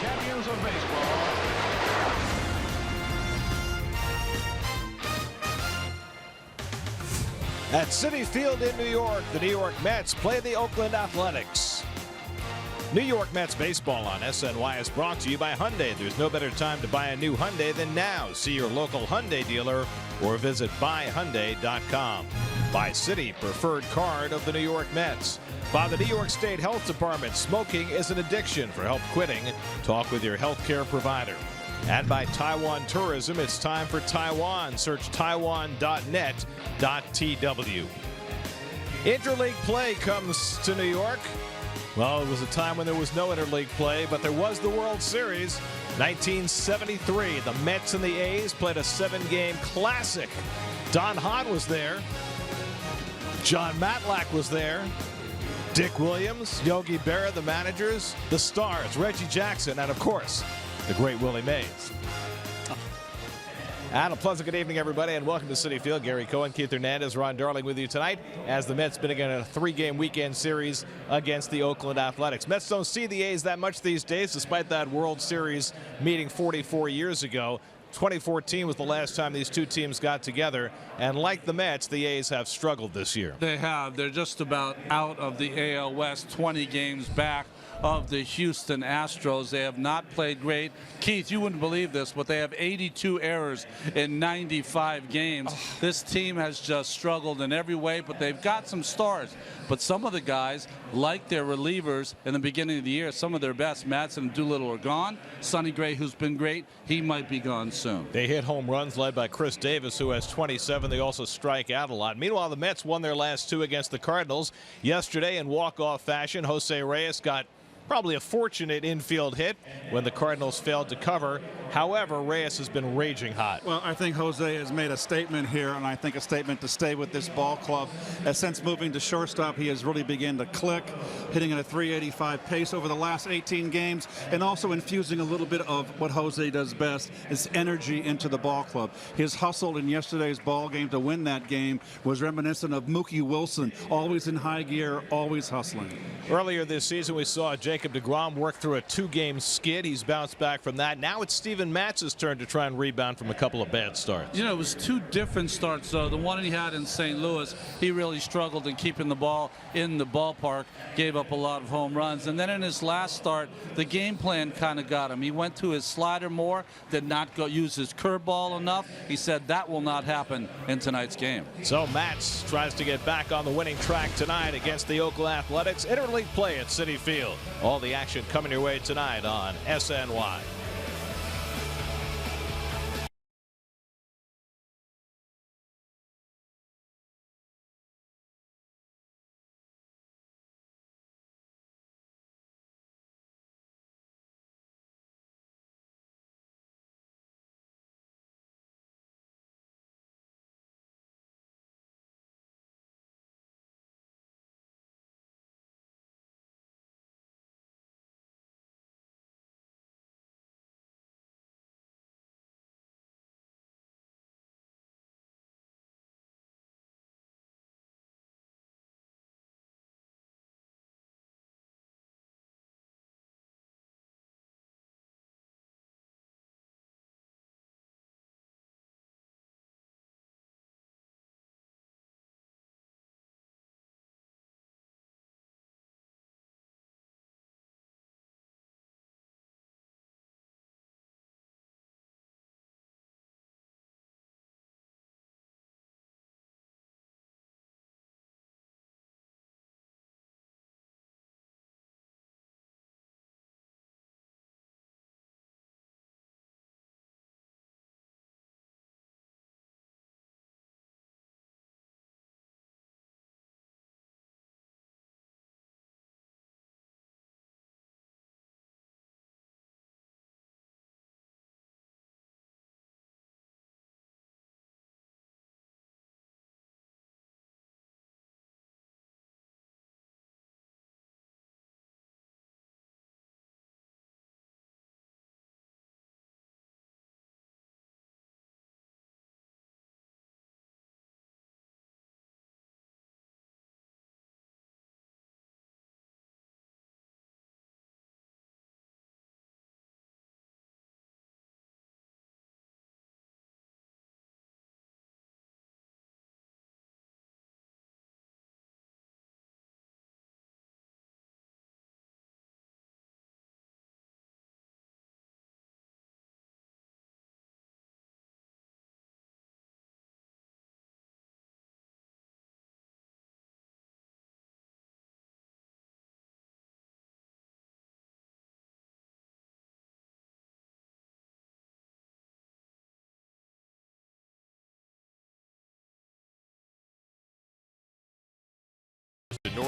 champions of baseball. At Citi Field in New York, the New York Mets play the Oakland Athletics. New York Mets baseball on SNY is brought to you by Hyundai. There's no better time to buy a new Hyundai than now. See your local Hyundai dealer or visit buyhyundai.com. By Citi, preferred card of the New York Mets. By the New York State Health Department, smoking is an addiction. For help quitting, talk with your healthcare provider. And by Taiwan Tourism, it's time for Taiwan. Search taiwan.net.tw. Interleague play comes to New York. Well, it was a time when there was no interleague play, but there was the World Series. 1973, the Mets and the A's played a 7-game classic. Don Hahn was there. John Matlack was there. Dick Williams, Yogi Berra, the managers, the stars, Reggie Jackson, and of course, the great Willie Mays. And a pleasant good evening, everybody, and welcome to Citi Field. Gary Cohen, Keith Hernandez, Ron Darling with you tonight as the Mets begin a 3-game weekend series against the Oakland Athletics. Mets don't see the A's that much these days, despite that World Series meeting 44 years ago. 2014 was the last time these two teams got together, and like the Mets, the A's have struggled this year. They have. They're just about out of the AL West, 20 games back of the Houston Astros. They have not played great. Keith, you wouldn't believe this, but they have 82 errors in 95 games. This team has just struggled in every way, but they've got some stars. But some of the guys, like their relievers in the beginning of the year, some of their best, Madsen and Doolittle, are gone. Sonny Gray, who's been great, he might be gone soon. They hit home runs led by Chris Davis, who has 27. They also strike out a lot. Meanwhile, the Mets won their last 2 against the Cardinals yesterday in walk-off fashion. Jose Reyes got probably a fortunate infield hit when the Cardinals failed to cover. However, Reyes has been raging hot. Well, I think Jose has made a statement here, and I think a statement to stay with this ball club. Since moving to shortstop, he has really begun to click, hitting at a 385 pace over the last 18 games, and also infusing a little bit of what Jose does best, is energy into the ball club. His hustle in yesterday's ball game to win that game was reminiscent of Mookie Wilson, always in high gear, always hustling. Earlier this season, we saw Jacob deGrom work through a 2-game skid. He's bounced back from that. Now it's Steven Matz's turn to try and rebound from a couple of bad starts. You know, it was 2 different starts, though. The one he had in St. Louis, he really struggled in keeping the ball in the ballpark, gave up a lot of home runs. And then in his last start, the game plan kind of got him. He went to his slider more, did not use his curveball enough. He said that will not happen in tonight's game. So Matz tries to get back on the winning track tonight against the Oakland Athletics. Interleague play at Citi Field. All the action coming your way tonight on SNY.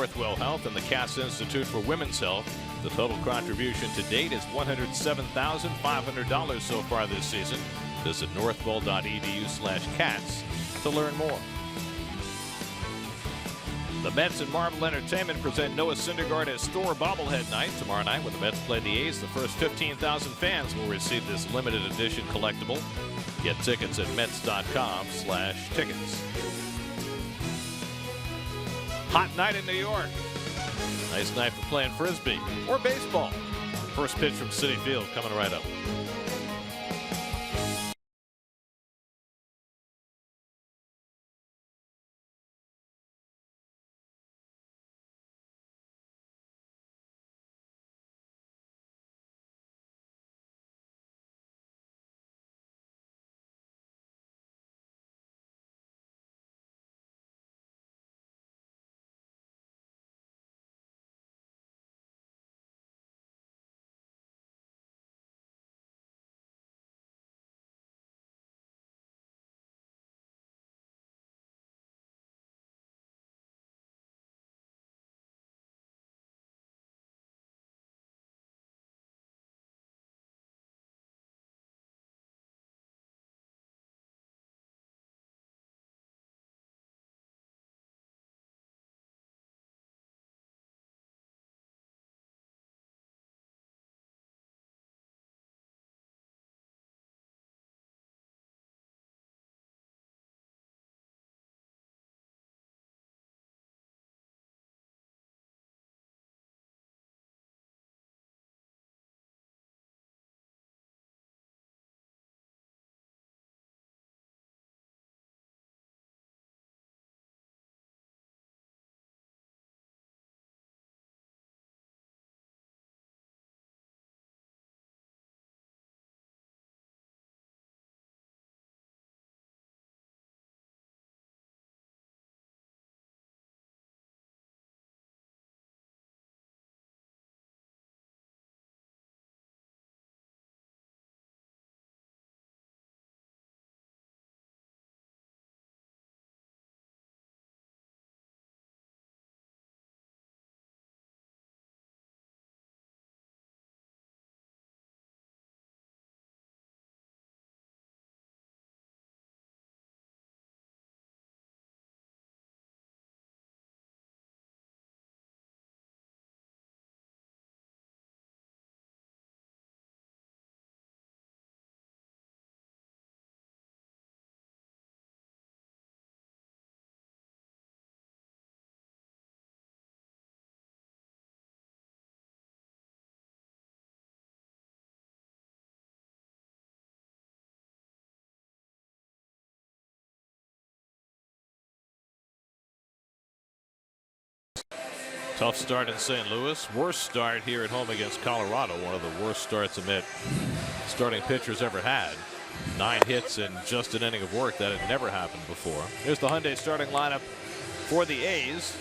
Northwell Health and the Cass Institute for Women's Health. The total contribution to date is $107,500 so far this season. Visit northwell.edu/cats to learn more. The Mets and Marvel Entertainment present Noah Syndergaard as Store Bobblehead Night. Tomorrow night when the Mets play the A's, the first 15,000 fans will receive this limited edition collectible. Get tickets at Mets.com/tickets. Hot night in New York. Nice night for playing Frisbee or baseball. First pitch from Citi Field coming right up. Tough start in St. Louis. Worst start here at home against Colorado. One of the worst starts a starting pitcher's ever had. 9 hits in just an inning of work. That had never happened before. Here's the Hyundai starting lineup for the A's.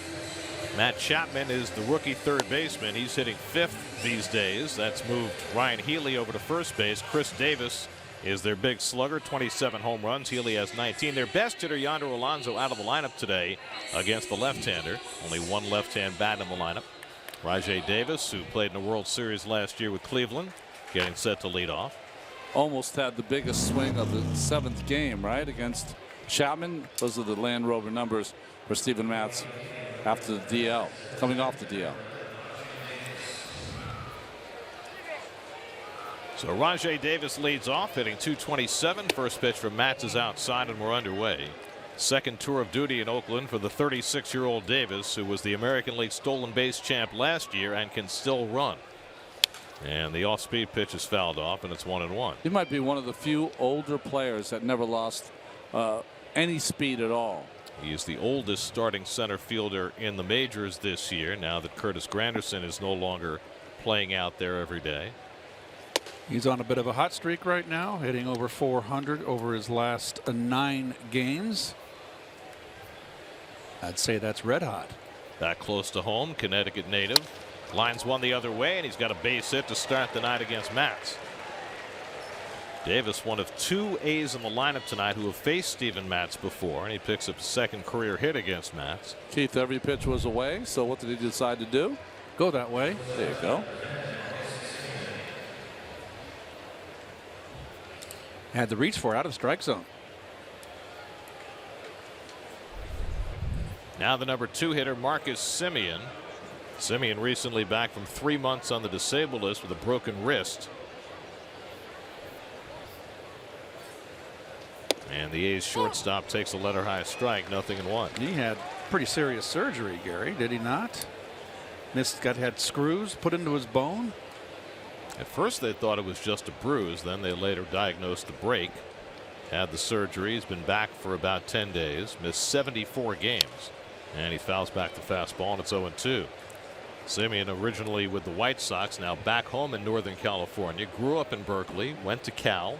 Matt Chapman is the rookie third baseman. He's hitting 5th these days. That's moved Ryan Healy over to first base. Chris Davis is their big slugger, 27 home runs. Healy has 19. Their best hitter, Yonder Alonso, out of the lineup today against the left-hander. Only one left-hand bat in the lineup. Rajay Davis, who played in the World Series last year with Cleveland, getting set to lead off. Almost had the biggest swing of the 7th game, right, against Chapman. Those are the Land Rover numbers for Steven Matz after the DL, coming off the DL. So Rajay Davis leads off, hitting .227. First pitch from Matz is outside, and we're underway. Second tour of duty in Oakland for the 36-year-old Davis, who was the American League stolen base champ last year and can still run. And the off-speed pitch is fouled off, and it's 1-1. He might be one of the few older players that never lost any speed at all. He is the oldest starting center fielder in the majors this year, now that Curtis Granderson is no longer playing out there every day. He's on a bit of a hot streak right now, hitting over 400 over his last 9 games. I'd say that's red hot. That close to home, Connecticut native. Lines one the other way, and he's got a base hit to start the night against Matz. Davis, one of 2 A's in the lineup tonight who have faced Steven Matz before, and he picks up his second career hit against Matz. Keith, every pitch was away, so what did he decide to do? Go that way. There you go. Had the reach for it out of strike zone. Now the number 2 hitter, Marcus Semien. Semien recently back from 3 months on the disabled list with a broken wrist. And the A's shortstop takes a letter high strike, 0-1. He had pretty serious surgery, Gary, did he not? Had screws put into his bone. At first they thought it was just a bruise, then they later diagnosed the break. Had the surgery, he's been back for about 10 days, missed 74 games, and he fouls back the fastball, and it's 0-2. Semien, originally with the White Sox, now back home in Northern California, grew up in Berkeley, went to Cal.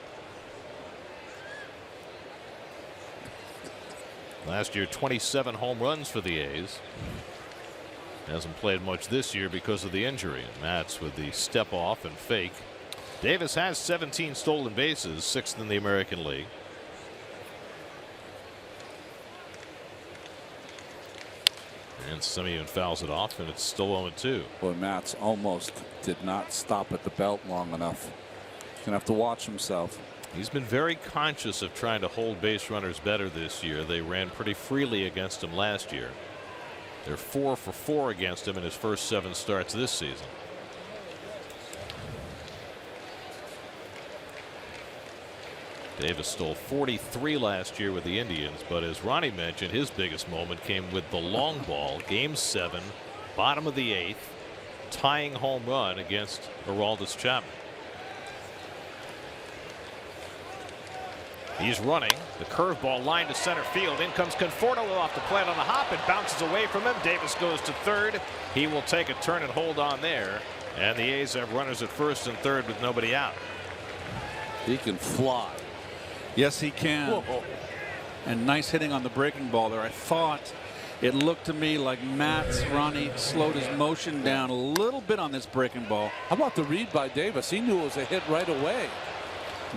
Last year, 27 home runs for the A's. Hasn't played much this year because of the injury. And Matz with the step off and fake. Davis has 17 stolen bases, 6th in the American League. And Semien fouls it off, and it's still 0-2. Boy, Matz almost did not stop at the belt long enough. He's gonna have to watch himself. He's been very conscious of trying to hold base runners better this year. They ran pretty freely against him last year. They're 4 for 4 against him in his first 7 starts this season. Davis stole 43 last year with the Indians, but as Ronnie mentioned, his biggest moment came with the long ball, game 7, bottom of the 8th, tying home run against Aroldis Chapman. He's running. The curveball line to center field. In comes Conforto off the plate on a hop. It bounces away from him. Davis goes to third. He will take a turn and hold on there. And the A's have runners at first and third with nobody out. He can fly. Yes, he can. Whoa. And nice hitting on the breaking ball there. I thought it looked to me like Ronnie slowed his motion down a little bit on this breaking ball. How about the read by Davis? He knew it was a hit right away.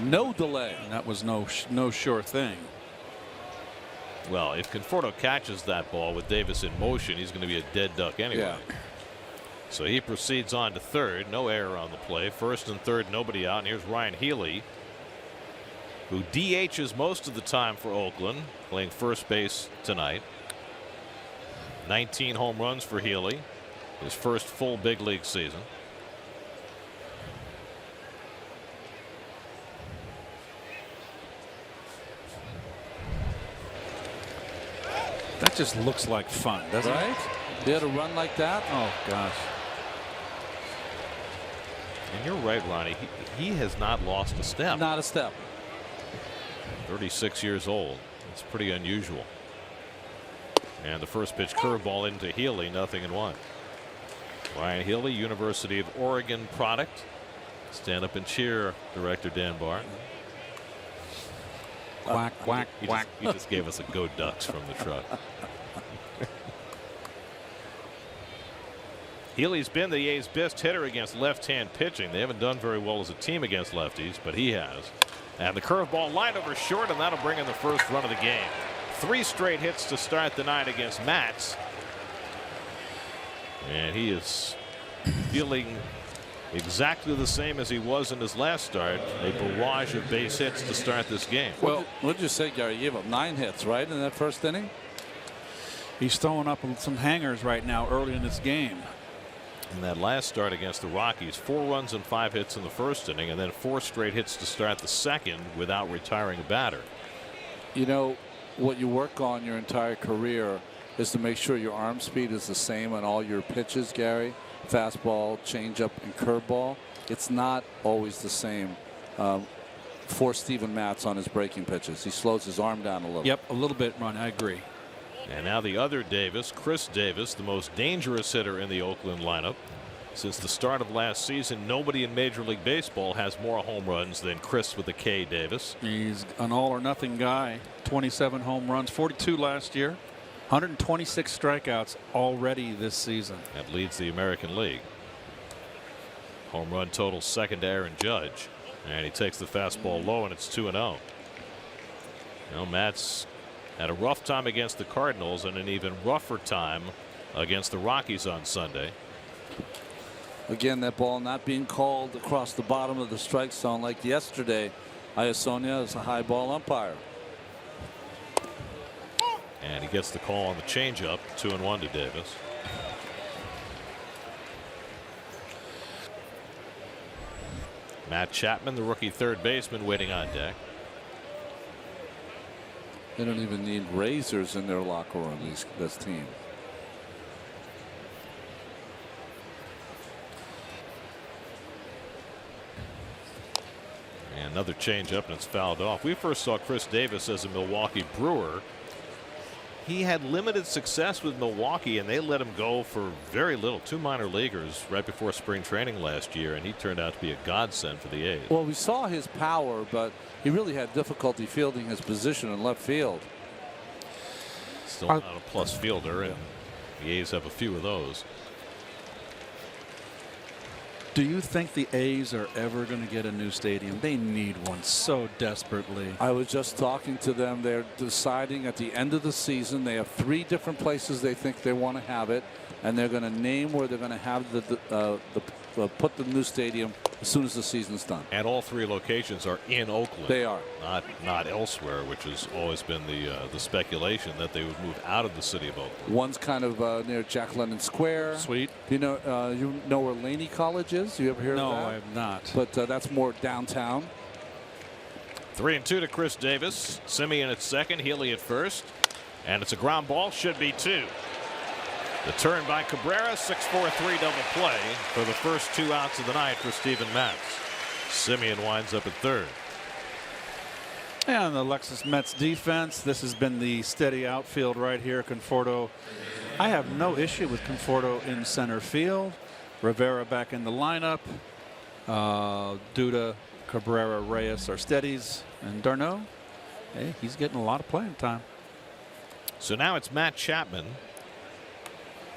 No delay. And that was no sure thing. Well, if Conforto catches that ball with Davis in motion, he's going to be a dead duck anyway. Yeah. So he proceeds on to third. No error on the play. First and third, nobody out. And here's Ryan Healy, who DHs most of the time for Oakland, playing first base tonight. 19 home runs for Healy, his first full big league season. That just looks like fun, doesn't it? Right? He had a run like that. Oh, gosh. And you're right, Ronnie. He has not lost a step. Not a step. 36 years old. It's pretty unusual. And the first pitch curveball into Healy, 0-1. Ryan Healy, University of Oregon product. Stand up and cheer, director Dan Barr. Quack, quack, quack. He just gave us a go Ducks from the truck. Healy's been the A's best hitter against left-hand pitching. They haven't done very well as a team against lefties, but he has. And the curveball line over short, and that'll bring in the first run of the game. 3 straight hits to start the night against Matz. And he is feeling exactly the same as he was in his last start. A barrage of base hits to start this game. Well, what did you say, Gary? You gave up 9 hits, right, in that first inning? He's throwing up some hangers right now early in this game. In that last start against the Rockies, 4 runs and 5 hits in the first inning, and then 4 straight hits to start the second without retiring a batter. You know, what you work on your entire career is to make sure your arm speed is the same on all your pitches, Gary. Fastball, changeup, and curveball. It's not always the same for Steven Matz on his breaking pitches. He slows his arm down a little. Yep, a little bit, Ron. I agree. And now the other Davis, Chris Davis, the most dangerous hitter in the Oakland lineup. Since the start of last season, nobody in Major League Baseball has more home runs than Chris with a K Davis. He's an all or nothing guy. 27 home runs, 42 last year. 126 strikeouts already this season. That leads the American League. Home run total second to Aaron Judge. And he takes the fastball low, and it's 2-0. Matt's had a rough time against the Cardinals and an even rougher time against the Rockies on Sunday. Again, that ball not being called across the bottom of the strike zone like yesterday. Iasonia is a high ball umpire. And he gets the call on the changeup. 2-1 to Davis. Matt Chapman, the rookie third baseman, waiting on deck. They don't even need razors in their locker room, this team. And another changeup, and it's fouled off. We first saw Chris Davis as a Milwaukee Brewer. He had limited success with Milwaukee, and they let him go for very little. 2 minor leaguers right before spring training last year, and he turned out to be a godsend for the A's. Well, we saw his power, but he really had difficulty fielding his position in left field. Still not a plus fielder, and the A's have a few of those. Do you think the A's are ever going to get a new stadium? They need one so desperately. I was just talking to them. They're deciding at the end of the season. They have 3 different places they think they want to have it, and they're going to name where they're going to have put the new stadium as soon as the season's done. And all 3 locations are in Oakland. They are not elsewhere, which has always been the speculation that they would move out of the city of Oakland. One's kind of near Jack London Square. Sweet. You know where Laney College is? You ever hear of that? No, I have not. But that's more downtown. 3-2 to Chris Davis. Simeon at second, Healy at first, and it's a ground ball. Should be 2. The turn by Cabrera, 6-4-3 double play for the first 2 outs of the night for Steven Matz. Simeon winds up at third. And the Lexus Mets defense. This has been the steady outfield right here. Conforto. I have no issue with Conforto in center field. Rivera back in the lineup. Duda, Cabrera, Reyes are steadies, and Darno, hey, he's getting a lot of playing time. So now it's Matt Chapman.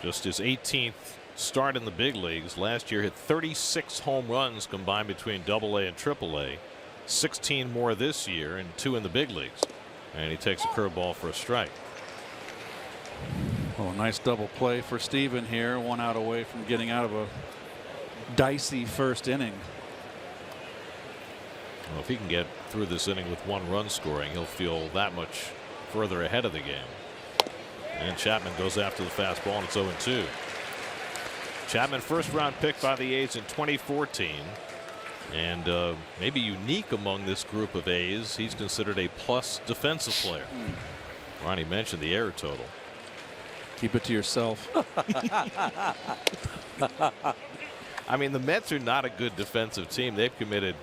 Just his 18th start in the big leagues. Last year hit 36 home runs combined between AA and AAA. 16 more this year and 2 in the big leagues. And he takes a curveball for a strike. Oh, nice double play for Steven here. 1 out away from getting out of a dicey first inning. Well, if he can get through this inning with 1 run scoring, he'll feel that much further ahead of the game. And Chapman goes after the fastball, and it's 0-2. Chapman, first round pick by the A's in 2014. And maybe unique among this group of A's, he's considered a plus defensive player. Ronnie mentioned the error total. Keep it to yourself. I mean, the Mets are not a good defensive team. They've committed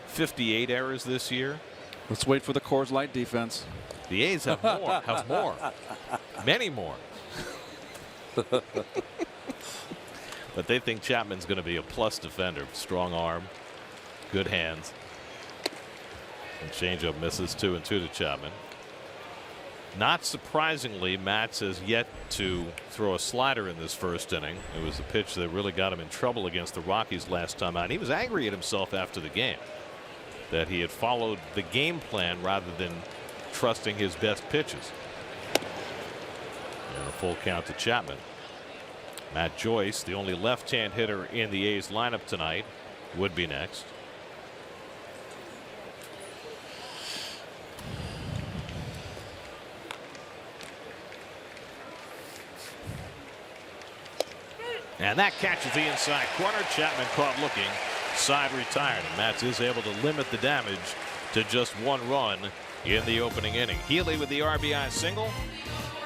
58 errors this year. Let's wait for the Coors Light defense. The A's have more, many more. But they think Chapman's going to be a plus defender. Strong arm, good hands. And changeup misses. 2-2 to Chapman. Not surprisingly, Matz has yet to throw a slider in this first inning. It was a pitch that really got him in trouble against the Rockies last time out. And he was angry at himself after the game that he had followed the game plan rather than trusting his best pitches. And a full count to Chapman. Matt Joyce, the only left-hand hitter in the A's lineup tonight, would be next. And that catches the inside corner. Chapman caught looking, side retired, and Matz is able to limit the damage to just 1 run in the opening inning. Healy with the RBI single.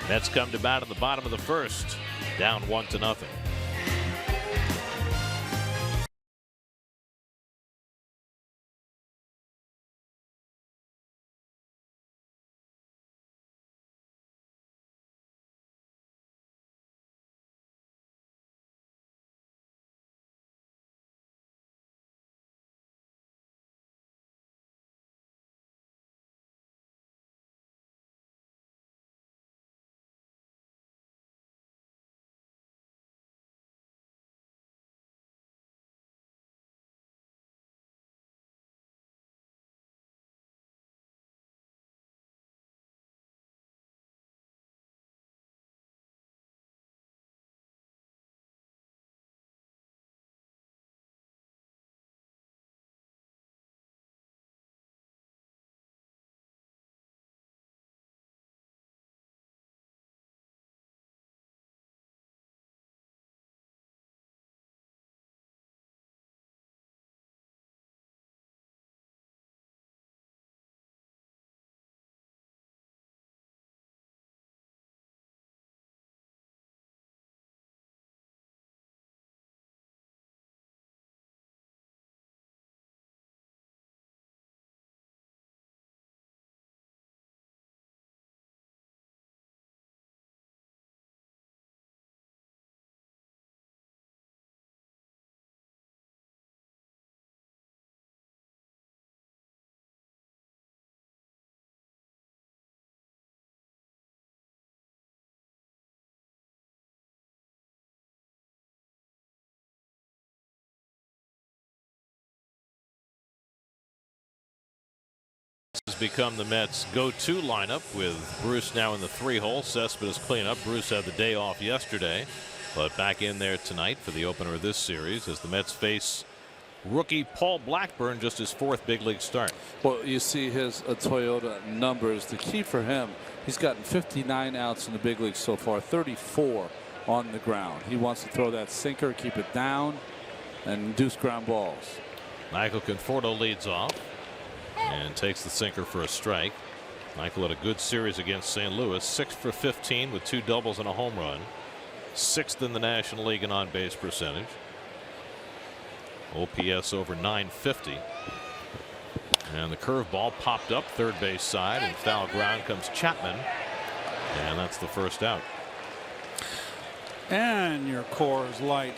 Mets come to bat in the bottom of the first, down 1-0. become the Mets' go-to lineup, with Bruce now in the 3-hole. Cespedes cleanup. Bruce had the day off yesterday, but back in there tonight for the opener of this series as the Mets face rookie Paul Blackburn, just his 4th big league start. Well, you see his Toyota numbers. The key for him, he's gotten 59 outs in the big leagues so far, 34 on the ground. He wants to throw that sinker, keep it down, and induce ground balls. Michael Conforto leads off and takes the sinker for a strike. Michael had a good series against St. Louis, 6 for 15 with 2 doubles and a home run, 6th in the National League in on-base percentage. OPS over 950. And the curveball popped up third base side, and foul ground comes Chapman, and that's the first out. And your Coors Light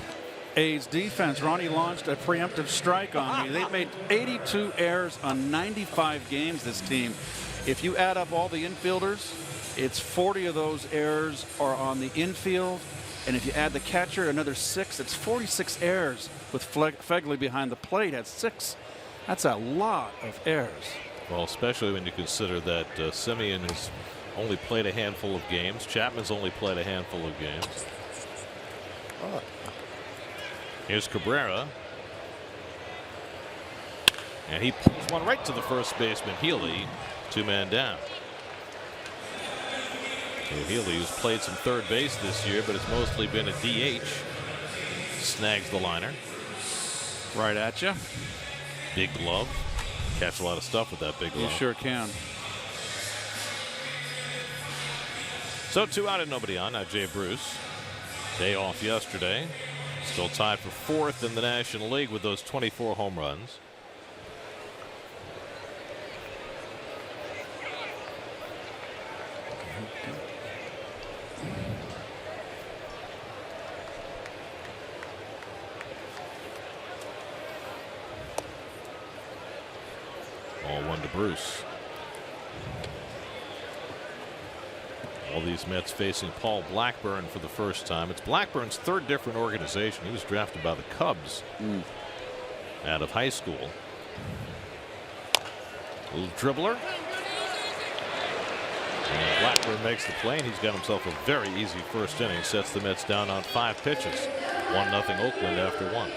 A's defense. Ronnie launched a preemptive strike on me. They've made 82 errors on 95 games, this team. If you add up all the infielders, it's 40 of those errors are on the infield. And if you add the catcher, another 6, it's 46 errors with Fegley behind the plate at 6. That's a lot of errors. Well, especially when you consider that Simeon has only played a handful of games. Chapman's only played a handful of games. Here's Cabrera. And he pulls one right to the first baseman, Healy. 2-man down. So Healy, who's played some third base this year, but it's mostly been a DH, snags the liner. Right at you. Big glove. Catch a lot of stuff with that big glove. You sure can. So 2 out and nobody on. Now Jay Bruce. Day off yesterday. Still tied for 4th in the National League with those 24 home runs. All 1 to Bruce. All these Mets facing Paul Blackburn for the first time. It's Blackburn's 3rd different organization. He was drafted by the Cubs out of high school. Little dribbler. And Blackburn makes the play, and he's got himself a very easy first inning. Sets the Mets down on 5 pitches. 1-0 Oakland after 1.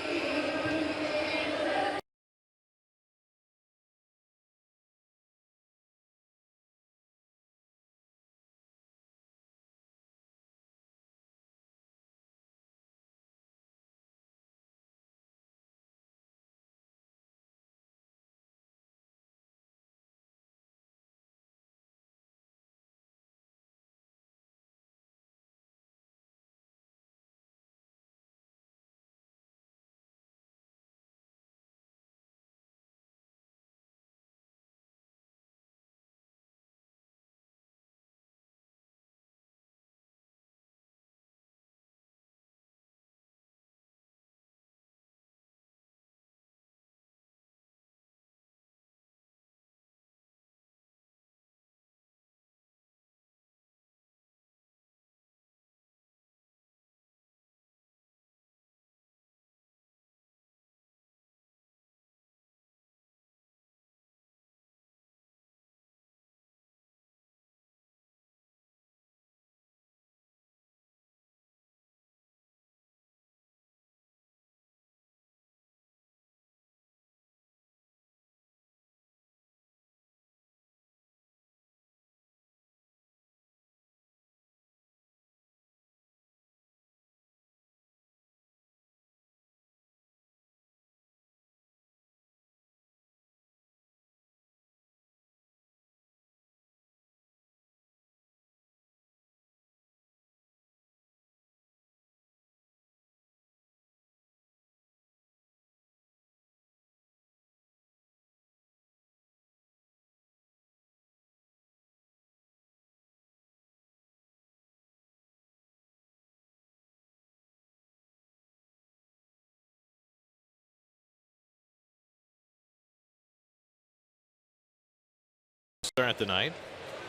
Start the night,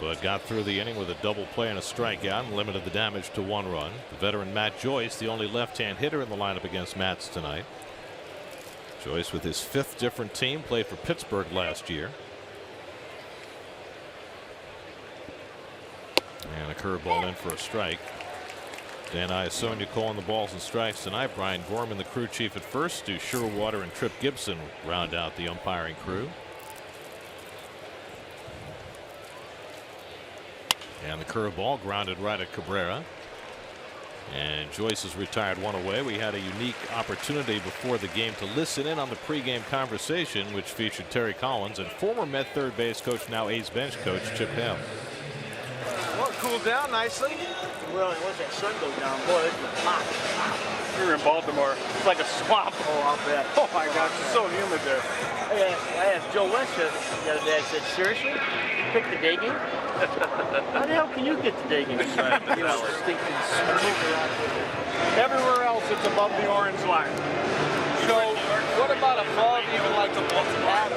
but got through the inning with a double play and a strikeout and limited the damage to 1 run. The veteran Matt Joyce, the only left-hand hitter in the lineup against Mats tonight. Joyce with his 5th different team, played for Pittsburgh last year. And a curveball in for a strike. Dan Iasonia calling the balls and strikes tonight. Brian Gorman, the crew chief at first. Stu Sherwater and Trip Gibson round out the umpiring crew. And the curveball grounded right at Cabrera. And Joyce has retired one away. We had a unique opportunity before the game to listen in on the pregame conversation, which featured Terry Collins and former Met third base coach, now A's bench coach, Chip Hale. Well, it cooled down nicely. Well, once that sun goes down, boy, it's hot. We were in Baltimore. It's like a swamp. Oh, I'll bet. Oh my gosh, it's so humid there. I asked Joe West the other day, I said, seriously? You picked the day game? How the hell can you get the day game? You know, stinking Everywhere else, it's above the orange line. So, what about above even like the pad?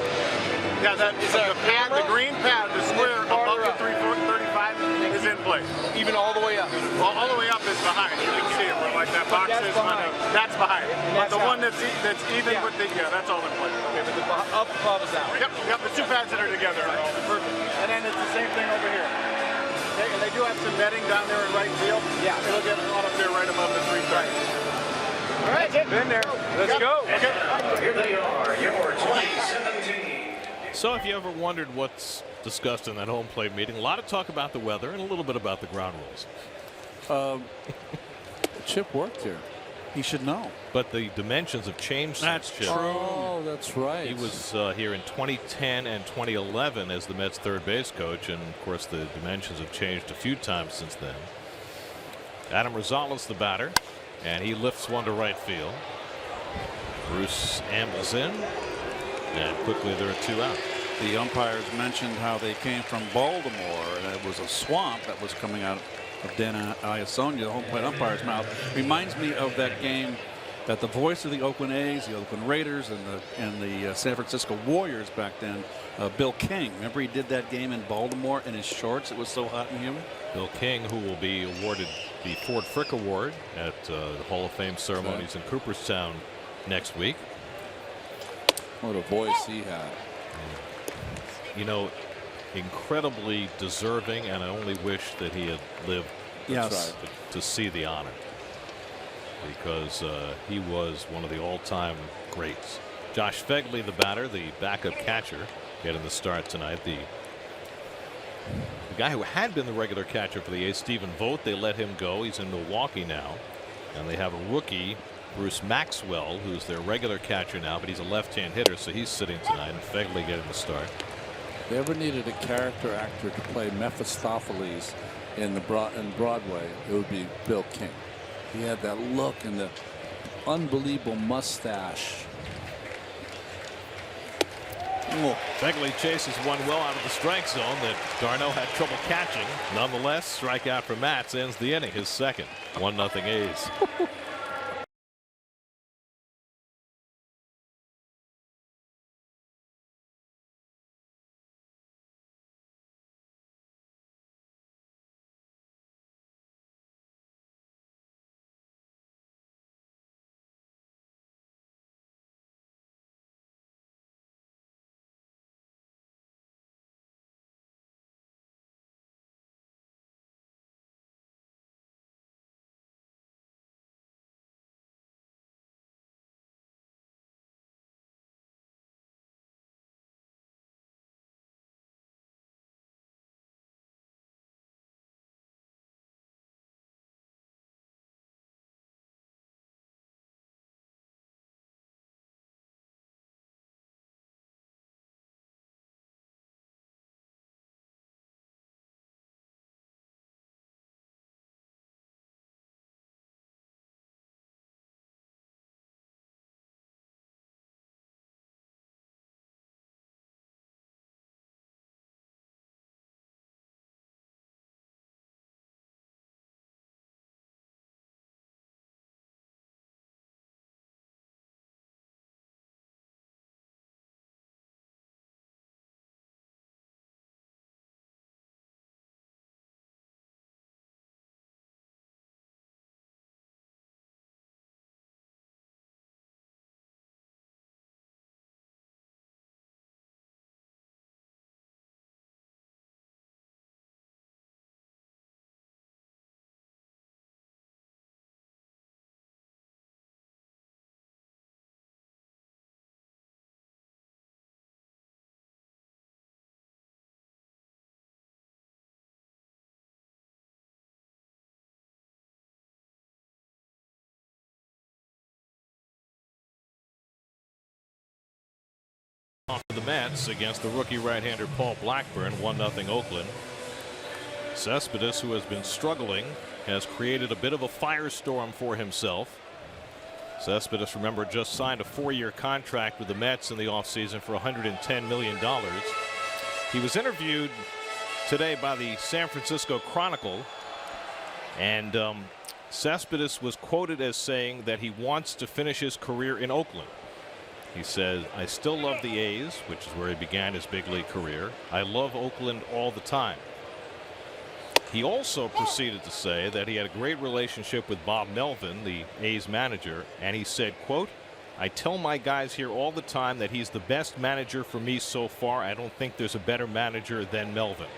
Yeah, that is the pad, the green pad, the square above the 335 is in place. Even all the way up? All the way up is behind. You can see it where like that box is. That's behind. But the one that's even with the, that's all in place. Okay, but the up above is out. Yep, the two pads that are together are all perfect. And then it's the same thing over here. They do have some netting down there in right field. Yeah. It'll get on up there right above the 330. All right, been there. Let's go. Okay. Here they are, your 2017. So if you ever wondered what's discussed in that home plate meeting, a lot of talk about the weather and a little bit about the ground rules. Chip worked here. He should know. But the dimensions have changed. That's since Chip. true. Oh, that's right. He was here in 2010 and 2011 as the Mets third base coach, and of course the dimensions have changed a few times since then. Adam Rosales the batter, and he lifts one to right field. Bruce ambles in, and quickly there are two out. The umpires mentioned how they came from Baltimore, and it was a swamp that was coming out of Dan Iasonia, the home plate umpire's mouth. Reminds me of that game that the voice of the Oakland A's, the Oakland Raiders, and the San Francisco Warriors back then, Bill King. Remember he did that game in Baltimore in his shorts? It was so hot and humid. Bill King, who will be awarded the Ford Frick Award at the Hall of Fame ceremonies in Cooperstown next week. What a voice he had. You know, incredibly deserving, and I only wish that he had lived to see the honor, because he was one of the all-time greats. Josh Fegley, the batter, the backup catcher, getting the start tonight. The guy who had been the regular catcher for the A's, Stephen Vogt, they let him go. He's in Milwaukee now, and they have a rookie, Bruce Maxwell, who's their regular catcher now, but he's a left-hand hitter, so he's sitting tonight, and Fegley getting the start. If they ever needed a character actor to play Mephistopheles in Broadway, it would be Bill King. He had that look and the unbelievable mustache. Fegley chases one well out of the strike zone that Darno had trouble catching. Nonetheless, strikeout for Matz ends the inning, his second. 1-0 A's. Off to the Mets against the rookie right-hander Paul Blackburn. 1-0 Oakland. Cespedes, who has been struggling, has created a bit of a firestorm for himself. Cespedes, remember, just signed a 4-year contract with the Mets in the offseason for $110 million. He was interviewed today by the San Francisco Chronicle, and Cespedes was quoted as saying that he wants to finish his career in Oakland. He says, "I still love the A's," which is where he began his big league career. "I love Oakland all the time." He also proceeded to say that he had a great relationship with Bob Melvin, the A's manager, and he said, quote, "I tell my guys here all the time that he's the best manager for me so far. I don't think there's a better manager than Melvin."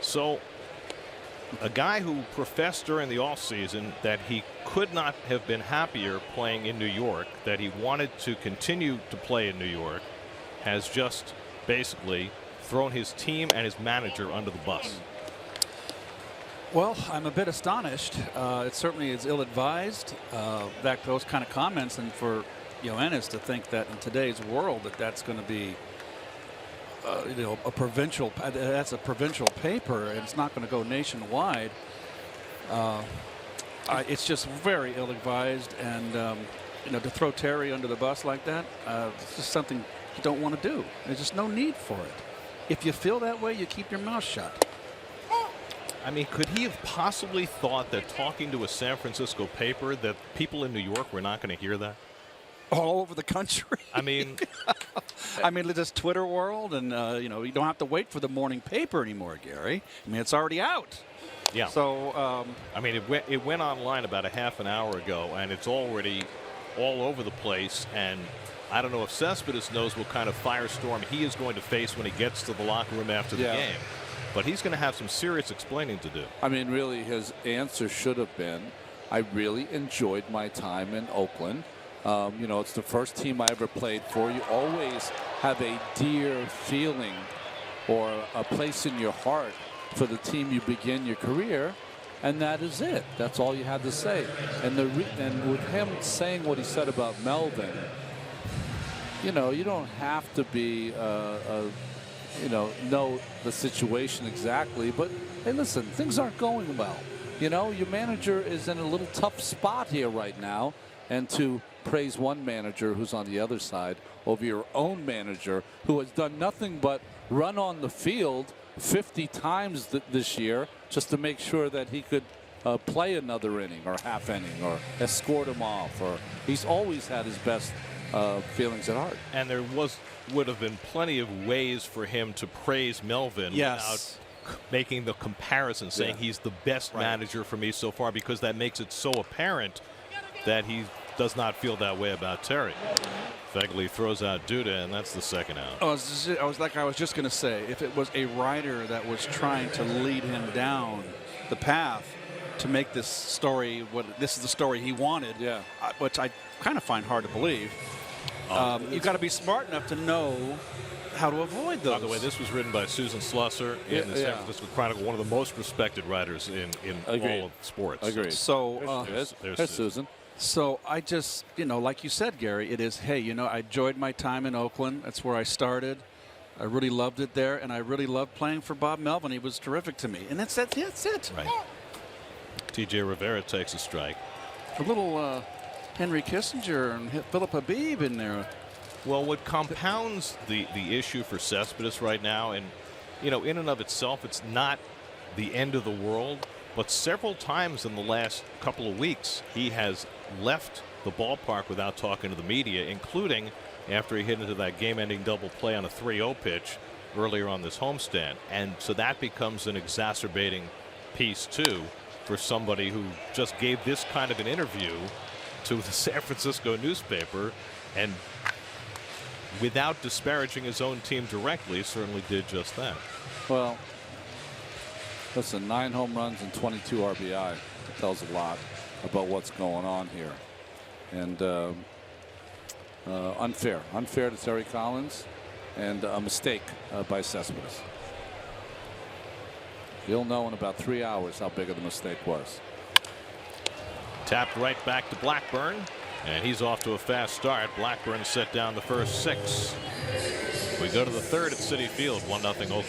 So a guy who professed during the offseason that he could not have been happier playing in New York, that he wanted to continue to play in New York, has just basically thrown his team and his manager under the bus. Well, I'm a bit astonished. It certainly is ill-advised. Those kind of comments, and for Yoenis to think that in today's world that's going to be a provincial, that's a provincial paper, and it's not going to go nationwide. It's just very ill-advised, and to throw Terry under the bus like that, it's just something you don't want to do. There's just no need for it. If you feel that way, you keep your mouth shut. I mean, could he have possibly thought that talking to a San Francisco paper that people in New York were not going to hear that? All over the country. I mean, this Twitter world, and you don't have to wait for the morning paper anymore, Gary. I mean, it's already out. Yeah. So I mean, it went online about a half an hour ago, and it's already all over the place. And I don't know if Cespedes knows what kind of firestorm he is going to face when he gets to the locker room after the game. But he's going to have some serious explaining to do. I mean, really, his answer should have been, "I really enjoyed my time in Oakland. It's the first team I ever played for. You always have a dear feeling or a place in your heart for the team you begin your career, and that is it. That's all you had to say." And with him saying what he said about Melvin, you don't have to be know the situation exactly, but hey, listen, things aren't going well. Your manager is in a little tough spot here right now, and to praise one manager who's on the other side over your own manager who has done nothing but run on the field 50 times this year just to make sure that he could play another inning or half inning or escort him off, or he's always had his best feelings at heart. And there would have been plenty of ways for him to praise Melvin without making the comparison, saying he's the best manager for me so far, because that makes it so apparent that he does not feel that way about Terry. Fegley throws out Duda, and that's the second out. I was just going to say, if it was a writer that was trying to lead him down the path to make this story this is the story he wanted, which I kind of find hard to believe. You've got to be smart enough to know how to avoid those. By the way, this was written by Susan Slusser in the San Francisco Chronicle, one of the most respected writers in all of sports. Agreed. So there's Susan. So I just, like you said, Gary, it is, hey, I enjoyed my time in Oakland. That's where I started. I really loved it there, and I really loved playing for Bob Melvin. He was terrific to me. And that's it. Right. T.J. Rivera takes a strike. A little Henry Kissinger and Philip Habib in there. Well, what compounds the issue for Cespedes right now, and, in and of itself, it's not the end of the world, but several times in the last couple of weeks, he has left the ballpark without talking to the media, including after he hit into that game-ending double play on a 3-0 pitch earlier on this homestand. And so that becomes an exacerbating piece, too, for somebody who just gave this kind of an interview to the San Francisco newspaper, and without disparaging his own team directly, certainly did just that. Well, listen, 9 home runs and 22 RBI. It tells a lot about what's going on here. And unfair to Terry Collins, and a mistake by Cespedes. You'll know in about 3 hours how big of the mistake was. Tapped right back to Blackburn. And he's off to a fast start. Blackburn set down the first 6. We go to the third at Citi Field, 1-0 Oakland.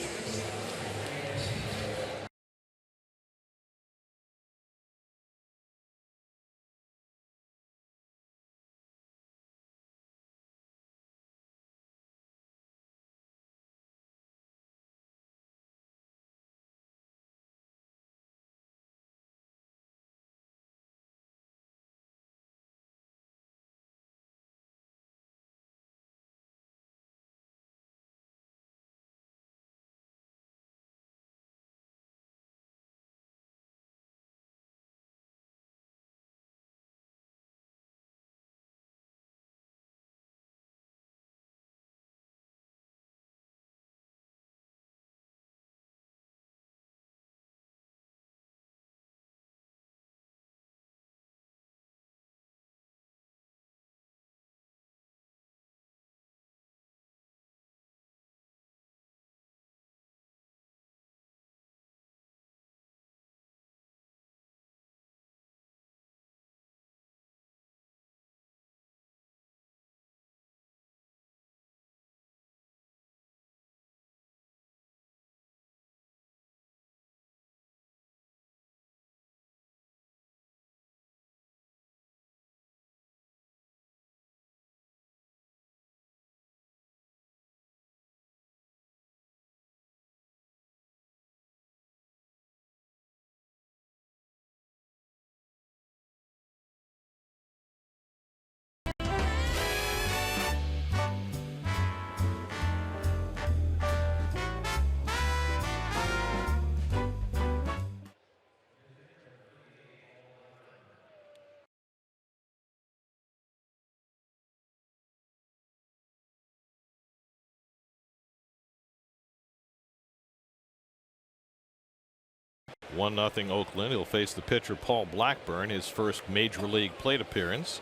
One nothing Oakland. He'll face the pitcher Paul Blackburn, his first major league plate appearance.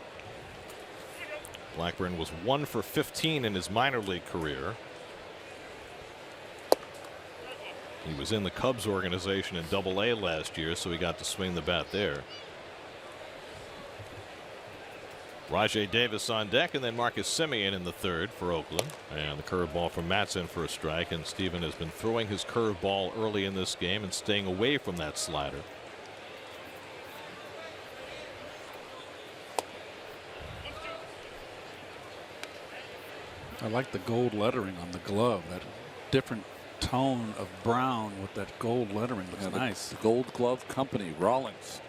Blackburn was 1 for 15 in his minor league career. He was in the Cubs organization in Double-A last year, so he got to swing the bat there. Rajay Davis on deck, and then Marcus Semien in the third for Oakland. And the curveball from Matson for a strike. And Steven has been throwing his curveball early in this game and staying away from that slider. I like the gold lettering on the glove. That different tone of brown with that gold lettering looks nice. The Gold Glove Company, Rawlings.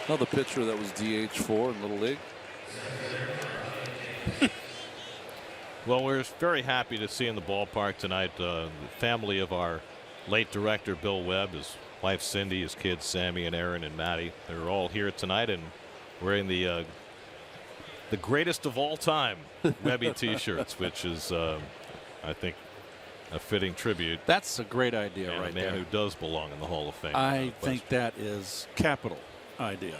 Another pitcher that was DH4 in Little League. Well, we're very happy to see in the ballpark tonight the family of our late director Bill Webb, his wife Cindy, his kids Sammy and Aaron and Maddie. They're all here tonight and wearing the greatest of all time Webby T-shirts, which is I think a fitting tribute. That's a great idea, and right a man there. who does belong in the Hall of Fame. I think that is capital idea.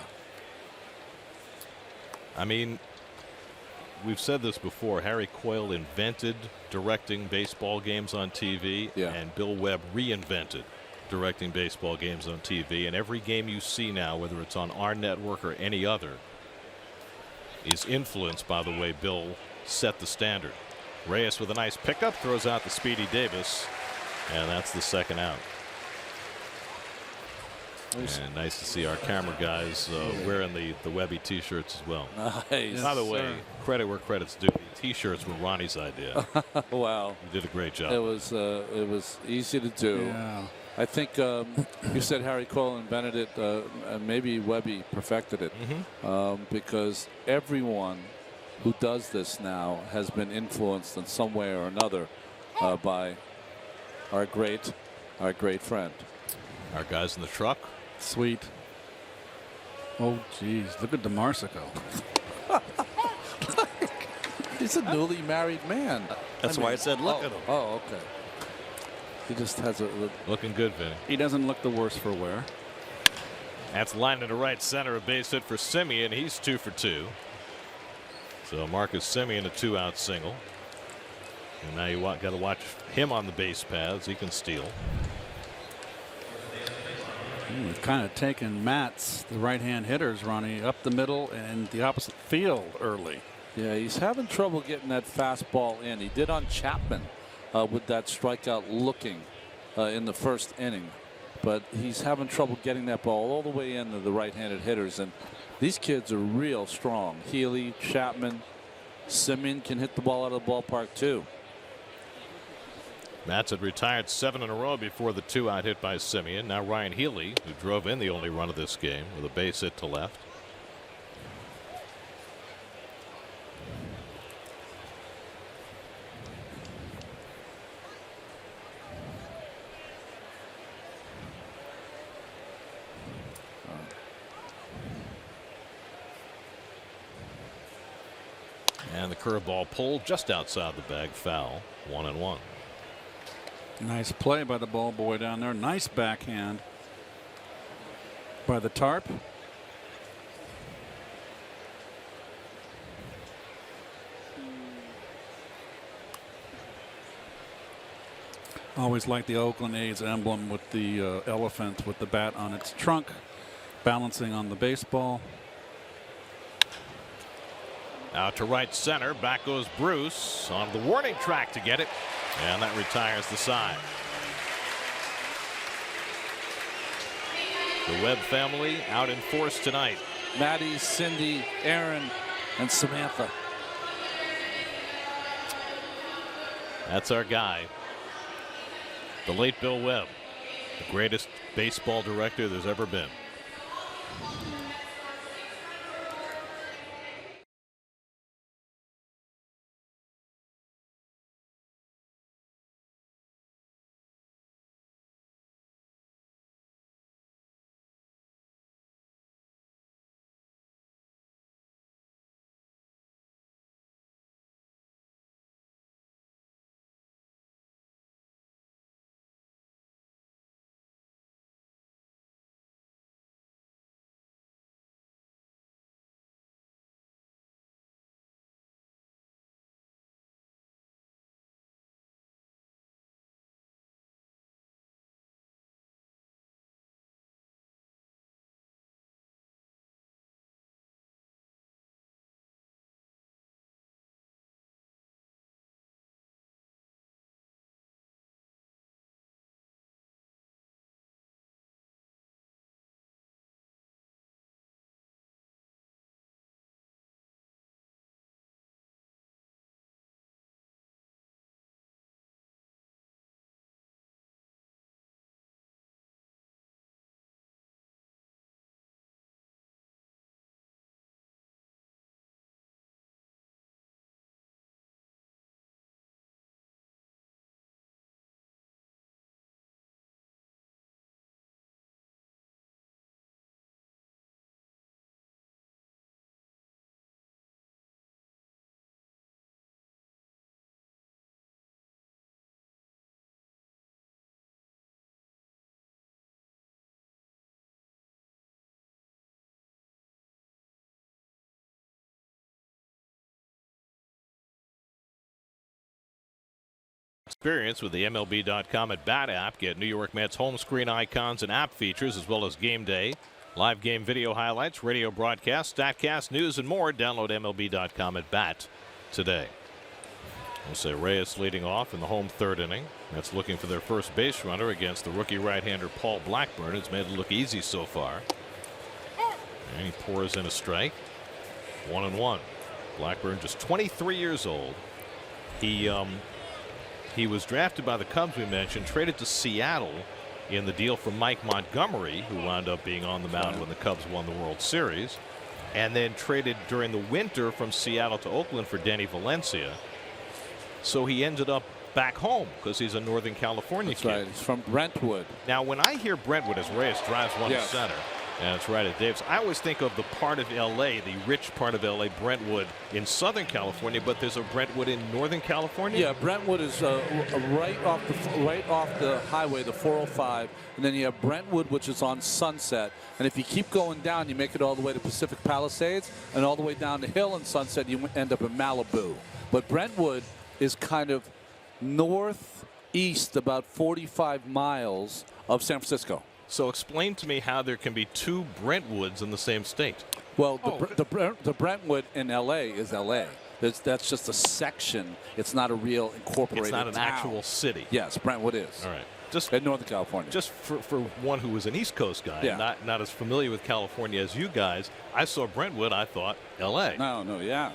I mean, we've said this before. Harry Coyle invented directing baseball games on TV, and Bill Webb reinvented directing baseball games on TV. And every game you see now, whether it's on our network or any other, is influenced by the way Bill set the standard. Reyes with a nice pickup, throws out the speedy Davis, and that's the second out. And nice to see our camera guys wearing the Webby T-shirts as well. Nice. By the way, credit where credit's due. The T-shirts were Ronnie's idea. Wow. He did a great job. It was easy to do. Yeah. I think you said Harry Cole invented it. Maybe Webby perfected it, because everyone who does this now has been influenced in some way or another by our great friend. Our guys in the truck. Sweet. Oh, geez. Look at DeMarsico. He's a newly married man. That's why I said look at him. Oh, okay. He just has a looking good, Vinny. He doesn't look the worse for wear. That's lined into right center, a base hit for Semien. He's 2 for 2. So Marcus Semien, a 2-out single. And now you got to watch him on the base paths. He can steal. We've kind of taken Matt's, the right-hand hitters, Ronnie, up the middle and the opposite field early. Yeah, he's having trouble getting that fastball in. He did on Chapman with that strikeout looking in the first inning. But he's having trouble getting that ball all the way into the right-handed hitters. And these kids are real strong. Healy, Chapman, Simeon can hit the ball out of the ballpark too. Matz had retired 7 in a row before the 2-out hit by Simeon. Now Ryan Healy, who drove in the only run of this game with a base hit to left. And the curveball pulled just outside the bag, foul, 1-1. Nice play by the ball boy down there. Nice backhand by the tarp. Always like the Oakland A's emblem with the elephant with the bat on its trunk, balancing on the baseball. Out to right center. Back goes Bruce on the warning track to get it. And that retires the side. The Webb family out in force tonight. Maddie, Cindy, Aaron, and Samantha. That's our guy. The late Bill Webb. The greatest baseball director there's ever been. Experience with the MLB.com at Bat app. Get New York Mets home screen icons and app features, as well as game day, live game video highlights, radio broadcasts, StatCast, news, and more. Download MLB.com at Bat today. Jose Reyes leading off in the home third inning. Mets looking for their first base runner against the rookie right-hander Paul Blackburn. It's made it look easy so far. And he pours in a strike. 1-1. Blackburn just 23 years old. He was drafted by the Cubs, we mentioned, traded to Seattle in the deal for Mike Montgomery, who wound up being on the mound when the Cubs won the World Series, and then traded during the winter from Seattle to Oakland for Denny Valencia. So he ended up back home because he's a Northern California kid. Right. He's from Brentwood. Now, when I hear Brentwood, as Reyes drives one to center, and it's right at Davis, I always think of the part of L.A., the rich part of L.A., Brentwood in Southern California, but there's a Brentwood in Northern California? Yeah, Brentwood is right off the highway, the 405, and then you have Brentwood, which is on Sunset. And if you keep going down, you make it all the way to Pacific Palisades, and all the way down the hill in Sunset, you end up in Malibu. But Brentwood is kind of northeast, about 45 miles of San Francisco. So explain to me how there can be two Brentwoods in the same state. Well, the Brentwood in L.A. is L.A. That's just a section. It's not a real incorporated It's not an town. actual city. Yes, Brentwood is. All right. Just in Northern California. Just for one who was an East Coast guy, Yeah. not as familiar with California as you guys, I saw Brentwood, I thought L.A. No, yeah.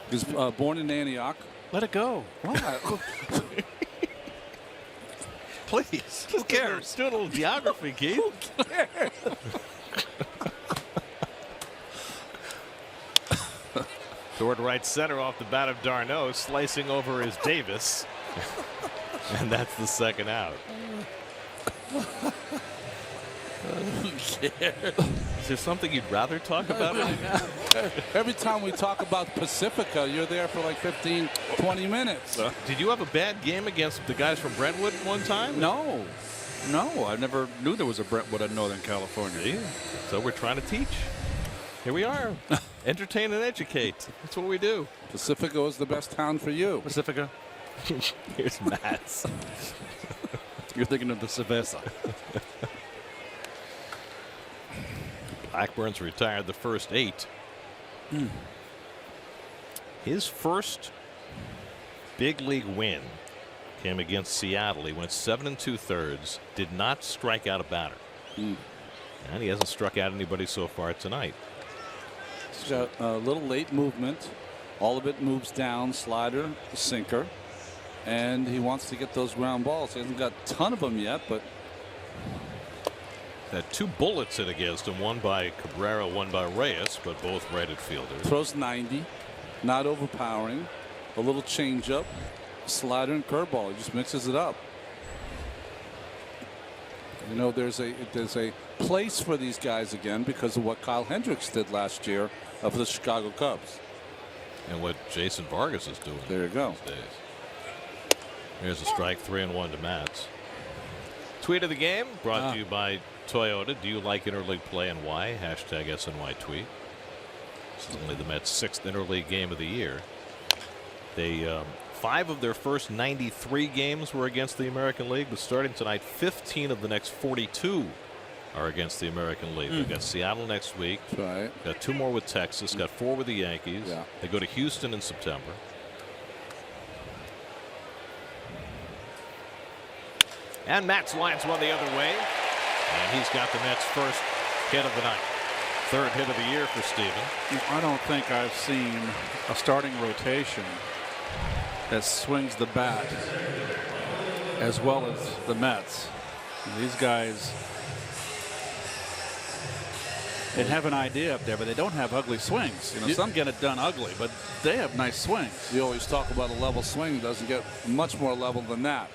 He was born in Antioch. Let it go. Please. Who cares? Do a little geography, Keith. Who cares? Toward right center off the bat of Darno, slicing over is Davis. And that's the second out. Who cares? Is there something you'd rather talk about right now? Every time we talk about Pacifica, you're there for like 15, 20 minutes. Did you have a bad game against the guys from Brentwood one time? No, I never knew there was a Brentwood in Northern California. Yeah. So we're trying to teach. Here we are. Entertain and educate. That's what we do. Pacifica was the best town for you. Pacifica. Here's Matt's. You're thinking of the Cerveza. Blackburn's retired the first 8. His first big league win came against Seattle. He went 7 2/3, did not strike out a batter. And he hasn't struck out anybody so far tonight. He's got a little late movement. All of it moves down, slider, sinker. And he wants to get those ground balls. He hasn't got a ton of them yet, but Had 2 bullets hit against him, one by Cabrera, one by Reyes, but both righted fielders. throws 90, not overpowering. A little changeup, slider, and curveball. He just mixes it up. You know, there's a place for these guys again because of what Kyle Hendricks did last year for the Chicago Cubs. And what Jason Vargas is doing. There you go. These days. Here's a strike, 3-1 to Mats. Tweet of the game brought to you by Toyota. Do you like interleague play and why? Hashtag SNY tweet. This is only the Mets' 6th interleague game of the year. They 5 of their first 93 games were against the American League, but starting tonight 15 of the next 42 are against the American League. They've got Seattle next week. That's right. Got 2 more with Texas. Got 4 with the Yankees. Yeah. They go to Houston in September. And Mats lines one the other way. And he's got the Mets' first hit of the night. 3rd hit of the year for Steven. I don't think I've seen a starting rotation that swings the bat as well as the Mets. These guys, they have an idea up there, but they don't have ugly swings. You know, some get it done ugly, but they have nice swings. You always talk about a level swing. Doesn't get much more level than that.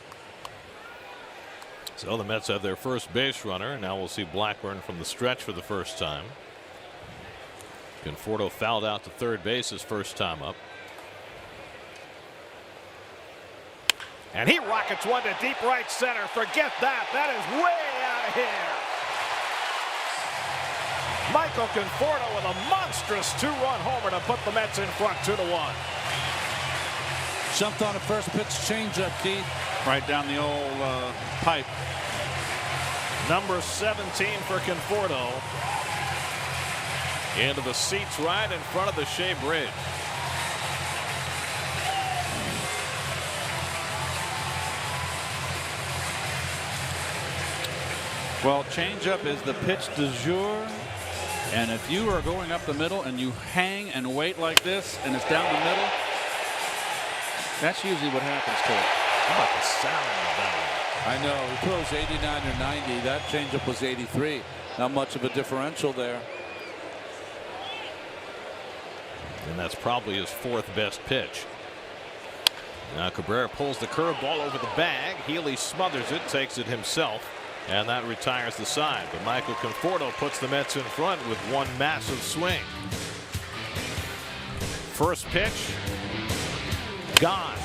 So the Mets have their first base runner. Now we'll see Blackburn from the stretch for the first time. Conforto fouled out to third base his first time up. And he rockets one to deep right center. Forget that. That is way out of here. Michael Conforto with a monstrous 2-run homer to put the Mets in front 2-1. Jumped on a first pitch changeup, Keith. Right down the old pipe. Number 17 for Conforto. Into the seats right in front of the Shea Bridge. Well, changeup is the pitch du jour. And if you are going up the middle and you hang and wait like this and it's down the middle, that's usually what happens to it. How about the sound of that one? I know. He throws 89 or 90. That changeup was 83. Not much of a differential there. And that's probably his 4th best pitch. Now Cabrera pulls the curveball over the bag. Healy smothers it, takes it himself, and that retires the side. But Michael Conforto puts the Mets in front with one massive swing. First pitch, gone.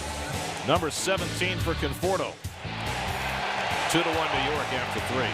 Number 17 for Conforto. 2-1 New York after 3.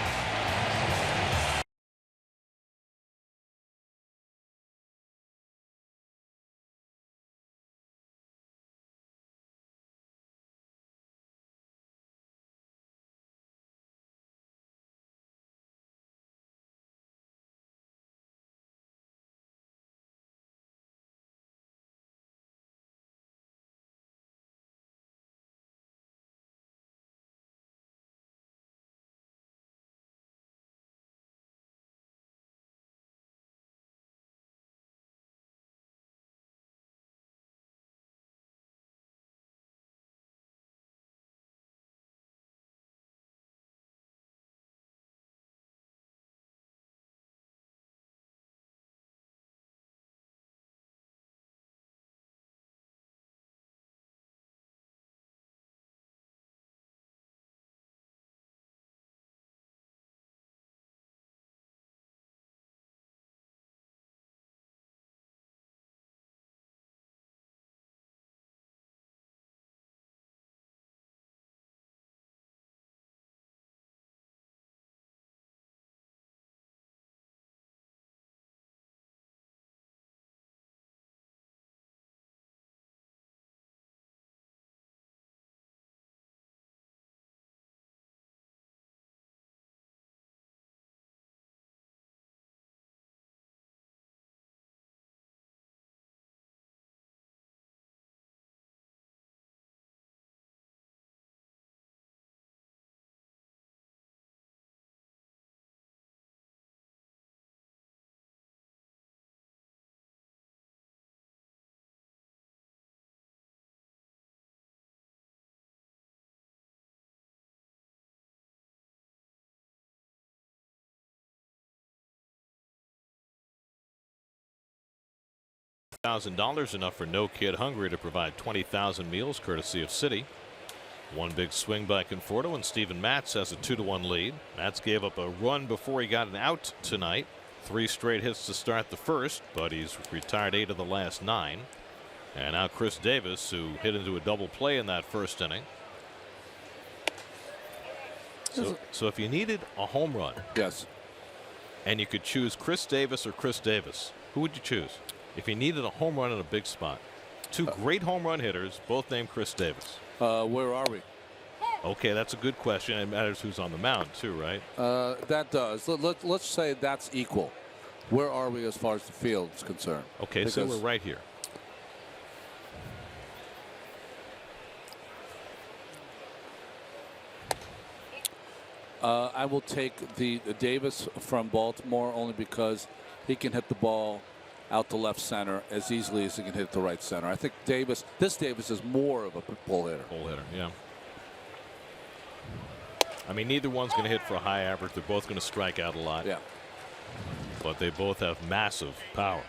$1,000, enough for no kid hungry to provide 20,000 meals courtesy of City. One big swing by Conforto, and Steven Matz has a 2-1 lead. Matz gave up a run before he got an out tonight. 3 straight hits to start the first, but he's retired 8 of the last 9. And now Chris Davis, who hit into a double play in that first inning. So if you needed a home run, yes, and you could choose Chris Davis or Chris Davis, who would you choose? If you needed a home run in a big spot. 2 great home run hitters, both named Chris Davis. Where are we? Okay, that's a good question. It matters who's on the mound too, right? That does. Let's say that's equal. Where are we as far as the field is concerned? Okay, so we're right here. I will take the Davis from Baltimore only because he can hit the ball out to left center as easily as he can hit the right center. I think this Davis is more of a pull hitter. Pull hitter, yeah. I mean, neither one's going to hit for a high average. They're both going to strike out a lot. Yeah. But they both have massive power.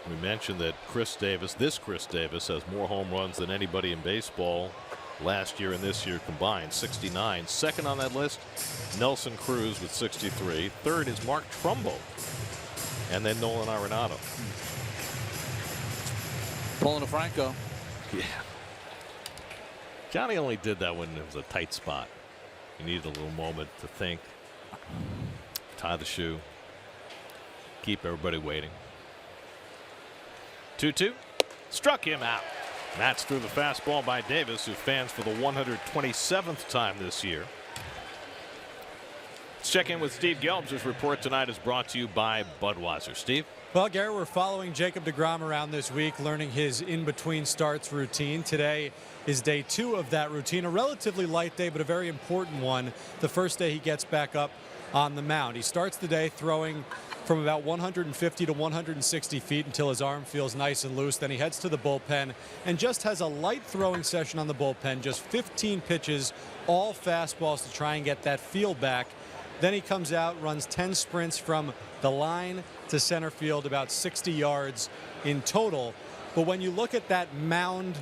We mentioned that Chris Davis has more home runs than anybody in baseball last year and this year combined, 69. Second on that list, Nelson Cruz with 63. Third is Mark Trumbo. And then Nolan Arenado. Pulling a Franco. Yeah. Johnny only did that when it was a tight spot. You needed a little moment to think, tie the shoe, keep everybody waiting. 2-2. Struck him out. Matz threw the fastball by Davis, who fans for the 127th time this year. Let's check in with Steve Gelbs. His report tonight is brought to you by Budweiser. Steve? Well, Gary, we're following Jacob deGrom around this week, learning his in-between starts routine. Today is day 2 of that routine, a relatively light day, but a very important one. The first day he gets back up on the mound. He starts the day throwing from about 150 to 160 feet until his arm feels nice and loose. Then he heads to the bullpen and just has a light throwing session on the bullpen, just 15 pitches, all fastballs to try and get that feel back. Then he comes out, runs 10 sprints from the line to center field, about 60 yards in total. But when you look at that mound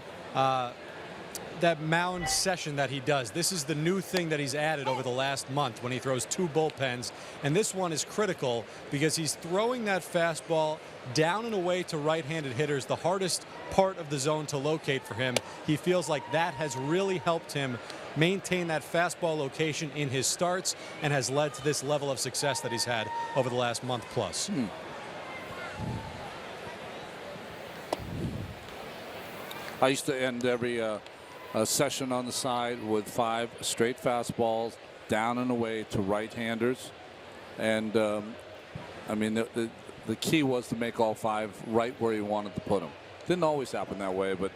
session that he does, this is the new thing that he's added over the last month when he throws 2 bullpens. And this one is critical because he's throwing that fastball down and away to right-handed hitters, the hardest part of the zone to locate for him. He feels like that has really helped him maintain that fastball location in his starts and has led to this level of success that he's had over the last month plus. I used to end every session on the side with 5 straight fastballs down and away to right-handers. And I mean, the key was to make all 5 right where you wanted to put them. Didn't always happen that way, but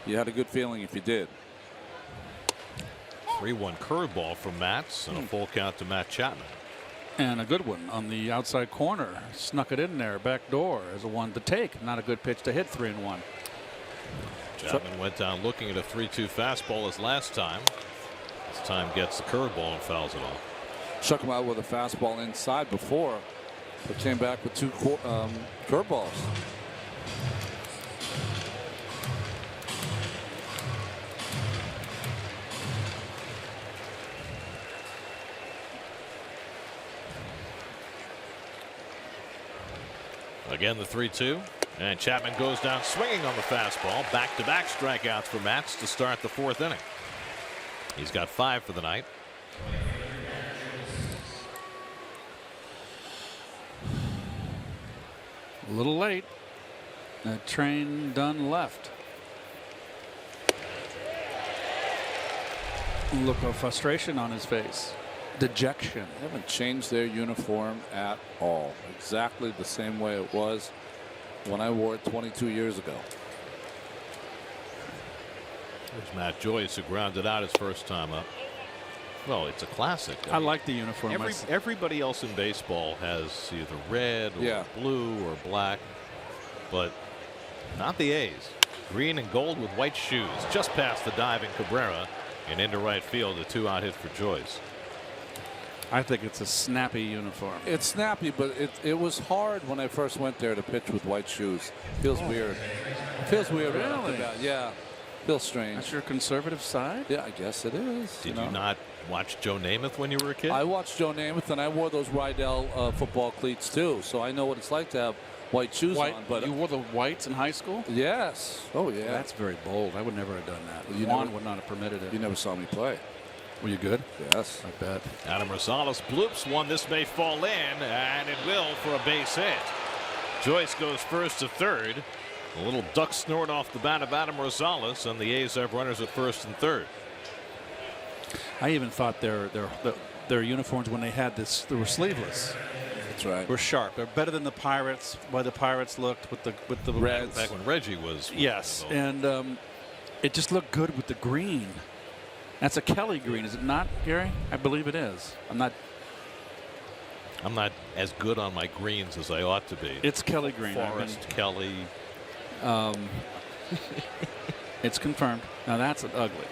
you had a good feeling if you did. 3-1 curveball from Matz and a full count to Matt Chapman. And a good one on the outside corner. Snuck it in there, back door as a one to take. Not a good pitch to hit, 3-1. Chapman went down looking at a 3-2 fastball as last time. This time gets the curveball and fouls it off. Struck him out with a fastball inside before, but came back with 2 curveballs. Again, the 3-2. And Chapman goes down swinging on the fastball. Back-to-back strikeouts for Matz to start the 4th inning. He's got 5 for the night. A little late. That train done left. Look of frustration on his face. Dejection. They haven't changed their uniform at all. Exactly the same way it was when I wore it 22 years ago. There's Matt Joyce, who grounded out his first time up. Well, it's a classic. I like the uniform. Everybody else in baseball has either red or blue or black, but not the A's. Green and gold with white shoes. Just past the diving Cabrera and into right field. A 2-out hit for Joyce. I think it's a snappy uniform. It's snappy, but it was hard when I first went there to pitch with white shoes. Feels weird. Feels weird. Right off the bat. Yeah. Feels strange. That's your conservative side? Yeah, I guess it is. Did you not watch Joe Namath when you were a kid? I watched Joe Namath, and I wore those Rydell football cleats too, so I know what it's like to have white shoes on. But you wore the whites in high school? Yes. Oh yeah. That's very bold. I would never have done that. You Juan would not have permitted it. You never saw me play. Were you good? Yes. I bet. Adam Rosales bloops one. This may fall in, and it will for a base hit. Joyce goes first to third. A little duck snort off the bat of Adam Rosales, and the A's have runners at first and third. I even thought their uniforms when they had this, they were sleeveless. That's right. Were sharp. They're better than the Pirates. Why the Pirates looked with the Reds. Back when Reggie was. Yes, and it just looked good with the green. That's a Kelly green, is it not, Gary? I believe it is. I'm not as good on my greens as I ought to be. It's Kelly green. Forrest, Kelly. It's confirmed. Now that's ugly.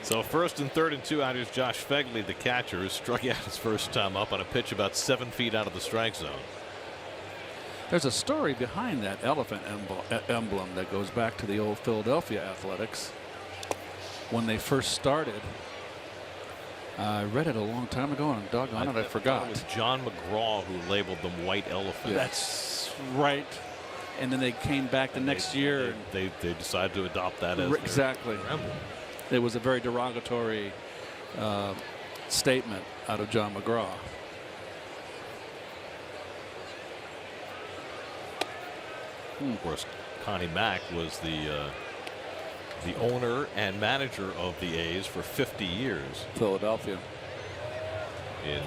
So first and third and 2-out is Josh Fegley, the catcher, who struck out his first time up on a pitch about 7 feet out of the strike zone. There's a story behind that elephant emblem that goes back to the old Philadelphia Athletics when they first started. I read it a long time ago, and doggone it, I forgot. It was John McGraw who labeled them white elephants. That's right. And then they came back the next year. They decided to adopt that as exactly. their emblem. It was a very derogatory statement out of John McGraw. Of course, Connie Mack was the owner and manager of the A's for 50 years. Philadelphia. In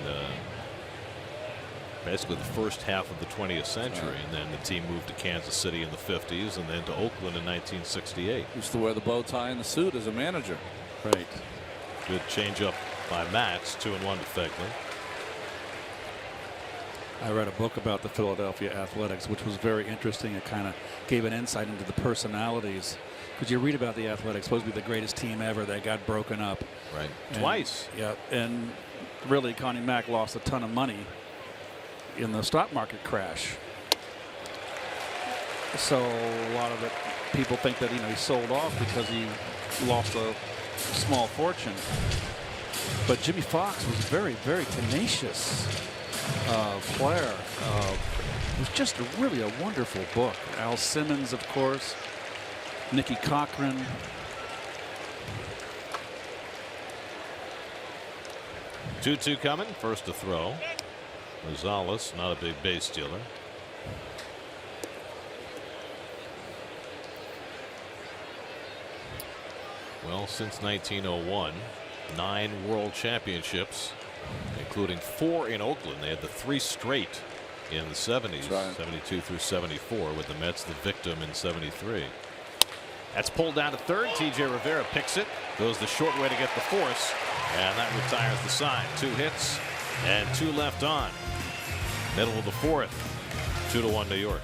basically the first half of the 20th century, and then the team moved to Kansas City in the 50s, and then to Oakland in 1968. Used to wear the bow tie and the suit as a manager. Right. Good changeup by Matz. 2-1 to Fegley. I read a book about the Philadelphia Athletics, which was very interesting. It kind of gave an insight into the personalities. Because you read about the Athletics, supposed to be the greatest team ever. They got broken up. Right. And, Twice. Yeah. And really, Connie Mack lost a ton of money in the stock market crash. So a lot of it, people think that he sold off because he lost a small fortune. But Jimmy Fox was very, very tenacious player. It was just really a wonderful book. Al Simmons, of course, Nicky Cochran. Two coming. First to throw. Rosales, not a big base stealer. Well, since 1901, 9 world championships, including 4 in Oakland. They had the 3 straight in the 70s, right. 72 through 74, with the Mets the victim in 73. That's pulled down to third. TJ Rivera picks it, goes the short way to get the force, and that retires the side. 2 hits and 2 left on. Middle of the 4th, 2-1 New York.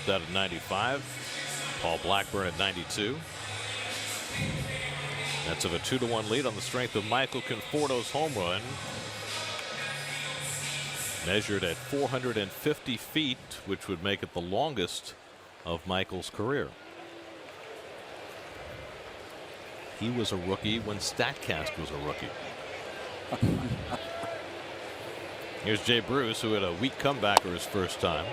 out at 95. Paul Blackburn at 92. Mets have a 2-1 lead on the strength of Michael Conforto's home run. Measured at 450 feet, which would make it the longest of Michael's career. He was a rookie when StatCast was a rookie. Here's Jay Bruce, who had a weak comebacker his first time.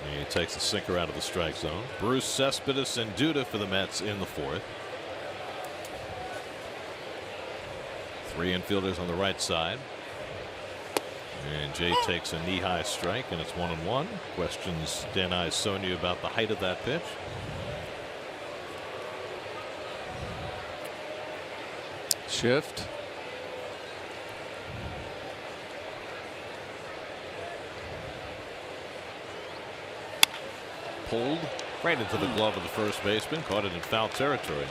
And he takes the sinker out of the strike zone. Bruce, Cespedes, and Duda for the Mets in the fourth. 3 infielders on the right side. And Jay takes a knee-high strike, and it's 1-1. Questions Denai Sony about the height of that pitch. Shift. Pulled right into the glove of the first baseman. Caught it in foul territory.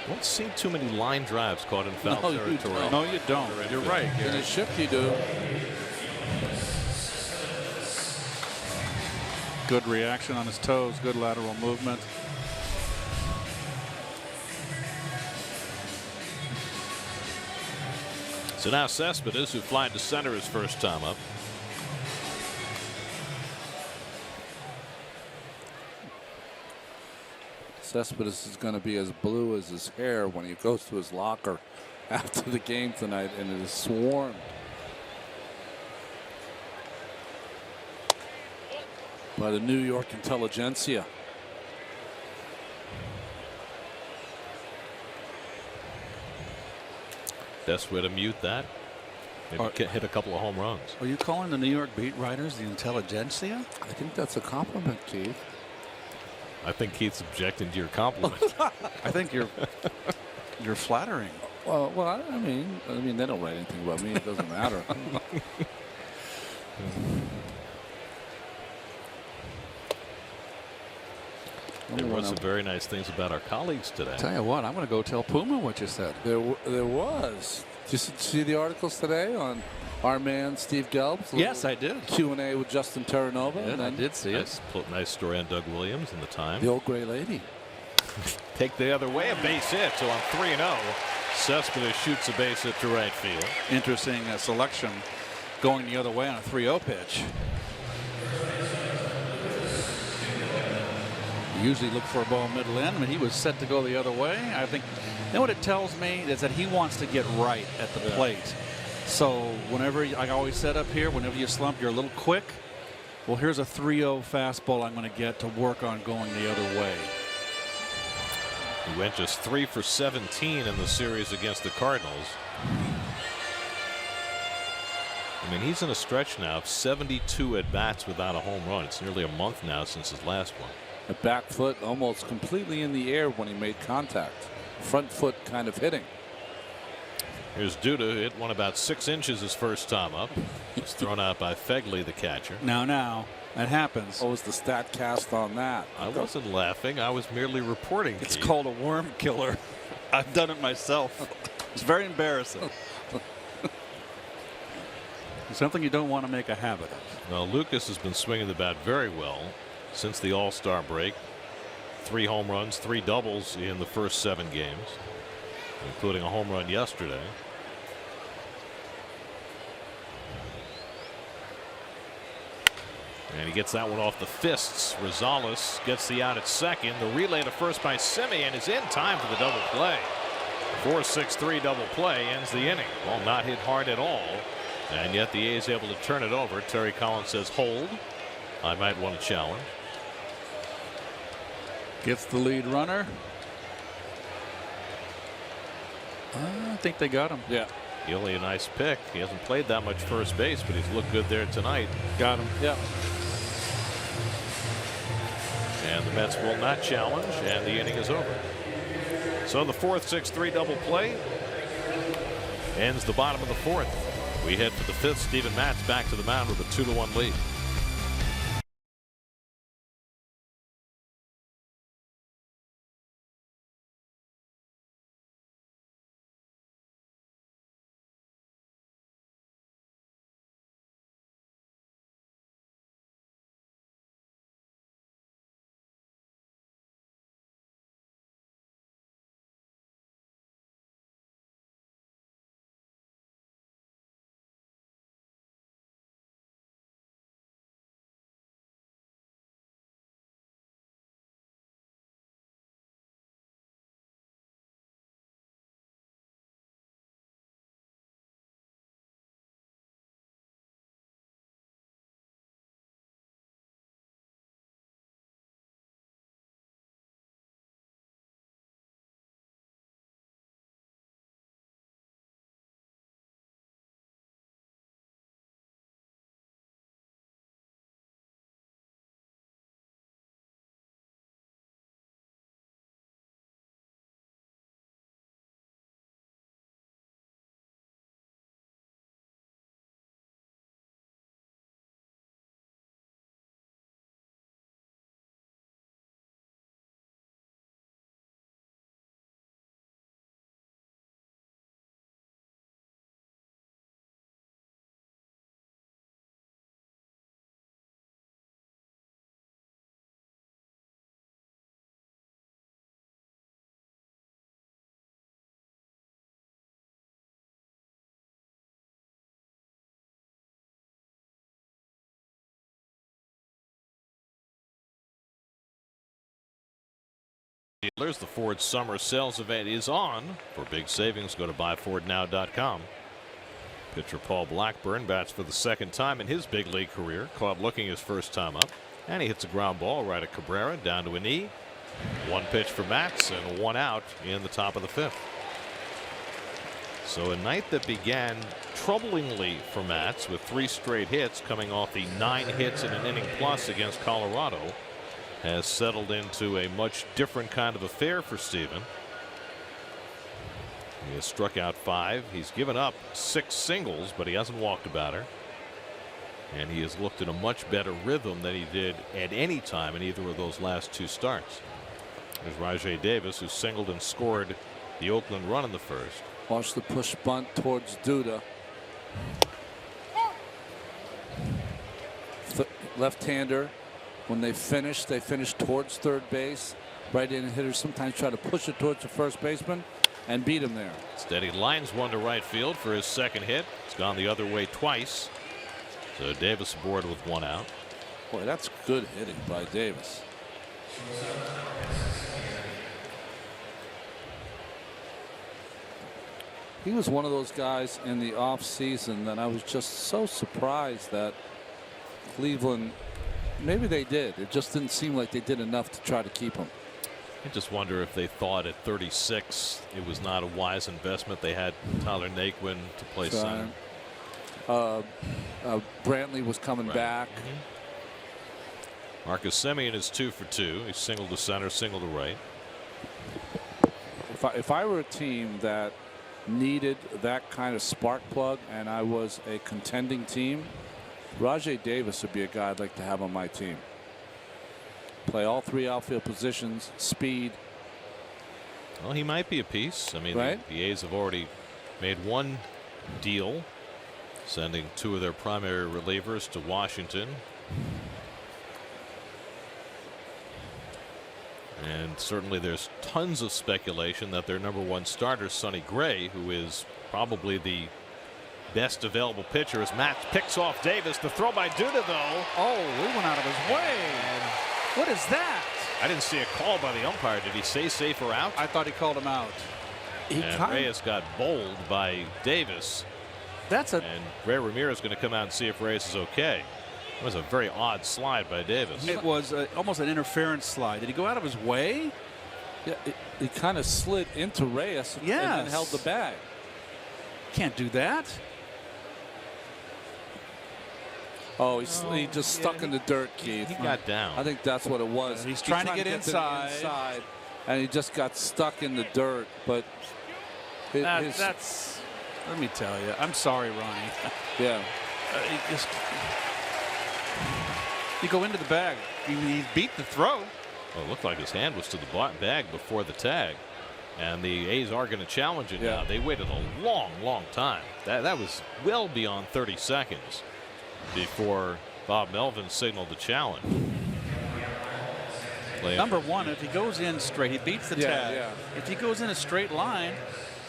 Don't see too many line drives caught in foul territory. No, you don't. You're right. In a shift, you do. Good reaction on his toes. Good lateral movement. So now Cespedes, who flied to center his first time up. Cespedes is going to be as blue as his hair when he goes to his locker after the game tonight, and it is swarmed. By the New York intelligentsia. Best way to mute that. Maybe hit a couple of home runs. Are you calling the New York beat writers the intelligentsia? I think that's a compliment, Keith. I think Keith's objecting to your compliment. I think you're flattering. Well, I mean, they don't write anything about me. It doesn't matter. There were some very nice things about our colleagues today. Tell you what, I'm going to go tell Puma what you said. There was. Did you see the articles today on our man Steve Gelb's? Yes, I did. Q&A with Justin Terranova. Yeah, and I did see it. Nice story on Doug Williams in the time. The old gray lady. Take the other way, a base hit. So on 3-0, Cespedes shoots a base hit to right field. Interesting selection, going the other way on a 3-0 pitch. Usually look for a ball middle in, but he was set to go the other way. I think, you know what it tells me is that he wants to get right at the plate. So whenever, I always said up here, whenever you slump, you're a little quick. Well, here's a 3-0 fastball I'm going to get to work on going the other way. He went just 3 for 17 in the series against the Cardinals. I mean, he's in a stretch now of 72 at bats without a home run. It's nearly a month now since his last one. The back foot almost completely in the air when he made contact. Front foot kind of hitting. Here's Duda, who hit one about 6 inches his first time up. He's thrown out by Fegley, the catcher. Now, that happens. What was the stat cast on that? I wasn't laughing. I was merely reporting. It's called a worm killer. I've done it myself. It's very embarrassing. Something you don't want to make a habit of. Well, Lucas has been swinging the bat very well since the All-Star break. 3 home runs, 3 doubles in the first 7 games, including a home run yesterday. And he gets that one off the fists. Rosales gets the out at second. The relay to first by Semien is in time for the double play. 4-6-3 double play ends the inning. Ball not hit hard at all, and yet the A's able to turn it over. Terry Collins says hold. I might want to challenge. Gets the lead runner. I think they got him. Yeah. Gilly, a nice pick. He hasn't played that much first base, but he's looked good there tonight. Got him. Yeah. And the Mets will not challenge, and the inning is over. So the 4-6-3 double play ends the bottom of the 4th. We head for the 5th. Steven Matz back to the mound with a 2-1 lead. dealers. The Ford Summer Sales Event is on. For big savings, go to buyfordnow.com. Pitcher Paul Blackburn bats for the second time in his big league career. Caught looking his first time up. And he hits a ground ball right at Cabrera down to a knee. One pitch for Matz and one out in the top of the fifth. So a night that began troublingly for Matz with 3 straight hits coming off the 9 hits in an inning plus against Colorado has settled into a much different kind of affair for Steven. He has struck out 5. He's given up 6 singles, but he hasn't walked a batter. And he has looked in a much better rhythm than he did at any time in either of those last 2 starts. There's Rajay Davis, who singled and scored the Oakland run in the first. Watch the push bunt towards Duda. Left-hander. When they finish towards third base. Right-handed hitters sometimes try to push it towards the first baseman and beat him there. Steady lines one to right field for his second hit. It's gone the other way twice. So Davis aboard with 1 out. Boy, that's good hitting by Davis. He was one of those guys in the offseason that I was just so surprised that Cleveland, maybe they did. It just didn't seem like they did enough to try to keep him. I just wonder if they thought at 36 it was not a wise investment. They had Tyler Naquin to play center. Brantley was coming back. Marcus Semien is 2 for 2. He singled to center, singled to right. If I were a team that needed that kind of spark plug and I was a contending team, Rajay Davis would be a guy I'd like to have on my team. Play all 3 outfield positions, speed. Well, he might be a piece. I mean, right? the A's have already made 1 deal, sending 2 of their primary relievers to Washington. And certainly there's tons of speculation that their #1 starter, Sonny Gray, who is probably the best available pitcher, as Matt picks off Davis. The throw by Duda, though. Oh, he went out of his way. What is that? I didn't see a call by the umpire. Did he say safe or out? I thought he called him out. And Reyes got bowled by Davis. And Ray Ramirez is going to come out and see if Reyes is okay. It was a very odd slide by Davis. It was almost an interference slide. Did he go out of his way? Yeah, he kind of slid into Reyes and then held the bag. Can't do that. Oh, he just stuck in the dirt, Keith. He got down. I think that's what it was. He's trying to get inside. And he just got stuck in the dirt. But that's, let me tell you, I'm sorry, Ronnie. Yeah. You go into the bag. He beat the throw. Well, it looked like his hand was to the bag before the tag. And the A's are going to challenge it now. They waited a long, long time. That was well beyond 30 seconds before Bob Melvin signaled the challenge. Number 1, if he goes in straight, he beats the tag. Yeah. If he goes in a straight line,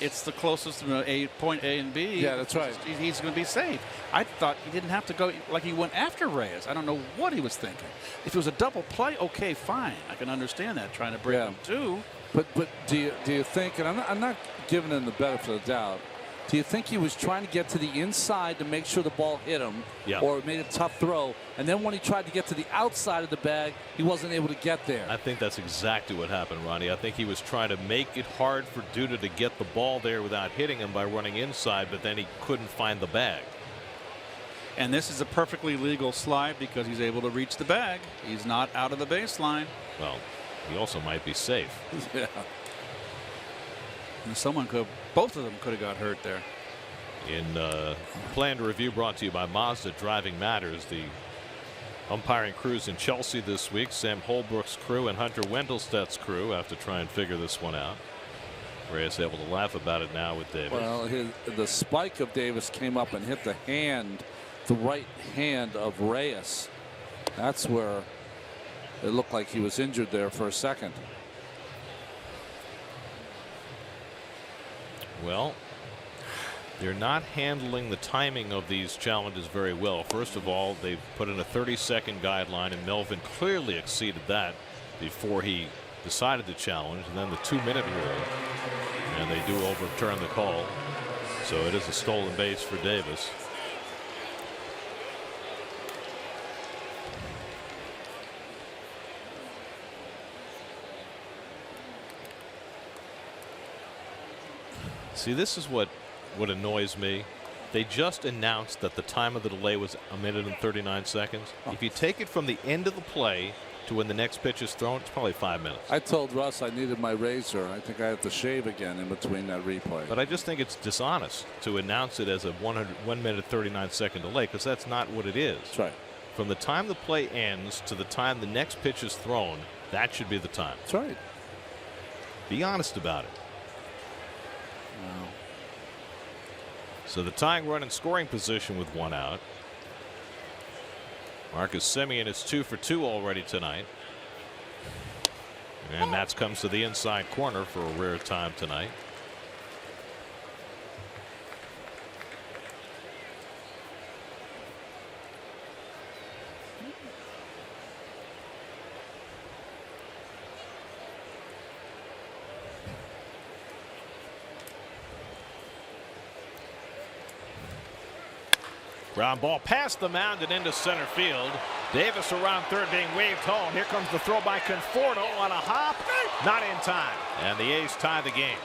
it's the closest to point A and B. Yeah, that's right. He's going to be safe. I thought he didn't have to go like he went after Reyes. I don't know what he was thinking. If it was a double play, okay, fine. I can understand that, trying to break him too. But do you think, and I'm not giving him the benefit of the doubt, do you think he was trying to get to the inside to make sure the ball hit him, or made a tough throw, and then when he tried to get to the outside of the bag, he wasn't able to get there? I think that's exactly what happened, Ronnie. I think he was trying to make it hard for Duda to get the ball there without hitting him by running inside, but then he couldn't find the bag. And this is a perfectly legal slide because he's able to reach the bag. He's not out of the baseline. Well, he also might be safe. Yeah. And both of them could have got hurt there. In planned review brought to you by Mazda Driving Matters. The umpiring crews in Chelsea this week. Sam Holbrook's crew and Hunter Wendelstedt's crew have to try and figure this one out. Reyes able to laugh about it now with Davis. Well, the spike of Davis came up and hit the right hand of Reyes. That's where it looked like he was injured there for a second. Well, they're not handling the timing of these challenges very well. First of all, they've put in a 30-second guideline, and Melvin clearly exceeded that before he decided to challenge, and then the 2-minute rule, and they do overturn the call. So it is a stolen base for Davis. See, this is what annoys me. They just announced that the time of the delay was 1 minute and 39 seconds. If you take it from the end of the play to when the next pitch is thrown, it's probably 5 minutes. I told Russ I needed my razor. I think I have to shave again in between that replay. But I just think it's dishonest to announce it as a 1 minute 39 second delay, because that's not what it is. That's right. From the time the play ends to the time the next pitch is thrown, that should be the time. That's right. Be honest about it. Wow. So the tying run in scoring position with 1 out. Marcus Semien is 2 for 2 already tonight. And Matz comes to the inside corner for a rare time tonight. Ground ball past the mound and into center field. Davis around third being waved home. Here comes the throw by Conforto on a hop. Not in time. And the A's tie the game.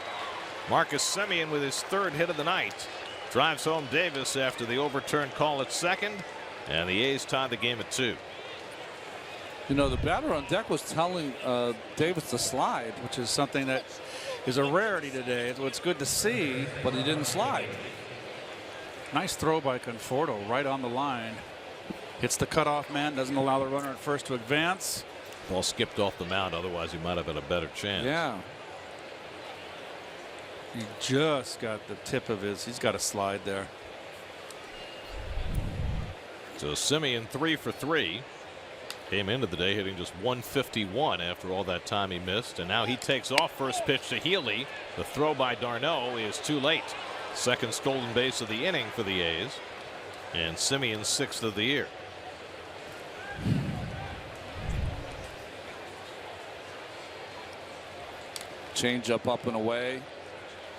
Marcus Semien with his 3rd hit of the night drives home Davis after the overturned call at second. And the A's tie the game at 2. You know, the batter on deck was telling Davis to slide, which is something that is a rarity today. It's good to see. But he didn't slide. Nice throw by Conforto right on the line. Hits the cutoff man, doesn't allow the runner at first to advance. Ball skipped off the mound, otherwise he might have had a better chance. Yeah. He just got the tip of he's got a slide there. So Semien 3 for 3. Came into the day hitting just 151 after all that time he missed. And now he takes off. First pitch to Healy. The throw by d'Arnaud is too late. Second stolen base of the inning for the A's. And Semien's 6th of the year. Change up and away.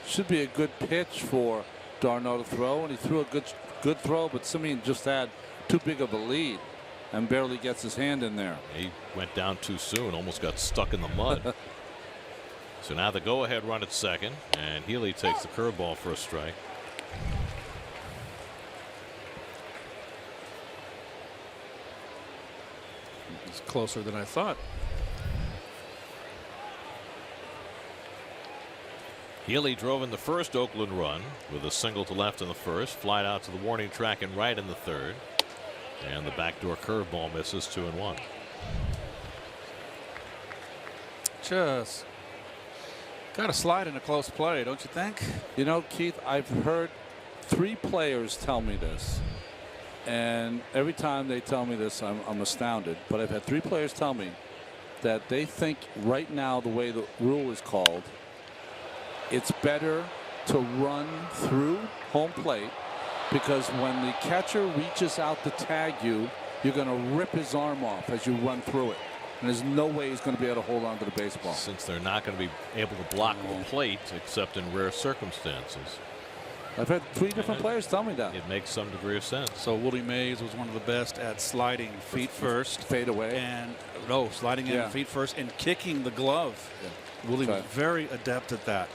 Should be a good pitch for d'Arnaud to throw, and he threw a good throw, but Semien just had too big of a lead and barely gets his hand in there. He went down too soon, almost got stuck in the mud. So now the go-ahead run at second, and Healy takes the curveball for a strike. It's closer than I thought. Healy drove in the first Oakland run with a single to left in the first, flied out to the warning track and right in the third, and the backdoor curveball misses 2-1. Just got to slide in a close play, don't you think? You know, Keith, I've heard 3 players tell me this, and every time they tell me this, I'm astounded. But I've had 3 players tell me that they think right now, the way the rule is called, it's better to run through home plate, because when the catcher reaches out to tag you, you're going to rip his arm off as you run through it. And there's no way he's going to be able to hold on to the baseball. Since they're not going to be able to block the plate except in rare circumstances. I've had 3 different players tell me that. It makes some degree of sense. So Willie Mays was one of the best at sliding feet first. Fade away. And sliding in feet first and kicking the glove. Yeah. Willie was very adept at that.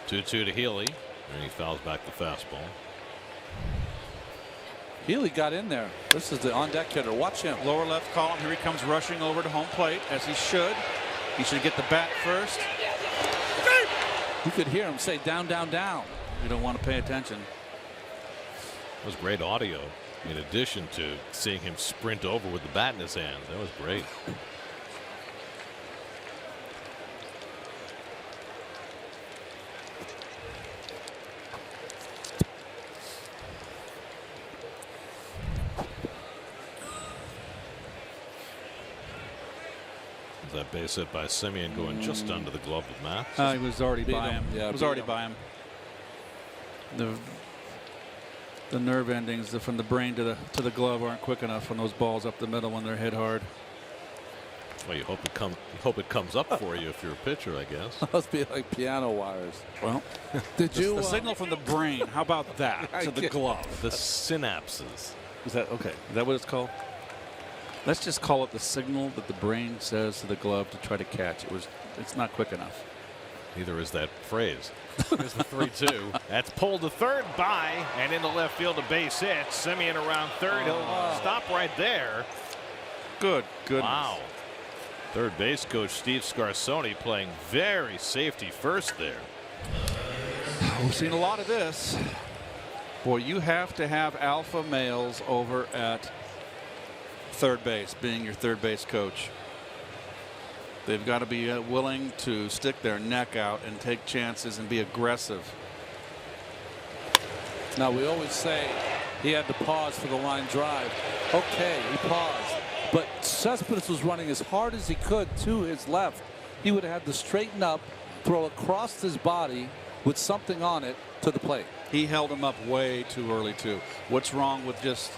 2-2 to Healy, and he fouls back the fastball. Healy got in there. This is the on-deck hitter. Watch him. Lower left column. Here he comes rushing over to home plate, as he should. He should get the bat first. You could hear him say, down, down, down. You don't want to pay attention. That was great audio, in addition to seeing him sprint over with the bat in his hand. That was great. That base hit by Semien going just under the glove of Matz. He was already by him. Yeah, was already by him. The nerve endings from the brain to the glove aren't quick enough on those balls up the middle when they're hit hard. Well, you hope it comes up for you if you're a pitcher, I guess. Must be like piano wires. Well, Did you? the signal from the brain. How about that to the glove? The synapses. Is that okay? Is that what it's called? Let's just call it the signal that the brain says to the glove to try to catch. It's not quick enough. Neither is that phrase. There's the 3-2. That's pulled to third by and into left field, a base hit. Simeon around third. He'll stop right there. Good. Wow. Third base coach Steve Scarsoni playing very safety first there. We've seen a lot of this. Boy, you have to have alpha males over at third base, being your third base coach. They've got to be willing to stick their neck out and take chances and be aggressive. Now, we always say he had to pause for the line drive. Okay, he paused. But Cespedes was running as hard as he could to his left. He would have had to straighten up, throw across his body with something on it to the plate. He held him up way too early, too. What's wrong with just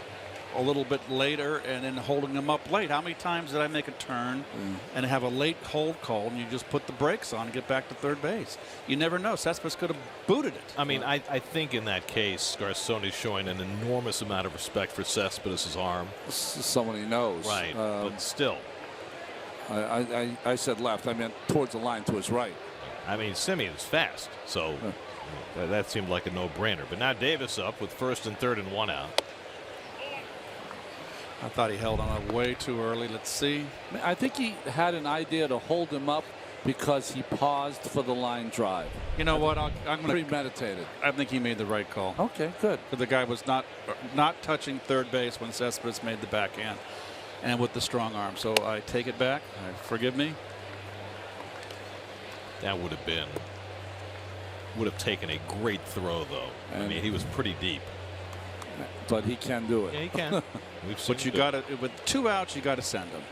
a little bit later and then holding him up late? How many times did I make a turn and have a late hold call and you just put the brakes on and get back to third base? You never know. Cespedes could have booted it. I mean, I think in that case, Scarsoni's showing an enormous amount of respect for Cespedes' arm. This is someone he knows. Right, but still. I said left. I meant towards the line to his right. I mean, Simeon's fast, so that seemed like a no-brainer. But now Davis up with first and third and one out. I thought he held him up way too early. Let's see. I think he had an idea to hold him up because he paused for the line drive. You know what? I'm going to premeditated. I think he made the right call. Okay, good. The guy was not touching third base when Cespedes made the backhand, and with the strong arm. So I take it back. Forgive me. That would have taken a great throw, though. I mean, he was pretty deep. But he can do it. Yeah, he can. But you got to, with 2 outs, you got to send him.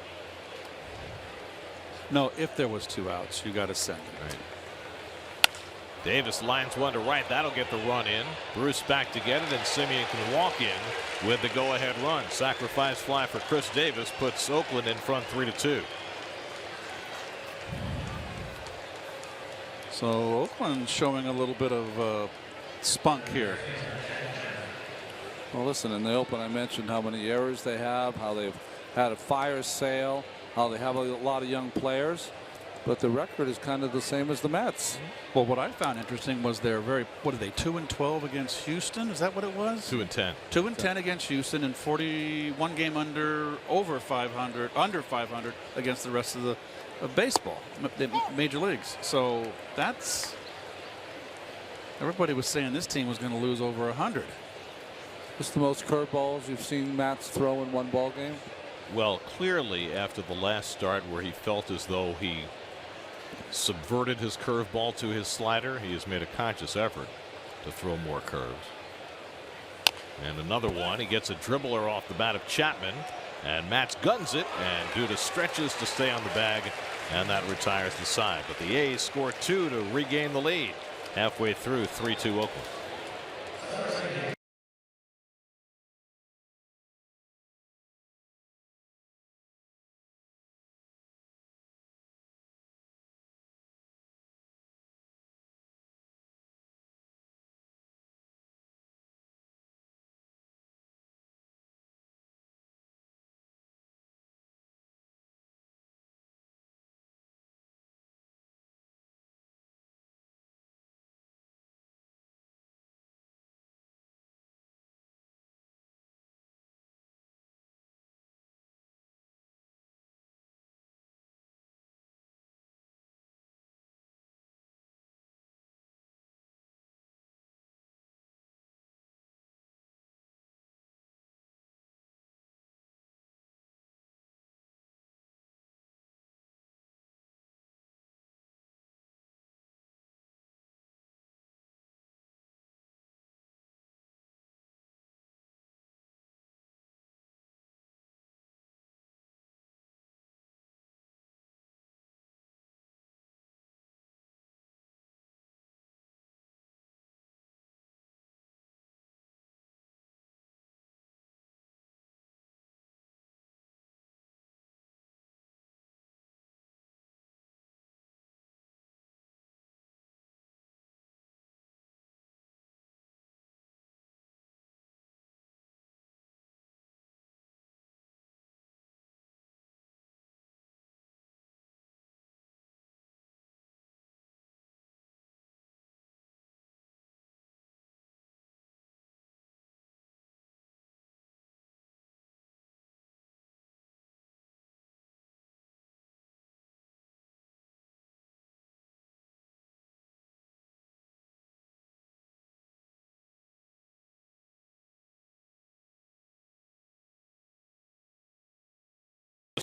No, if there was 2 outs, you got to send him. Right. Davis lines one to right. That'll get the run in. Bruce back to get it, and Simeon can walk in with the go-ahead run. Sacrifice fly for Chris Davis puts Oakland in front 3-2. So Oakland showing a little bit of spunk here. Well, listen, in the open, I mentioned how many errors they have, how they've had a fire sale, how they have a lot of young players, but the record is kind of the same as the Mets. Well, what I found interesting was they're what are they, 2-12 against Houston? Is that what it was? 2-10. 2-10 against Houston, and 41 game under 500 against the rest of the baseball, the major leagues. So that's, everybody was saying this team was going to lose over 100. What's the most curveballs you've seen Mats throw in one ball game? Well, clearly after the last start where he felt as though he subverted his curveball to his slider, he has made a conscious effort to throw more curves. And another one, he gets a dribbler off the bat of Chapman, and Mats guns it, and Duda stretches to stay on the bag, and that retires the side. But the A's score 2 to regain the lead halfway through 3-2 Oakland.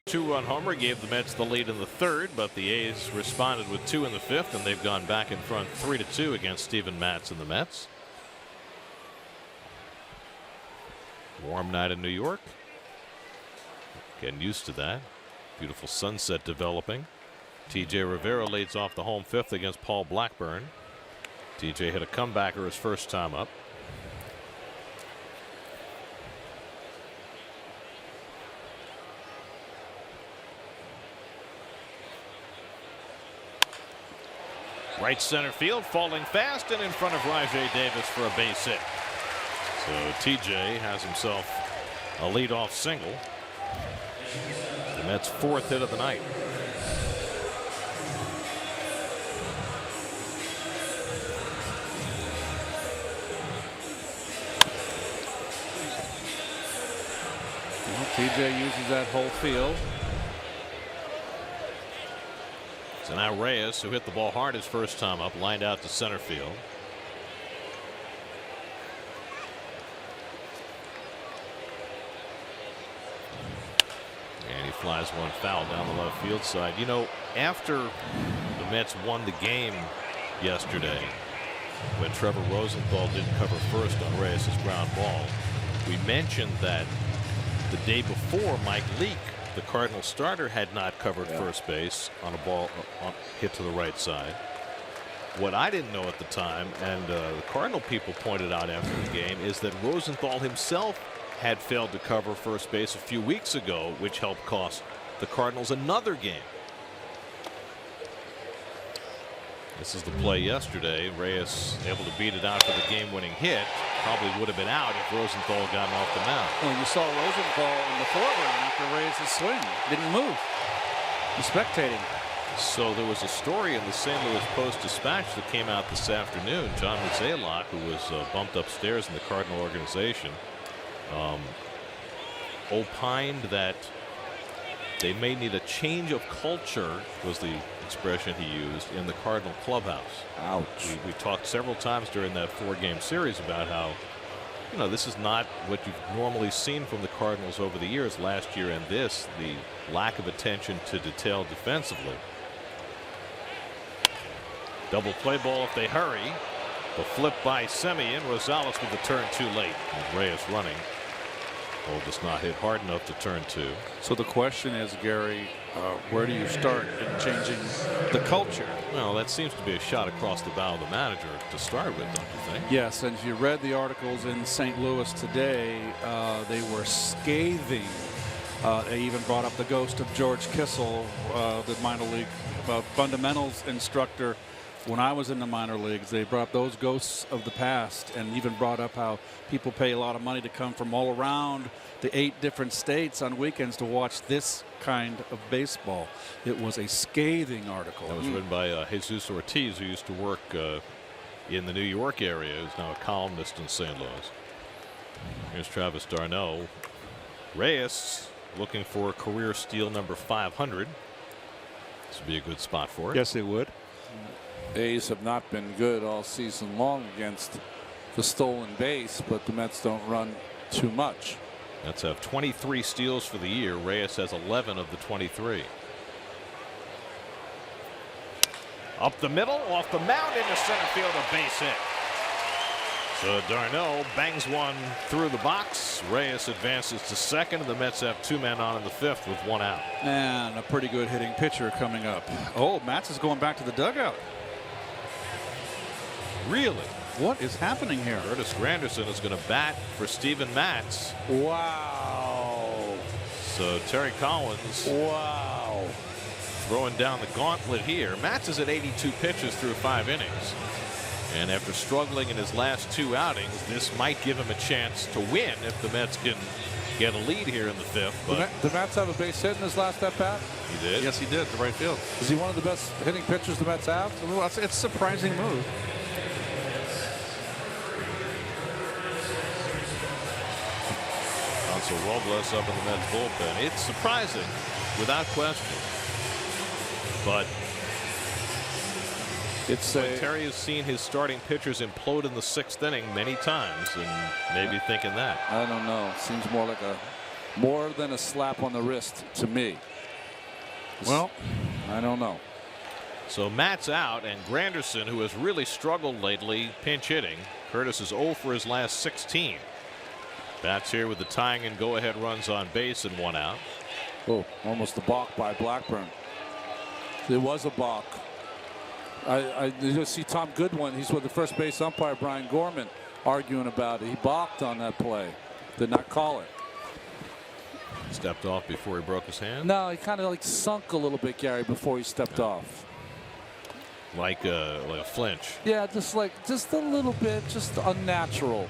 2-run homer gave the Mets the lead in the third, but the A's responded with 2 in the fifth, and they've gone back in front 3-2 against Steven Matz and the Mets. Warm night in New York. Getting used to that. Beautiful sunset developing. T.J. Rivera leads off the home fifth against Paul Blackburn. T.J. hit a comebacker his first time up. Right center field, falling fast and in front of Rajay Davis for a base hit. So TJ has himself a leadoff single. The Mets' 4th hit of the night. Well, TJ uses that whole field. So now Reyes, who hit the ball hard his first time up, lined out to center field. And he flies one foul down the left field side. You know, after the Mets won the game yesterday, when Trevor Rosenthal didn't cover first on Reyes' ground ball, we mentioned that the day before, Mike Leake, the Cardinal starter, had not covered first base on a ball hit to the right side. What I didn't know at the time, and the Cardinal people pointed out after the game, is that Rosenthal himself had failed to cover first base a few weeks ago, which helped cost the Cardinals another game. This is the play yesterday. Reyes able to beat it out for the game-winning hit. Probably would have been out if Rosenthal had gotten off the mound. Well, you saw Rosenthal in the foreground after Reyes' swing. Didn't move. He's spectating. So there was a story in the St. Louis Post-Dispatch that came out this afternoon. John Mozeliak, who was bumped upstairs in the Cardinal organization, opined that they may need a change of culture, was the expression he used, in the Cardinal clubhouse. Ouch. We talked several times during that 4-game series about how, you know, this is not what you've normally seen from the Cardinals over the years, last year and this, the lack of attention to detail defensively. Double play ball if they hurry. The flip by Semien. Rosales with the turn too late. And Reyes running. Ball does not hit hard enough to turn 2. So the question is, Gary, where do you start in changing the culture? Well, that seems to be a shot across the bow of the manager to start with, don't you think? Yes, and if you read the articles in St. Louis today, they were scathing. They even brought up the ghost of George Kissel, the minor league fundamentals instructor. When I was in the minor leagues, they brought up those ghosts of the past, and even brought up how people pay a lot of money to come from all around the 8 different states on weekends to watch this kind of baseball. It was a scathing article. That was written by Jesus Ortiz, who used to work in the New York area. He's now a columnist in St. Louis. Here's Travis d'Arnaud. Reyes looking for career steal number 500. This would be a good spot for it. Yes, it would. A's have not been good all season long against the stolen base, but the Mets don't run too much. Mets have 23 steals for the year. Reyes has 11 of the 23. Up the middle, off the mound into center field, a base hit. So d'Arnaud bangs one through the box. Reyes advances to second, and the Mets have 2 men on in the 5th with 1 out. And a pretty good hitting pitcher coming up. Oh, Matz is going back to the dugout. Really? What is happening here? Curtis Granderson is going to bat for Steven Matz. Wow. So Terry Collins. Wow. Throwing down the gauntlet here. Matz is at 82 pitches through 5 innings. And after struggling in his last 2 outings, this might give him a chance to win if the Mets can get a lead here in the 5th. But the Mets have a base hit in his last at bat? He did. Yes, he did. The right field. Is he one of the best hitting pitchers the Mets have? Well, it's a surprising move. So Robles up in the Mets bullpen. It's surprising, without question. But Terry has seen his starting pitchers implode in the 6th inning many times, and maybe thinking that. I don't know. Seems more like a More than a slap on the wrist to me. Well, I don't know. So Matt's out, and Granderson, who has really struggled lately pinch hitting. Curtis is 0 for his last 16. Bats here with the tying and go-ahead runs on base and 1 out. Oh, almost a balk by Blackburn. There was a balk. I just see Tom Goodwin. He's with the first base umpire, Brian Gorman, arguing about it. He balked on that play. Did not call it. Stepped off before he broke his hand? No, he kind of like sunk a little bit, Gary, before he stepped off. Like a flinch. Yeah, just a little bit, just unnatural.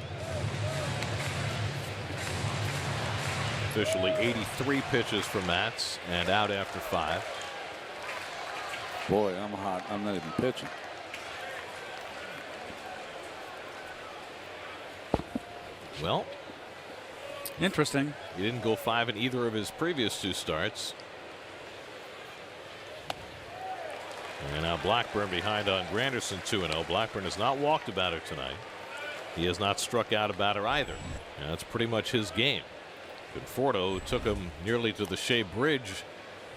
Officially 83 pitches for Matz and out after 5. Boy, I'm hot. I'm not even pitching. Well, interesting. He didn't go 5 in either of his previous 2 starts. And now Blackburn behind on Granderson 2-0. Blackburn has not walked a batter tonight. He has not struck out a batter either. And that's pretty much his game. Conforto took him nearly to the Shea Bridge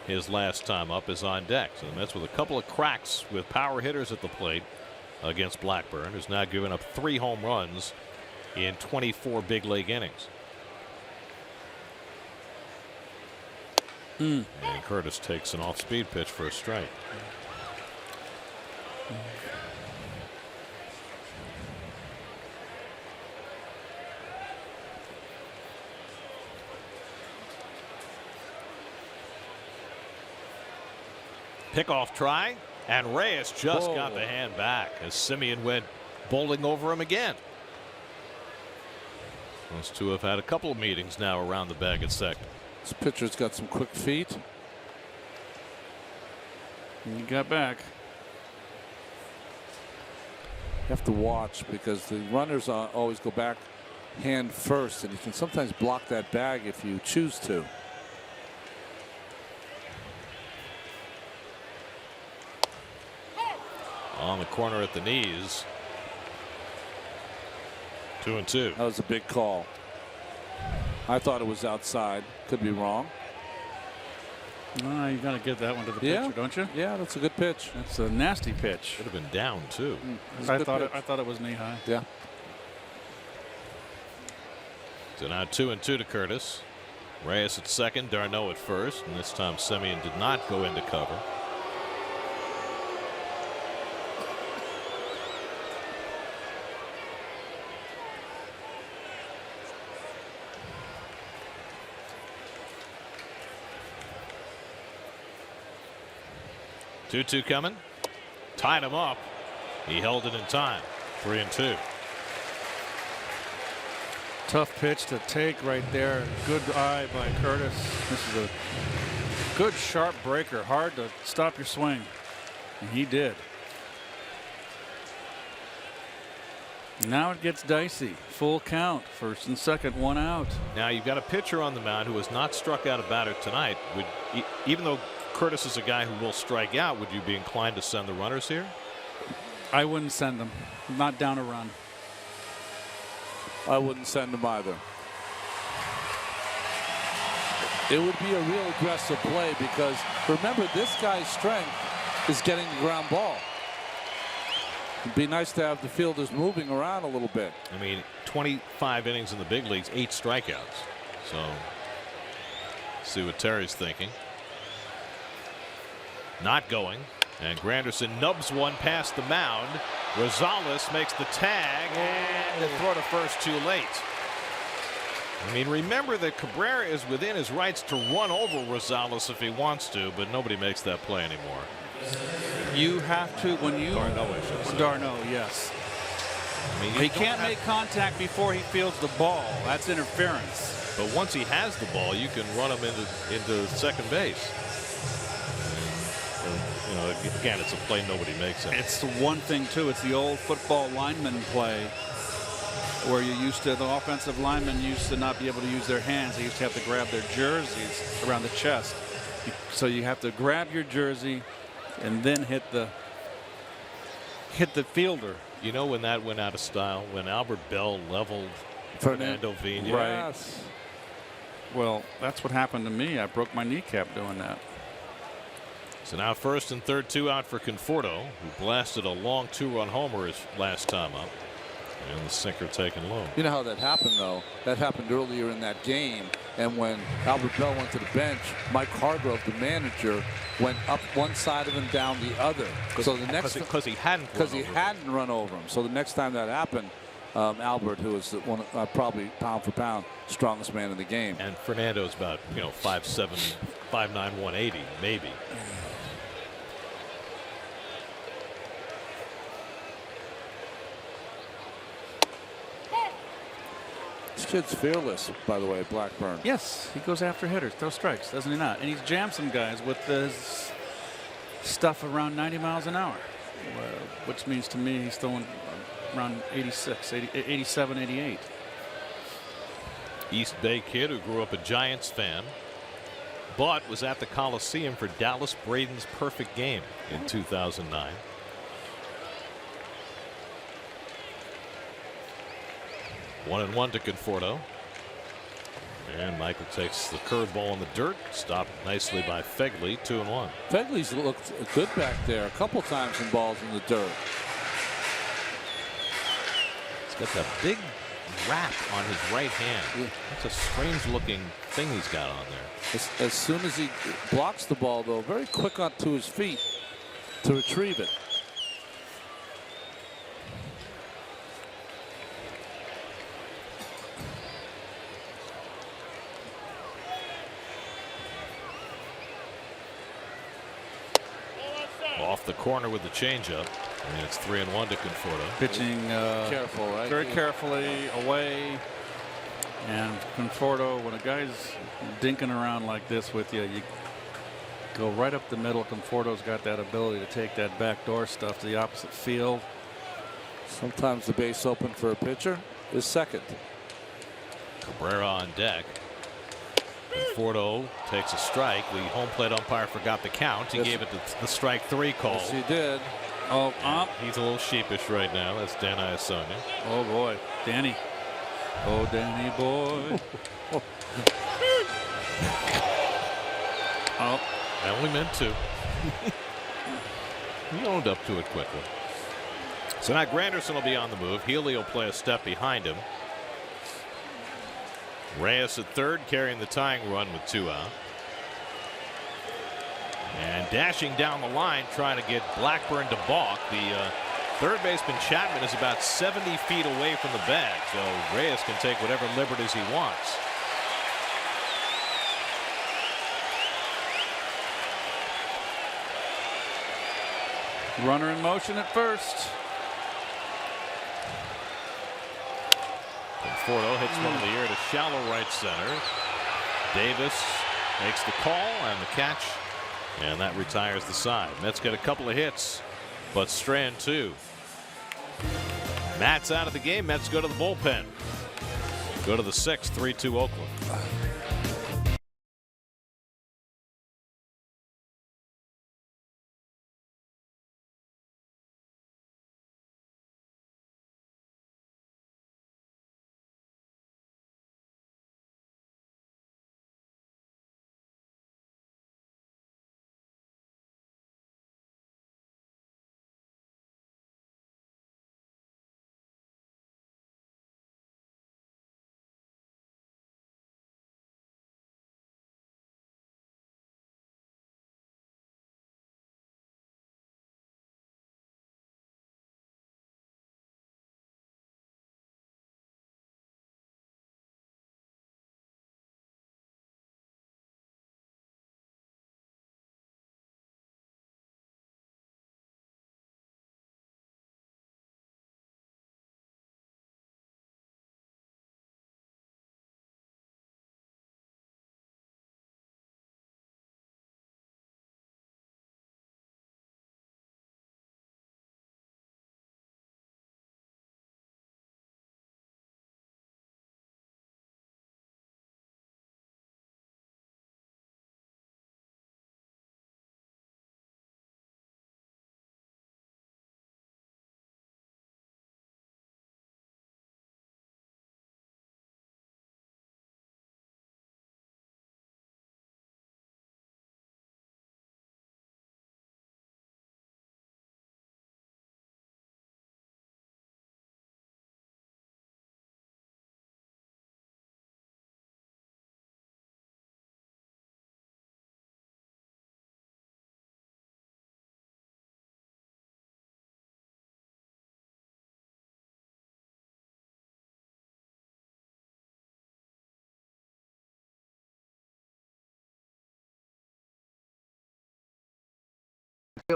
his last time up, is on deck. So the Mets with a couple of cracks with power hitters at the plate against Blackburn, who's now given up 3 home runs in 24 big league innings. And Curtis takes an off-speed pitch for a strike. Pickoff try, and Reyes just got the hand back as Simeon went bowling over him again. Those two have had a couple of meetings now around the bag at second. This pitcher's got some quick feet. He got back. You have to watch because the runners always go back hand first, and you can sometimes block that bag if you choose to. On the corner at the knees. 2-2. That was a big call. I thought it was outside. Could be wrong. No, you got to give that one to the pitcher, don't you? Yeah, that's a good pitch. That's a nasty pitch. Should have been down too. I thought it was knee high. Yeah. So now 2-2 to Curtis. Reyes at second, Darno at first, and this time Simeon did not go into cover. Two coming. Tied him up. He held it in time. 3-2. Tough pitch to take right there. Good eye by Curtis. This is a good sharp breaker. Hard to stop your swing. And he did. Now it gets dicey. Full count. First and second, 1 out. Now you've got a pitcher on the mound who has not struck out a batter tonight. Even though Curtis is a guy who will strike out, would you be inclined to send the runners here? I wouldn't send them. Not down a run. I wouldn't send them either. It would be a real aggressive play because remember, this guy's strength is getting the ground ball. It'd be nice to have the fielders moving around a little bit. I mean, 25 innings in the big leagues, 8 strikeouts. So see what Terry's thinking. Not going, and Granderson nubs one past the mound. Rosales makes the tag and the throw to first too late. I mean, remember that Cabrera is within his rights to run over Rosales if he wants to, but nobody makes that play anymore. You have to when you Darno, yes. I mean, he can't make contact before he fields the ball. That's interference. But once he has the ball, you can run him into second base. You know, again, it's a play nobody makes. It's the one thing too. It's the old football lineman play where the offensive linemen used to not be able to use their hands. They used to have to grab their jerseys around the chest. So you have to grab your jersey and then hit the fielder. You know when that went out of style? When Albert Bell leveled Fernando Vina. Right. Well, that's what happened to me. I broke my kneecap doing that. So now first and third, 2 out for Conforto, who blasted a long 2-run homer his last time up. And the sinker taken low. You know how that happened, though? That happened earlier in that game. And when Albert Bell went to the bench, Mike Hargrove, the manager, went up one side of him, down the other. So the next, because he hadn't run over him. So the next time that happened, Albert, who was one probably pound for pound strongest man in the game, and Fernando's about 5'7", 5'9", 180 maybe. This kid's fearless, by the way, Blackburn. Yes, he goes after hitters, throws strikes, doesn't he not? And he's jammed some guys with his stuff around 90 miles an hour, which means to me he's throwing around 86, 87, 88. East Bay kid who grew up a Giants fan, but was at the Coliseum for Dallas Braden's perfect game in 2009. One and one to Conforto. And Michael takes the curveball in the dirt. Stopped nicely by Fegley. 2-1. Fegley's looked good back there a couple times in balls in the dirt. He's got that big wrap on his right hand. Yeah. That's a strange looking thing he's got on there. As soon as he blocks the ball, though, very quick onto his feet to retrieve it. Off the corner with the changeup. And it's 3-1 to Conforto. Pitching careful, right? Very carefully away. And Conforto, when a guy's dinking around like this with you, you go right up the middle. Conforto's got that ability to take that backdoor stuff to the opposite field. Sometimes the base open for a pitcher is second. Cabrera on deck. Conforto takes a strike. The home plate umpire forgot the count. He gave it the strike 3 call. Yes, he did. Oh, he's a little sheepish right now. That's Dan Iasonia. Oh boy, Danny. Oh, Danny boy. Oh, I only meant 2. He owned up to it quickly. So now Granderson will be on the move. Healy will play a step behind him. Reyes at third, carrying the tying run with 2 out. And dashing down the line, trying to get Blackburn to balk. The third baseman Chapman is about 70 feet away from the bag, so Reyes can take whatever liberties he wants. Runner in motion at first. Conforto hits one in the air to shallow right center. Davis makes the call and the catch, and that retires the side. Mets get a couple of hits, but Strand 2. Matt's out of the game. Mets go to the bullpen. Go to the 6th, 3-2 Oakland.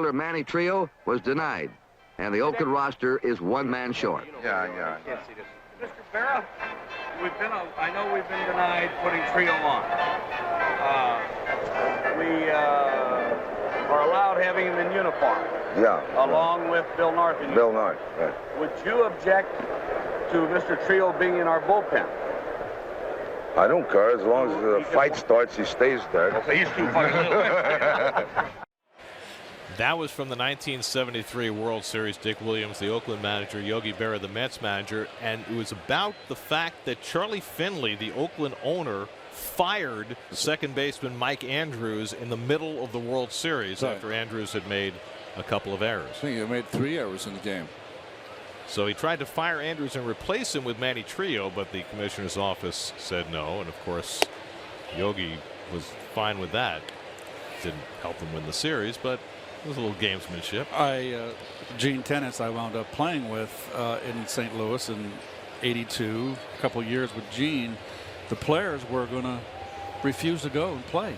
outfielder Manny Trio was denied, and the Oakland roster is one man short. Yeah. Can't see this. Mr. Barra, I know we've been denied putting Trio on. We are allowed having him in uniform. Yeah. Along with Bill North. Bill North, right. Would you object to Mr. Trio being in our bullpen? I don't care. As long as the fight starts, he stays there. Okay, he's too fucking That was from the 1973 World Series. Dick Williams, the Oakland manager, Yogi Berra, the Mets manager, and it was about the fact that Charlie Finley, the Oakland owner, fired second baseman Mike Andrews in the middle of the World Series after Andrews had made a couple of errors. I think he made 3 errors in the game. So he tried to fire Andrews and replace him with Manny Trio, but the commissioner's office said no, and of course Yogi was fine with that. Didn't help them win the series, but it was a little gamesmanship. Gene Tennis I wound up playing with in St. Louis in '82, a couple years with Gene. The players were going to refuse to go and play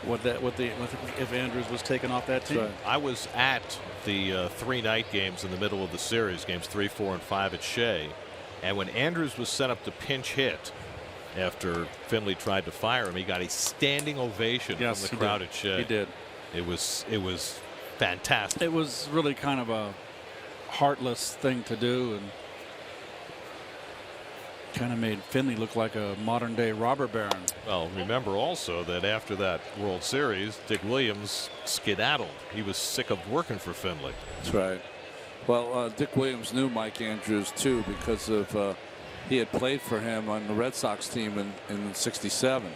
if Andrews was taken off that team. Right. I was at the 3 night games in the middle of the series, games 3, 4, and 5 at Shea, and when Andrews was sent up to pinch hit after Finley tried to fire him, he got a standing ovation from the crowd at Shea. He did. It was fantastic. It was really kind of a heartless thing to do, and kind of made Finley look like a modern day robber baron. Well, remember also that after that World Series, Dick Williams skedaddled. He was sick of working for Finley. That's right. Well, Dick Williams knew Mike Andrews too, because of he had played for him on the Red Sox team in '67.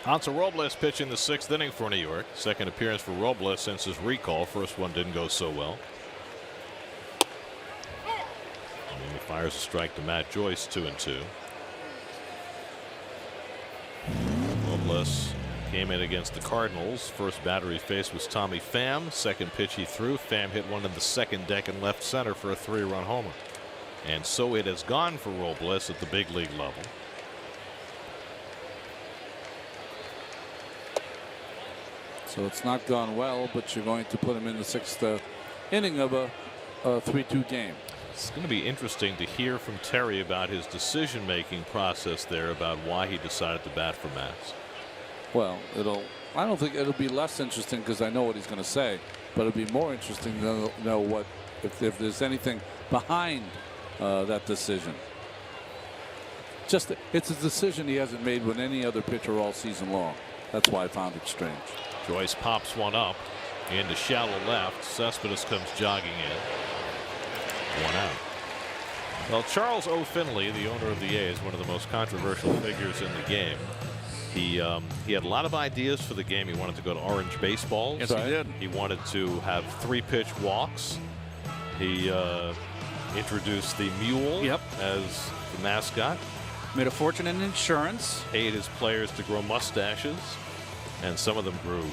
Hansel Robles pitching the 6th inning for New York. Second appearance for Robles since his recall. First one didn't go so well. And he fires a strike to Matt Joyce, 2-2. Robles came in against the Cardinals. First batter he faced was Tommy Pham. Second pitch he threw. Pham hit one in the second deck and left center for a 3-run homer. And so it has gone for Robles at the big league level. So it's not gone well, but you're going to put him in the 6th inning of a 3-2 game. It's going to be interesting to hear from Terry about his decision-making process there, about why he decided to bat for Matz. Well, I don't think it'll be less interesting because I know what he's going to say, but it'll be more interesting to know what if there's anything behind that decision. It's a decision he hasn't made with any other pitcher all season long. That's why I found it strange. Joyce pops one up into shallow left. Cespedes comes jogging in. 1 out. Well, Charles O. Finley, the owner of the A's, one of the most controversial figures in the game. He had a lot of ideas for the game. He wanted to go to orange baseballs. Yes, he did. He wanted to have 3-pitch walks. He introduced the mule as the mascot. Made a fortune in insurance. Paid his players to grow mustaches, and some of them grew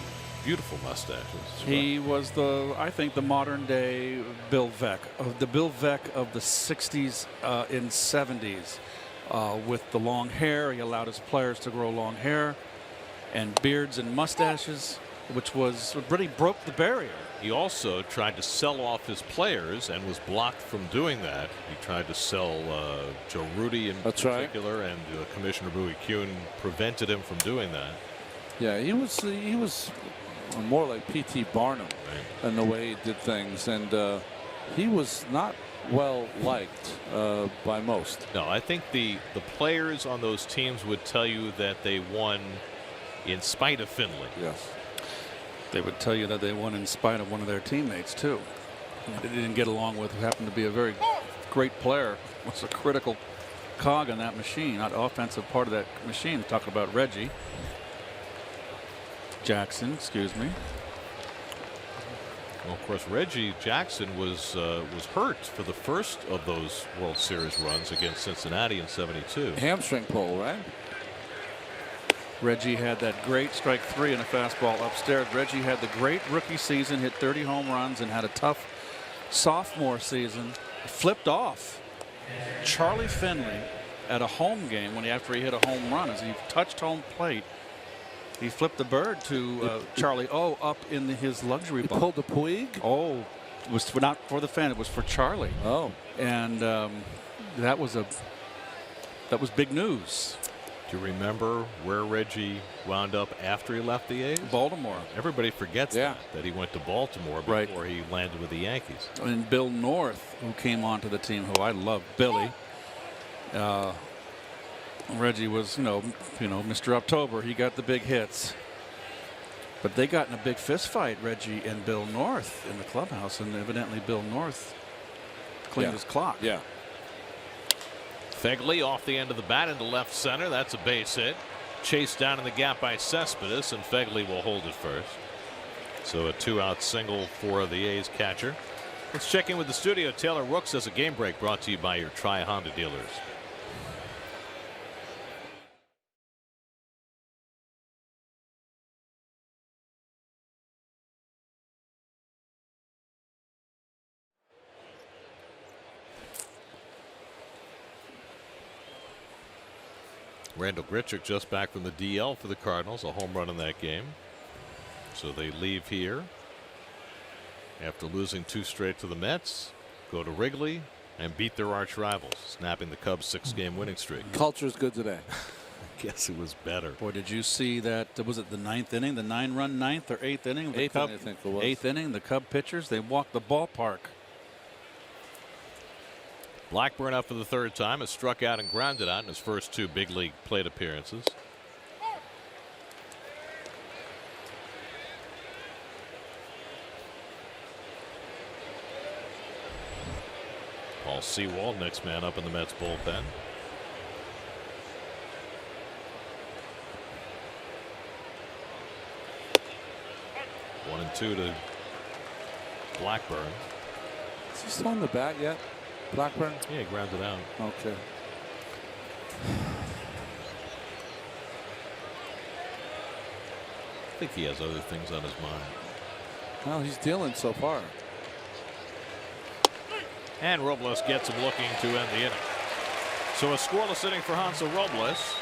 beautiful mustaches. He was I think the modern day Bill Veeck, the Bill Veeck of the 60s and 70s. With the long hair, he allowed his players to grow long hair and beards and mustaches, which really broke the barrier. He also tried to sell off his players and was blocked from doing that. He tried to sell Joe Rudy in particular, and Commissioner Bowie Kuhn prevented him from doing that. Yeah, he was more like P.T. Barnum in the way he did things, and he was not well liked by most. No, I think the players on those teams would tell you that they won in spite of Finley. Yes. They would tell you that they won in spite of one of their teammates too. They didn't get along with, who happened to be a very great player, was a critical cog in that machine, not offensive part of that machine. Talking about Reggie Jackson, excuse me. Well, of course, Reggie Jackson was hurt for the first of those World Series runs against Cincinnati in '72. Hamstring pull, right? Reggie had that great strike 3 and a fastball upstairs. Reggie had the great rookie season, hit 30 home runs, and had a tough sophomore season. Flipped off Charlie Finley at a home game after he hit a home run, as he touched home plate. He flipped the bird to Charlie O up in his luxury box. Pulled the Puig? Oh, it was not for the fan. It was for Charlie. Oh. And that was big news. Do you remember where Reggie wound up after he left the A's? Baltimore. Everybody forgets that he went to Baltimore before he landed with the Yankees. And Bill North, who came onto the team, who I love, Billy. Reggie was, you know, Mr. October. He got the big hits. But they got in a big fist fight, Reggie and Bill North, in the clubhouse, and evidently Bill North cleaned his clock. Yeah. Fegley off the end of the bat into left center. That's a base hit. Chased down in the gap by Cespedes, and Fegley will hold it first. So a 2-out single for the A's catcher. Let's check in with the studio. Taylor Rooks has a game break brought to you by your Tri-Honda dealers. Randall Grichuk just back from the DL for the Cardinals, a home run in that game. So they leave here after losing 2 straight to the Mets, go to Wrigley and beat their arch rivals, snapping the Cubs' 6-game winning streak. Culture's good today. I guess it was better. Boy, did you see that? Was it the 9th inning, the 9-run 9th or 8th inning? Eighth inning, I think it was. 8th inning, the Cub pitchers, they walked the ballpark. Blackburn up for the 3rd time, has struck out and grounded out in his first 2 big league plate appearances. Paul Sewald, next man up in the Mets bullpen. One and 2 to Blackburn. Is he still on the bat yet? Blackburn? Yeah, grounded out. Okay. I think he has other things on his mind. Well, he's dealing so far. And Robles gets him looking to end the inning. So a scoreless inning for Hansel Robles.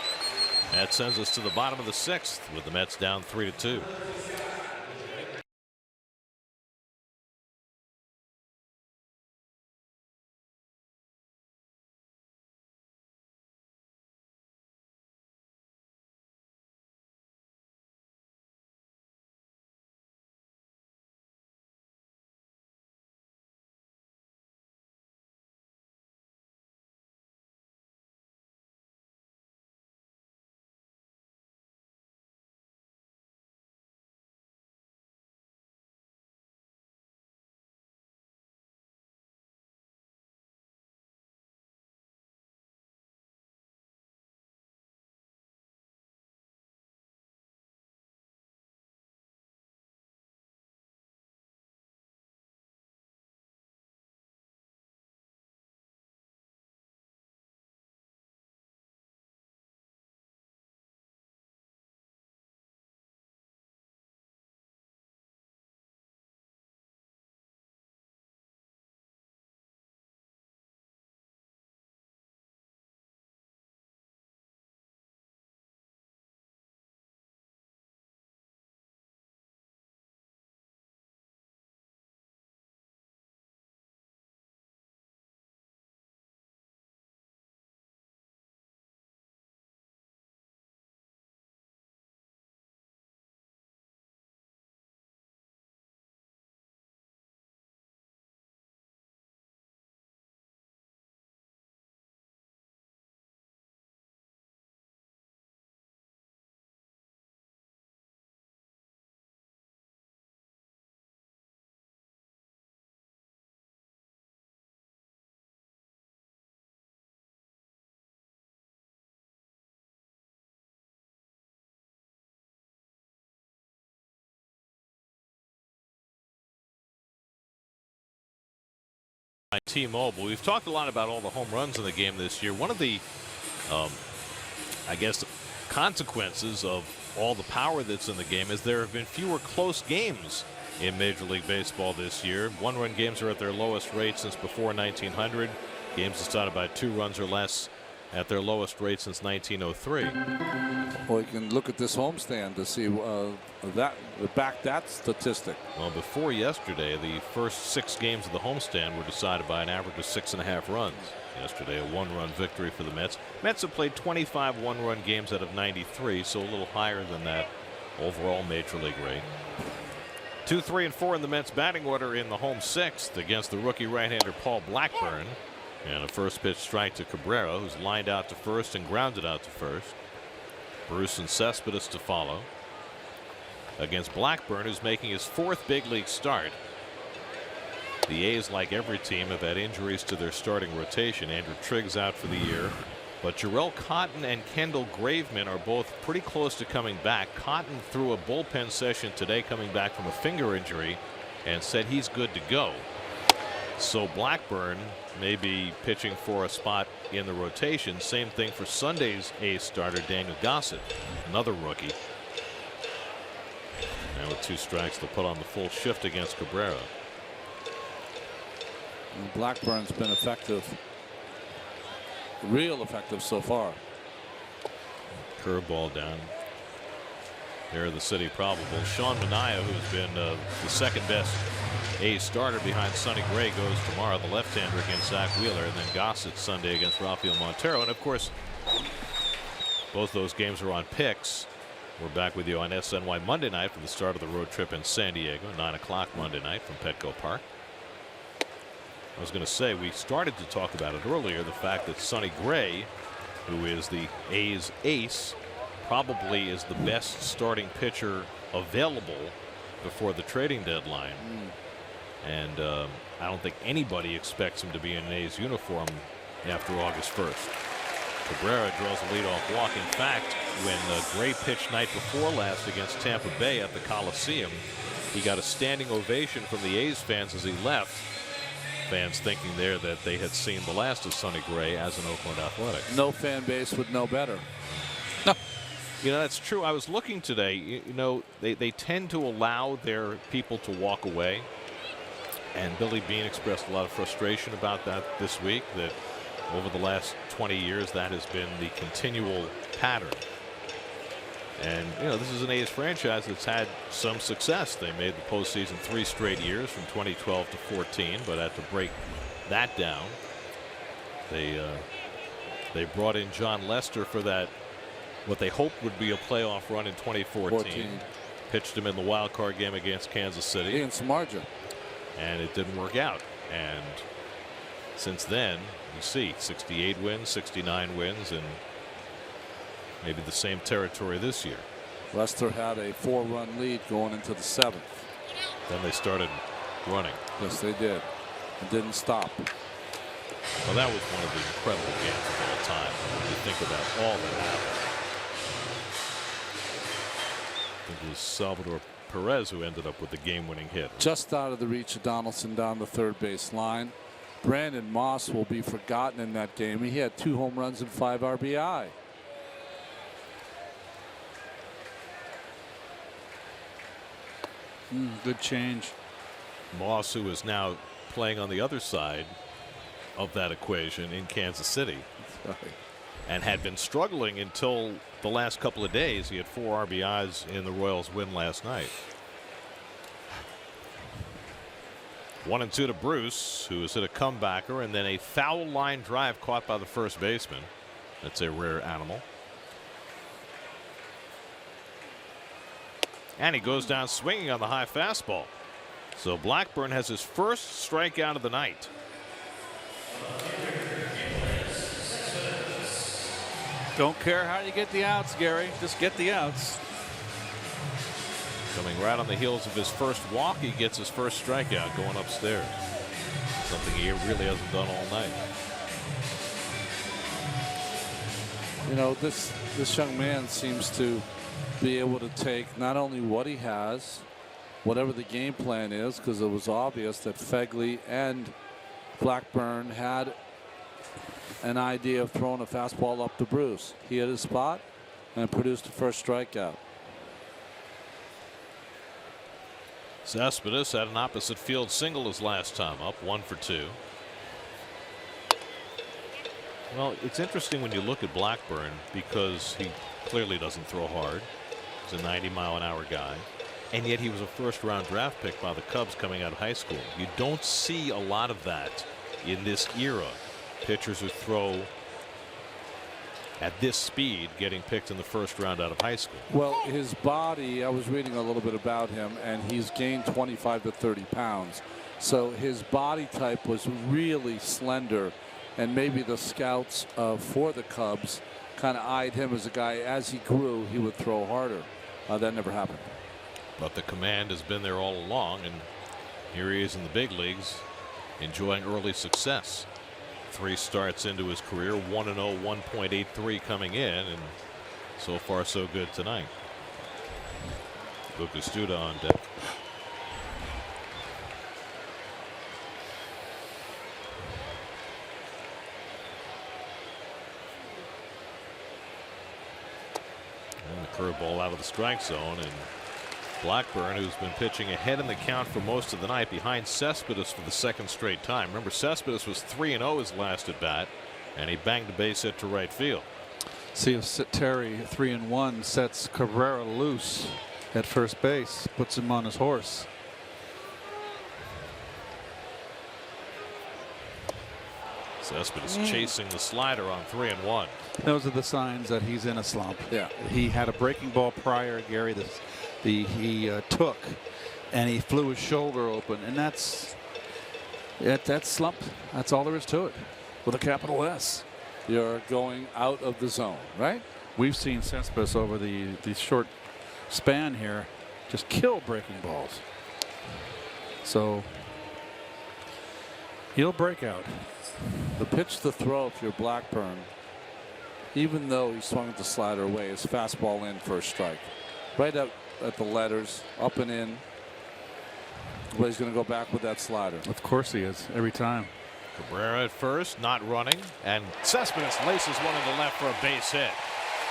That sends us to the bottom of the 6th with the Mets down 3-2. T-Mobile. We've talked a lot about all the home runs in the game this year. One of the, I guess, consequences of all the power that's in the game is there have been fewer close games in Major League Baseball this year. 1-run games are at their lowest rate since before 1900. Games decided by 2 runs or less at their lowest rate since 1903. Well, you can look at this homestand to see back that statistic. Well, before yesterday, the first 6 games of the homestand were decided by an average of 6.5 runs. Yesterday, a 1-run victory for the Mets. Mets have played 25 1-run games out of 93, so a little higher than that overall major league rate. 2, 3, and 4 in the Mets batting order in the home 6th against the rookie right-hander Paul Blackburn. And a first pitch strike to Cabrera, who's lined out to first and grounded out to first. Bruce and Cespedes to follow. Against Blackburn, who's making his 4th big league start. The A's, like every team, have had injuries to their starting rotation. Andrew Triggs out for the year. But Jarrell Cotton and Kendall Graveman are both pretty close to coming back. Cotton threw a bullpen session today coming back from a finger injury and said he's good to go. So Blackburn may be pitching for a spot in the rotation. Same thing for Sunday's A's starter Daniel Gossett, another rookie. And with 2 strikes, they'll put on the full shift against Cabrera. And Blackburn's been effective, real effective so far. Curveball down. There, the city probable. Sean Manaea, who's been the second best A's starter behind Sonny Gray, goes tomorrow, the left-hander, against Zach Wheeler, and then Gossett Sunday against Rafael Montero. And of course, both those games are on picks. We're back with you on SNY Monday night for the start of the road trip in San Diego, 9 o'clock Monday night from Petco Park. I was going to say, we started to talk about it earlier, the fact that Sonny Gray, who is the A's ace, probably is the best starting pitcher available before the trading deadline. And I don't think anybody expects him to be in an A's uniform after August 1st. Cabrera draws a leadoff walk. In fact, when Gray pitched night before last against Tampa Bay at the Coliseum, he got a standing ovation from the A's fans as he left. Fans thinking there that they had seen the last of Sonny Gray as an Oakland Athletic. No fan base would know better. You know, that's true. I was looking today. You know, they tend to allow their people to walk away. And Billy Beane expressed a lot of frustration about that this week, that over the last 20 years, that has been the continual pattern. And, you know, this is an A's franchise that's had some success. They made the postseason 3 straight years from 2012 to 14, but had to break that down. They brought in John Lester for that, what they hoped would be a playoff run in 2014. Pitched him in the wild card game against Kansas City. Against Margin. And it didn't work out. And since then, you see 68 wins, 69 wins, and maybe the same territory this year. Lester had a 4-run lead going into the 7th. Then they started running. Yes, they did. It didn't stop. Well, that was one of the incredible games of all time when you think about all that happened. I think it was Salvador Perez who ended up with the game-winning hit. Just out of the reach of Donaldson down the third base line. Brandon Moss will be forgotten in that game. He had 2 home runs and 5 RBI. Good change. Moss, who is now playing on the other side of that equation in Kansas City. And had been struggling until the last couple of days. He had 4 RBIs in the Royals win last night. 1-2 to Bruce, who has hit a comebacker, and then a foul line drive caught by the first baseman. That's a rare animal. And he goes down swinging on the high fastball. So Blackburn has his first strikeout of the night. Don't care how you get the outs, Gary. Just get the outs. Coming right on the heels of his first walk, he gets his first strikeout going upstairs. Something he really hasn't done all night. You know, this young man seems to be able to take not only what he has, whatever the game plan is, because it was obvious that Fegley and Blackburn had an idea of throwing a fastball up to Bruce. He hit his spot and produced the first strikeout. Cespedes had an opposite field single his last time up, 1 for 2. Well, it's interesting when you look at Blackburn because he clearly doesn't throw hard. He's a 90-mile-an-hour guy. And yet he was a first-round draft pick by the Cubs coming out of high school. You don't see a lot of that in this era. Pitchers who throw at this speed getting picked in the first round out of high school. Well, his body, I was reading a little bit about him, and he's gained 25 to 30 pounds. So his body type was really slender, and maybe the scouts for the Cubs kind of eyed him as a guy, as he grew, he would throw harder. That never happened. But the command has been there all along, and here he is in the big leagues enjoying early success. 3 starts into his career, 1-0, 1.83 coming in, and so far so good tonight. Lucas Duda on deck. And the curveball out of the strike zone, and Blackburn, who's been pitching ahead in the count for most of the night, behind Cespedes for the 2nd straight time. Remember, Cespedes was 3-0 his last at bat, and he banged a base hit to right field. See if Terry 3-1 sets Cabrera loose at first base, puts him on his horse. Cespedes chasing the slider on 3-1. Those are the signs that he's in a slump. Yeah, he had a breaking ball prior, Gary. He took, and he flew his shoulder open, and that's slump. That's all there is to it, with a capital S. You're going out of the zone, right? We've seen Cespedes over the short span here just kill breaking balls. So he'll break out. The pitch to throw if you're Blackburn, even though he swung the slider away, is fastball in for a strike. Right up at the letters, up and in. But he's going to go back with that slider. Of course he is, every time. Cabrera at first, not running, and Cespedes laces one in the left for a base hit.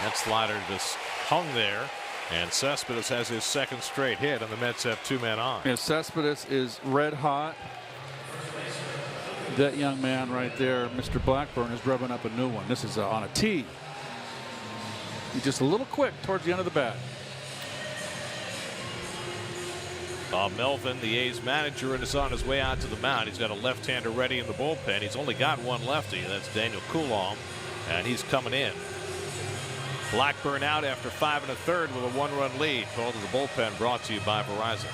That slider just hung there, and Cespedes has his 2nd straight hit, and the Mets have 2 men on. Yeah, Cespedes is red hot. That young man right there, Mr. Blackburn, is rubbing up a new one. This is on a tee. He's just a little quick towards the end of the bat. Melvin, the A's manager, is on his way out to the mound. He's got a left-hander ready in the bullpen. He's only got one lefty. That's Daniel Coulomb, and he's coming in. Blackburn out after 5 1/3 with a 1-run lead. Call to the bullpen brought to you by Verizon.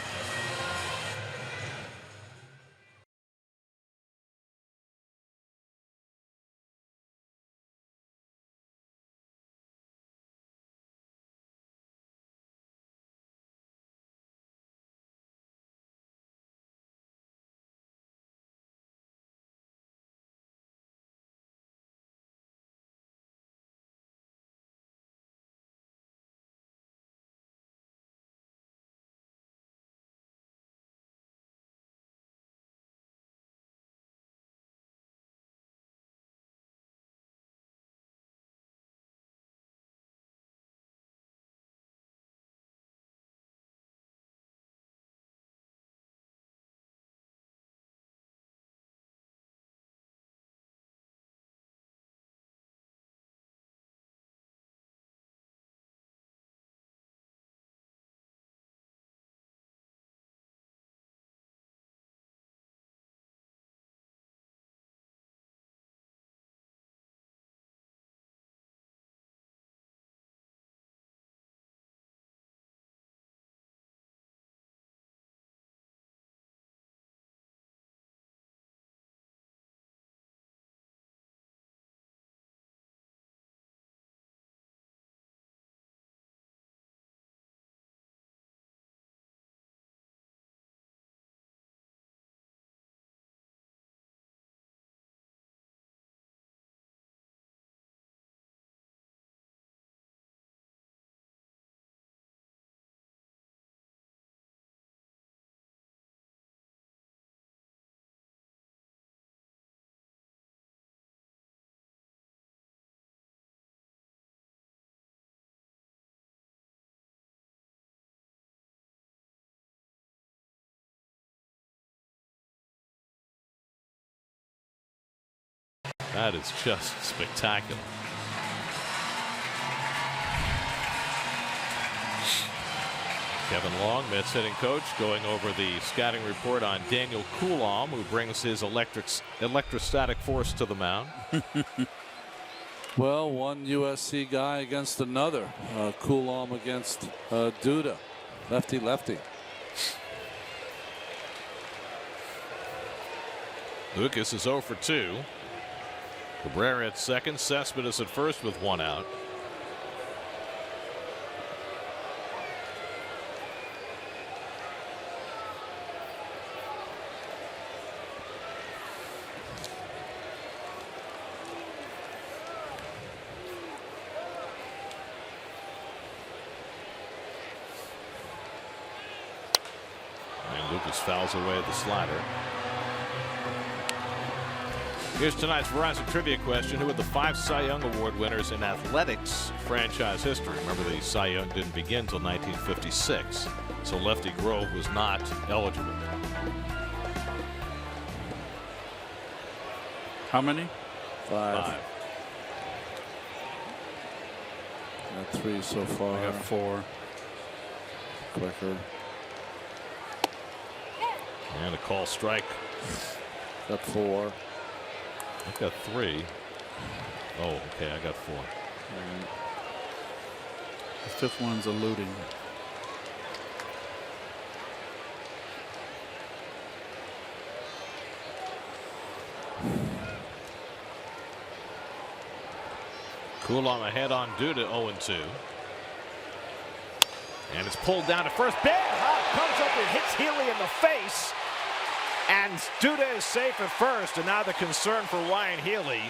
That is just spectacular. Kevin Long, Mets hitting coach, going over the scouting report on Daniel Coulomb, who brings his electrostatic force to the mound. Well, one USC guy against another. Coulomb against Duda. Lefty. Lucas is 0 for 2. Cabrera at second. Cespedes at first with 1 out. And Lucas fouls away the slider. Here's tonight's Verizon Trivia question. Who are the 5 Cy Young Award winners in athletics franchise history? Remember, the Cy Young didn't begin until 1956, so Lefty Grove was not eligible. How many? 5. Got 3 so far. I got 4. Quicker. And a call strike. Got 4. I've got 3. Oh, okay, I got 4. The 5th one's eluding. Coulomb ahead on Duda, 0-2. And it's pulled down to first. Big hop comes up and hits Healy in the face. And Duda is safe at first, and now the concern for Ryan Healy.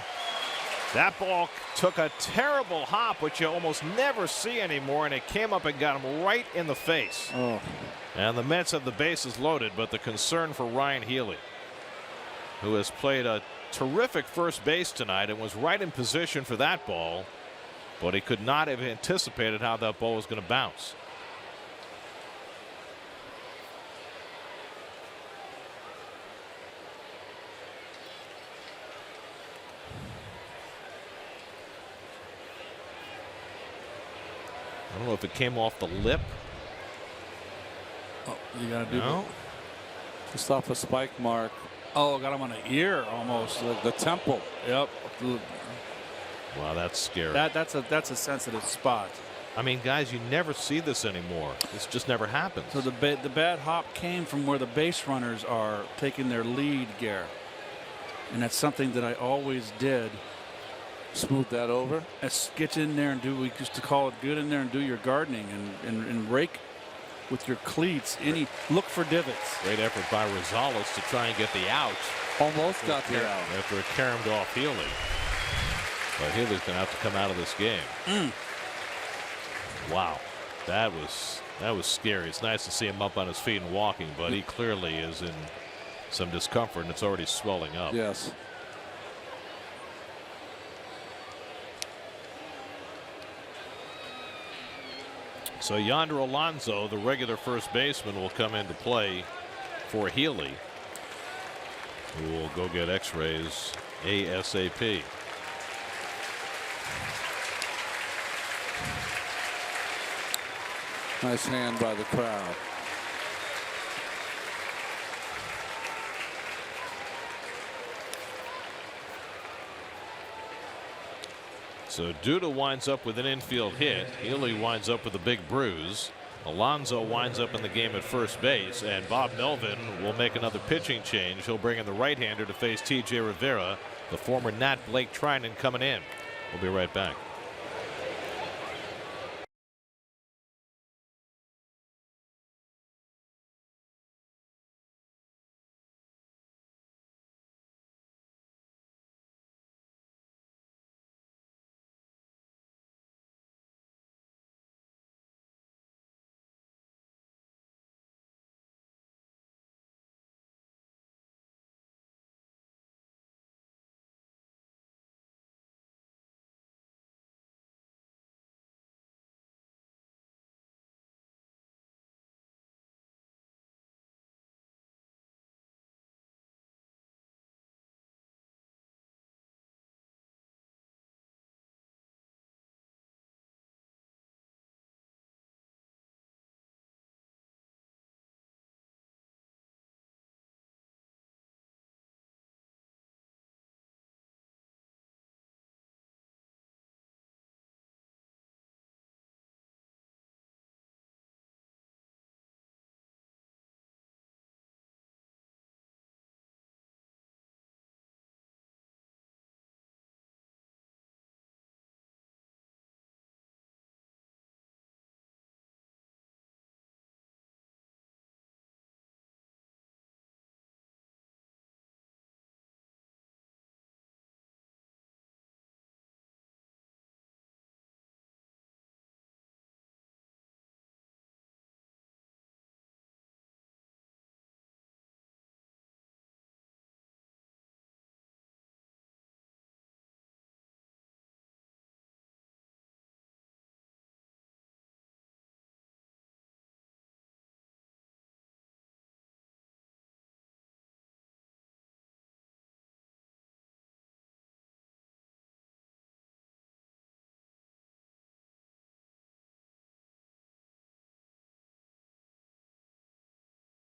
That ball took a terrible hop, which you almost never see anymore, and it came up and got him right in the face. Oh. And the Mets have the bases loaded, but the concern for Ryan Healy, who has played a terrific first base tonight and was right in position for that ball, but he could not have anticipated how that ball was going to bounce. I don't know if it came off the lip. Oh, you gotta do No. Just off a spike mark. Oh, got him on the ear almost. The temple. Yep. Wow, that's scary. That's a sensitive spot. I mean, guys, you never see this anymore. This just never happens. So the bad hop came from where the base runners are taking their lead, Gare. And that's something that I always did. Smooth that over. Let's get in there and do, we used to call it, get in there and do your gardening and rake with your cleats. Look for divots. Great effort by Rosales to try and get the out. Almost got the out. After it caromed off Healy. But Healy's going to have to come out of this game. Wow. That was scary. It's nice to see him up on his feet and walking, but he clearly is in some discomfort, and it's already swelling up. Yes. So Yonder Alonso, the regular first baseman, will come into play for Healy, who will go get x-rays ASAP. Nice hand by the crowd. So Duda winds up with an infield hit. Healy winds up with a big bruise. Alonso winds up in the game at first base, and Bob Melvin will make another pitching change. He'll bring in the right-hander to face T.J. Rivera, the former Nat Blake Trinan coming in. We'll be right back.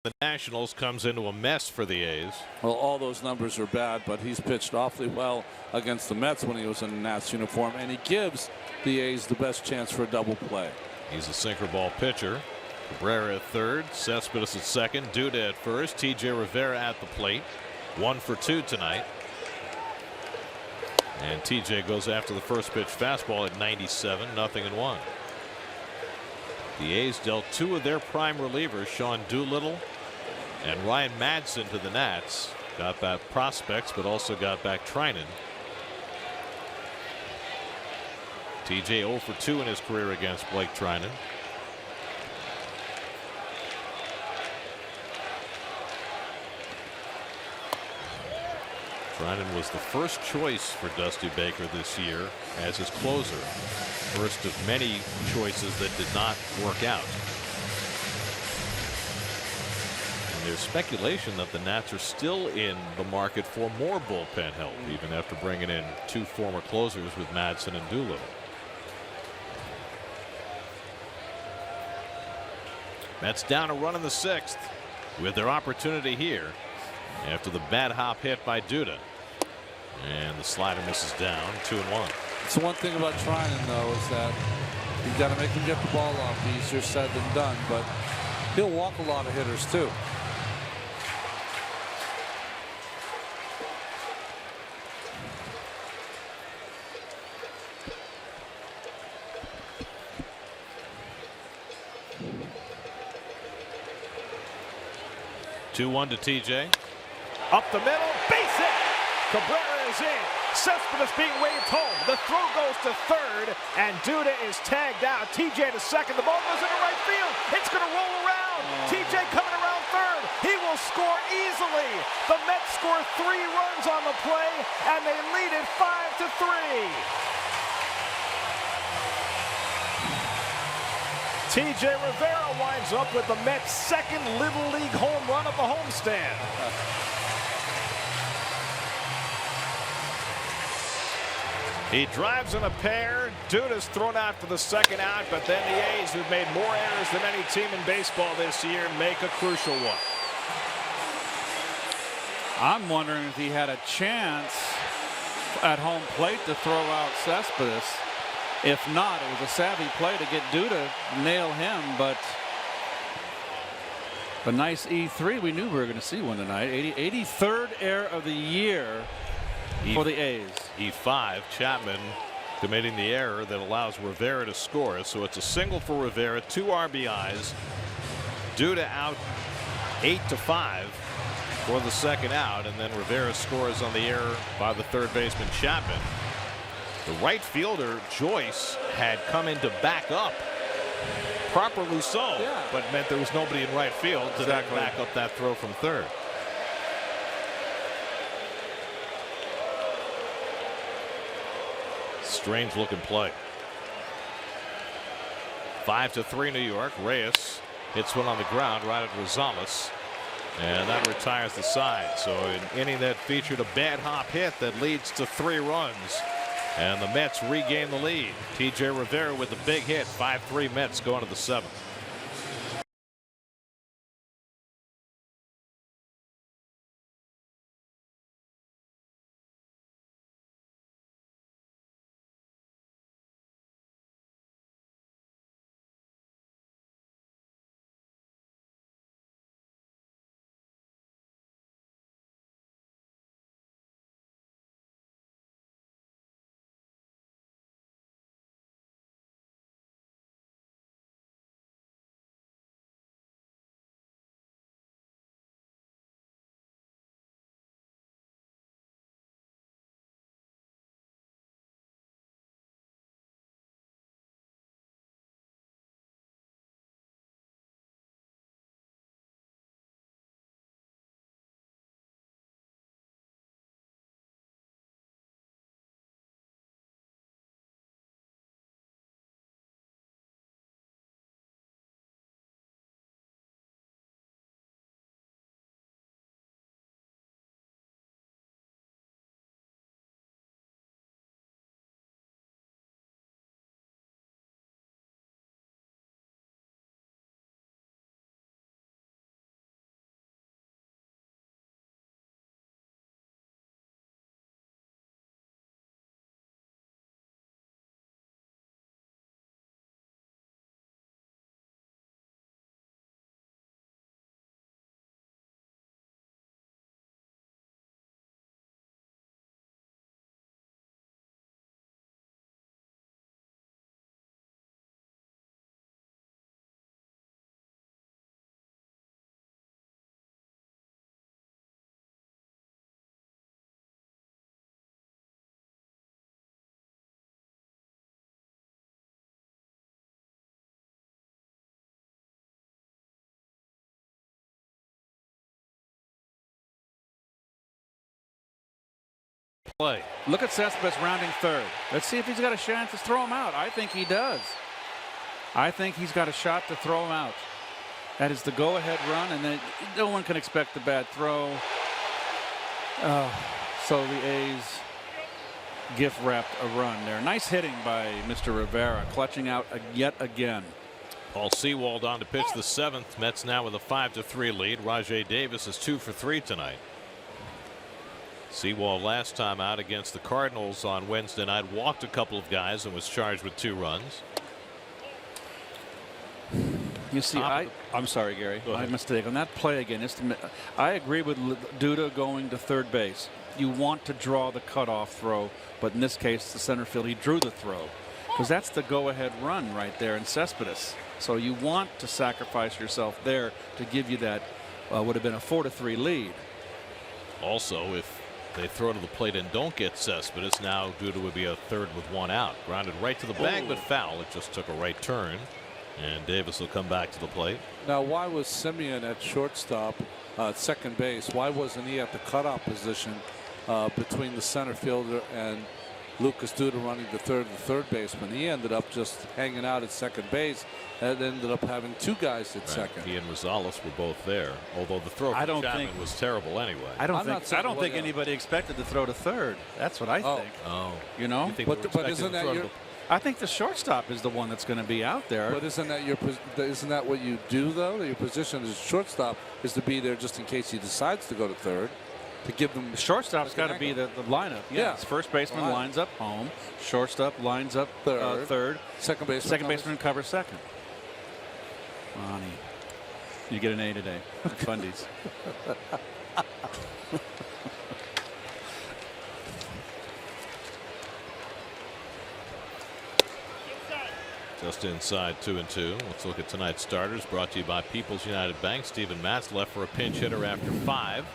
the Nationals comes into a mess for the A's. Well, all those numbers are bad, but he's pitched awfully well against the Mets when he was in a Nats uniform, and he gives the A's the best chance for a double play. He's a sinker ball pitcher. Cabrera at third, Cespedes at second, Duda at first, T.J. Rivera at the plate. 1 for 2 tonight. And T.J. goes after the first pitch fastball at 97, 0-1. The A's dealt 2 of their prime relievers, Sean Doolittle and Ryan Madsen, to the Nats. Got back prospects, but also got back Trinan. T.J. 0 for 2 in his career against Blake Trinan. Trinan was the first choice for Dusty Baker this year as his closer. First of many choices that did not work out. And there's speculation that the Nats are still in the market for more bullpen help, even after bringing in 2 former closers with Madsen and Doolittle. Mets down a run in the 6th with their opportunity here after the bad hop hit by Duda. And the slider misses down. 2-1. So one thing about Trinan, though, is that you've got to make him get the ball off. Easier said than done, but he'll walk a lot of hitters too. Two-1 to TJ. Up the middle, base hit. Cabrera is in. Cespedes being waved home. The throw goes to third, and Duda is tagged out. TJ to second. The ball goes into right field. It's going to roll around. TJ coming around third. He will score easily. The Mets score 3 runs on the play, and they lead it 5-3. T.J. Rivera winds up with the Mets' second Little League home run of the homestand. He drives in a pair. Duda's thrown out for the second out, but then the A's, who've made more errors than any team in baseball this year, make a crucial one. I'm wondering if he had a chance at home plate to throw out Cespedes. If not, it was a savvy play to get Duda, nail him, but a nice E3. We knew we were going to see one tonight. 83rd error of the year for the A's. E5, Chapman committing the error that allows Rivera to score. So it's a single for Rivera, 2 RBIs. Duda out 8-5 for the second out, and then Rivera scores on the error by the third baseman Chapman. The right fielder Joyce had come in to back up, properly so, but meant there was nobody in right field to then back up that throw from third. Strange looking play. 5-3 New York. Reyes hits one on the ground right at Rosales, and that retires the side. So an inning that featured a bad hop hit that leads to 3 runs. And the Mets regain the lead. T.J. Rivera with the big hit. 5-3 Mets going to the 7th. play. Look at Cespedes rounding third. Let's see if he's got a chance to throw him out. I think he does. I think he's got a shot to throw him out. That is the go-ahead run, and then no one can expect the bad throw. So the A's gift wrapped a run there. Nice hitting by Mr. Rivera, clutching out yet again. Paul Sewald on to pitch the 7th. Mets now with a 5-3 lead. Rajai Davis is 2 for 3 tonight. Sewald last time out against the Cardinals on Wednesday night walked a couple of guys and was charged with 2 runs. You see, I'm sorry, Gary. My mistake on that play again. I agree with Duda going to third base. You want to draw the cutoff throw, but in this case, the center field, he drew the throw because that's the go-ahead run right there in Cespedes. So you want to sacrifice yourself there to give you that would have been a 4-3 lead. Also, if they throw to the plate and don't get Cespedes, now Duda would be a third with 1 out. Grounded right to the bag, but foul. It just took a right turn. And Davis will come back to the plate. Now, why was Simeon at shortstop, second base? Why wasn't he at the cutoff position between the center fielder and Lucas Duda running the third baseman? He ended up just hanging out at second base and ended up having 2 guys at second. He and Rosales were both there, although the throw from Chapman was terrible anyway. I don't think anybody expected to throw to third. That's what I think. Oh, you know, but isn't that your? I think the shortstop is the one that's going to be out there. But isn't that what you do though? Your position as shortstop is to be there just in case he decides to go to third, to give them. The shortstop's got to be the lineup. Yes. First baseman lines up home. Shortstop lines up third. Second baseman covers second. Ronnie, you get an A today. Fundies. Just inside 2-2. Let's look at tonight's starters, brought to you by People's United Bank. Steven Matz left for a pinch hitter after 5.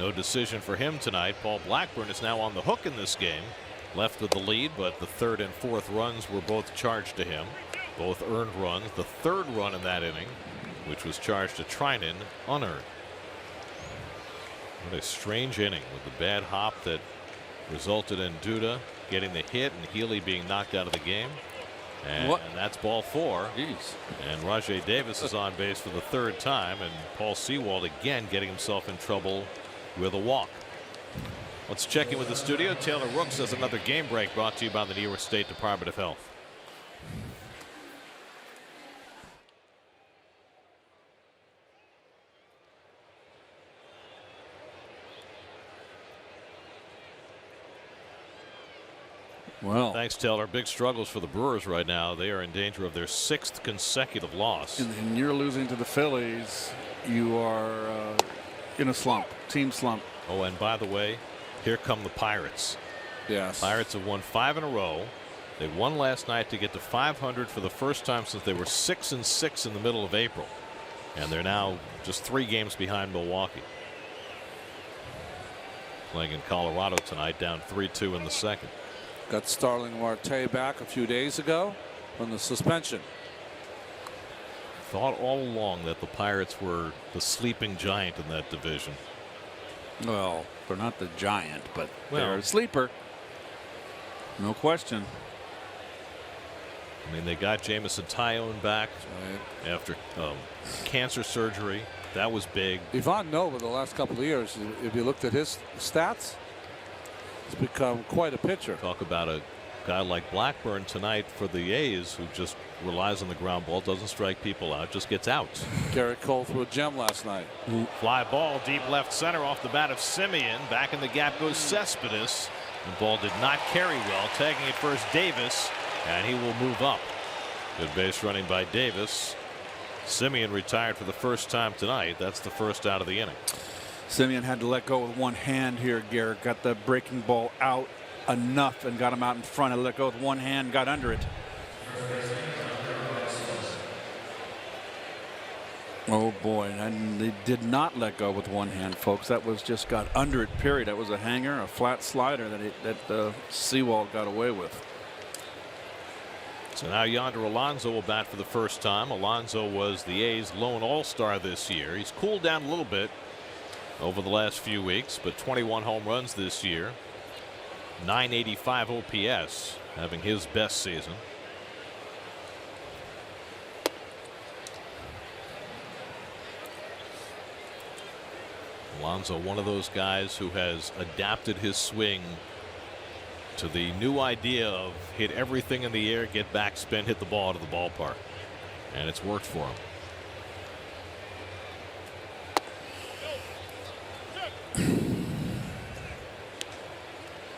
No decision for him tonight. Paul Blackburn is now on the hook in this game. Left with the lead, but the 3rd and 4th runs were both charged to him. Both earned runs. The 3rd run in that inning, which was charged to Trinan, unearned. What a strange inning with the bad hop that resulted in Duda getting the hit and Healy being knocked out of the game. And that's ball 4. Jeez. And Rajai Davis is on base for the 3rd time, and Paul Sewald again getting himself in trouble with a walk. Let's check in with the studio. Taylor Rooks has another game break brought to you by the New York State Department of Health. Well, thanks, Taylor. Big struggles for the Brewers right now. They are in danger of their 6th consecutive loss. And you're losing to the Phillies. You are in a slump, team slump. Oh, and by the way, here come the Pirates. Yes. Pirates have won 5 in a row. They won last night to get to 500 for the first time since they were 6-6 in the middle of April. And they're now just 3 games behind Milwaukee. Playing in Colorado tonight, down 3-2 in the 2nd. Got Starling Marte back a few days ago from the suspension. Thought all along that the Pirates were the sleeping giant in that division. Well, they're not the giant, but they're a sleeper. No question. I mean, they got Jameson Tyone back after cancer surgery. That was big. Ivan Nova, the last couple of years, if you looked at his stats, he's become quite a pitcher. Talk about a guy like Blackburn tonight for the A's, who just relies on the ground ball, doesn't strike people out, just gets out. Garrett Cole threw a gem last night. Fly ball deep left center off the bat of Simeon. Back in the gap goes Cespedes. The ball did not carry well. Tagging it first, Davis, and he will move up. Good base running by Davis. Simeon retired for the first time tonight. That's the first out of the inning. Simeon had to let go with one hand here, Garrett. Got the breaking ball out enough and got him out in front and let go with one hand, got under it. Oh boy, and they did not let go with one hand, folks. That was just got under it, period. That was a hanger, a flat slider that Sewald got away with. So now Yonder Alonso will bat for the first time. Alonso was the A's lone all-star this year. He's cooled down a little bit over the last few weeks, but 21 home runs this year. .985 OPS, having his best season. Alonso, one of those guys who has adapted his swing to the new idea of hit everything in the air, get back spin, hit the ball to the ballpark, and it's worked for him.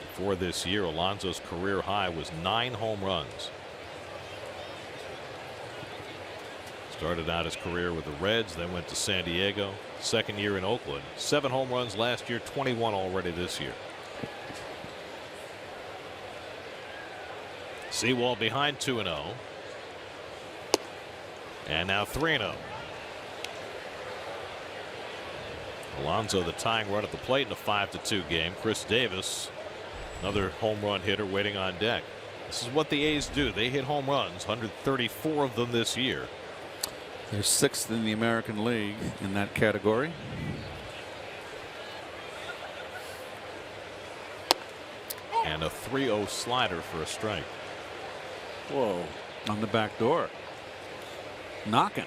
Before this year, Alonso's career high was 9 home runs. Started out his career with the Reds, then went to San Diego. Second year in Oakland, 7 home runs last year, 21 already this year. Sewald behind 2-0. And now 3-0. Alonso the tying run at the plate in a 5-2 game. Chris Davis, another home run hitter, waiting on deck. This is what the A's do. They hit home runs, 134 of them this year. They're 6th in the American League in that category. And a 3-0 slider for a strike. Whoa. On the back door. Knocking.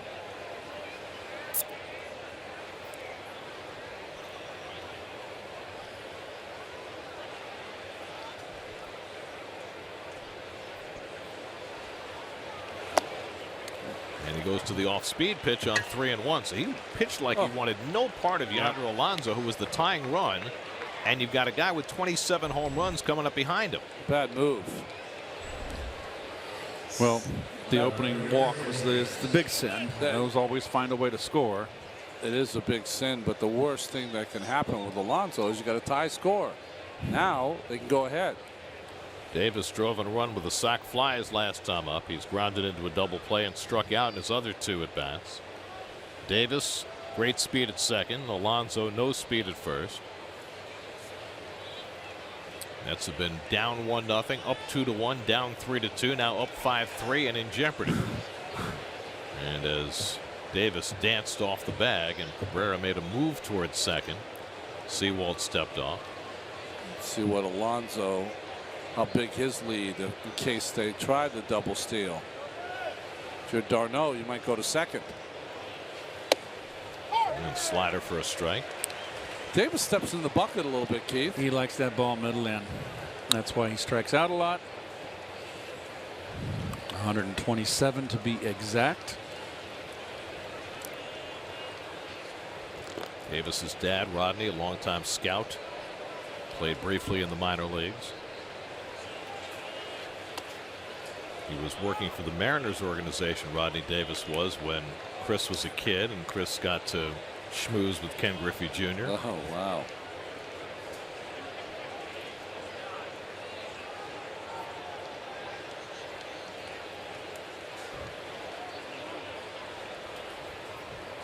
And he goes to the off-speed pitch on 3-1. So he pitched like he wanted no part of Yonder Alonso, who was the tying run. And you've got a guy with 27 home runs coming up behind him. Bad move. Well, the opening walk was the big sin. Those always find a way to score. It is a big sin, but the worst thing that can happen with Alonso is you got a tie score. Now they can go ahead. Davis drove and run with a sac fly his last time up. He's grounded into a double play and struck out in his other 2 at bats. Davis, great speed at second. Alonso, no speed at first. Nets have been down 1-0, up 2-1, down 3-2, now up 5-3 and in jeopardy. And as Davis danced off the bag and Cabrera made a move towards second, Sewald stepped off. Let's see what Alonso, how big his lead in case they tried the double steal. If you're d'Arnaud, you might go to second. And slider for a strike. Davis steps in the bucket a little bit, Keith. He likes that ball middle in. That's why he strikes out a lot. 127 to be exact. Davis's dad, Rodney, a longtime scout, played briefly in the minor leagues. He was working for the Mariners organization, Rodney Davis was, when Chris was a kid, and Chris got to schmooze with Ken Griffey Jr. Oh, wow.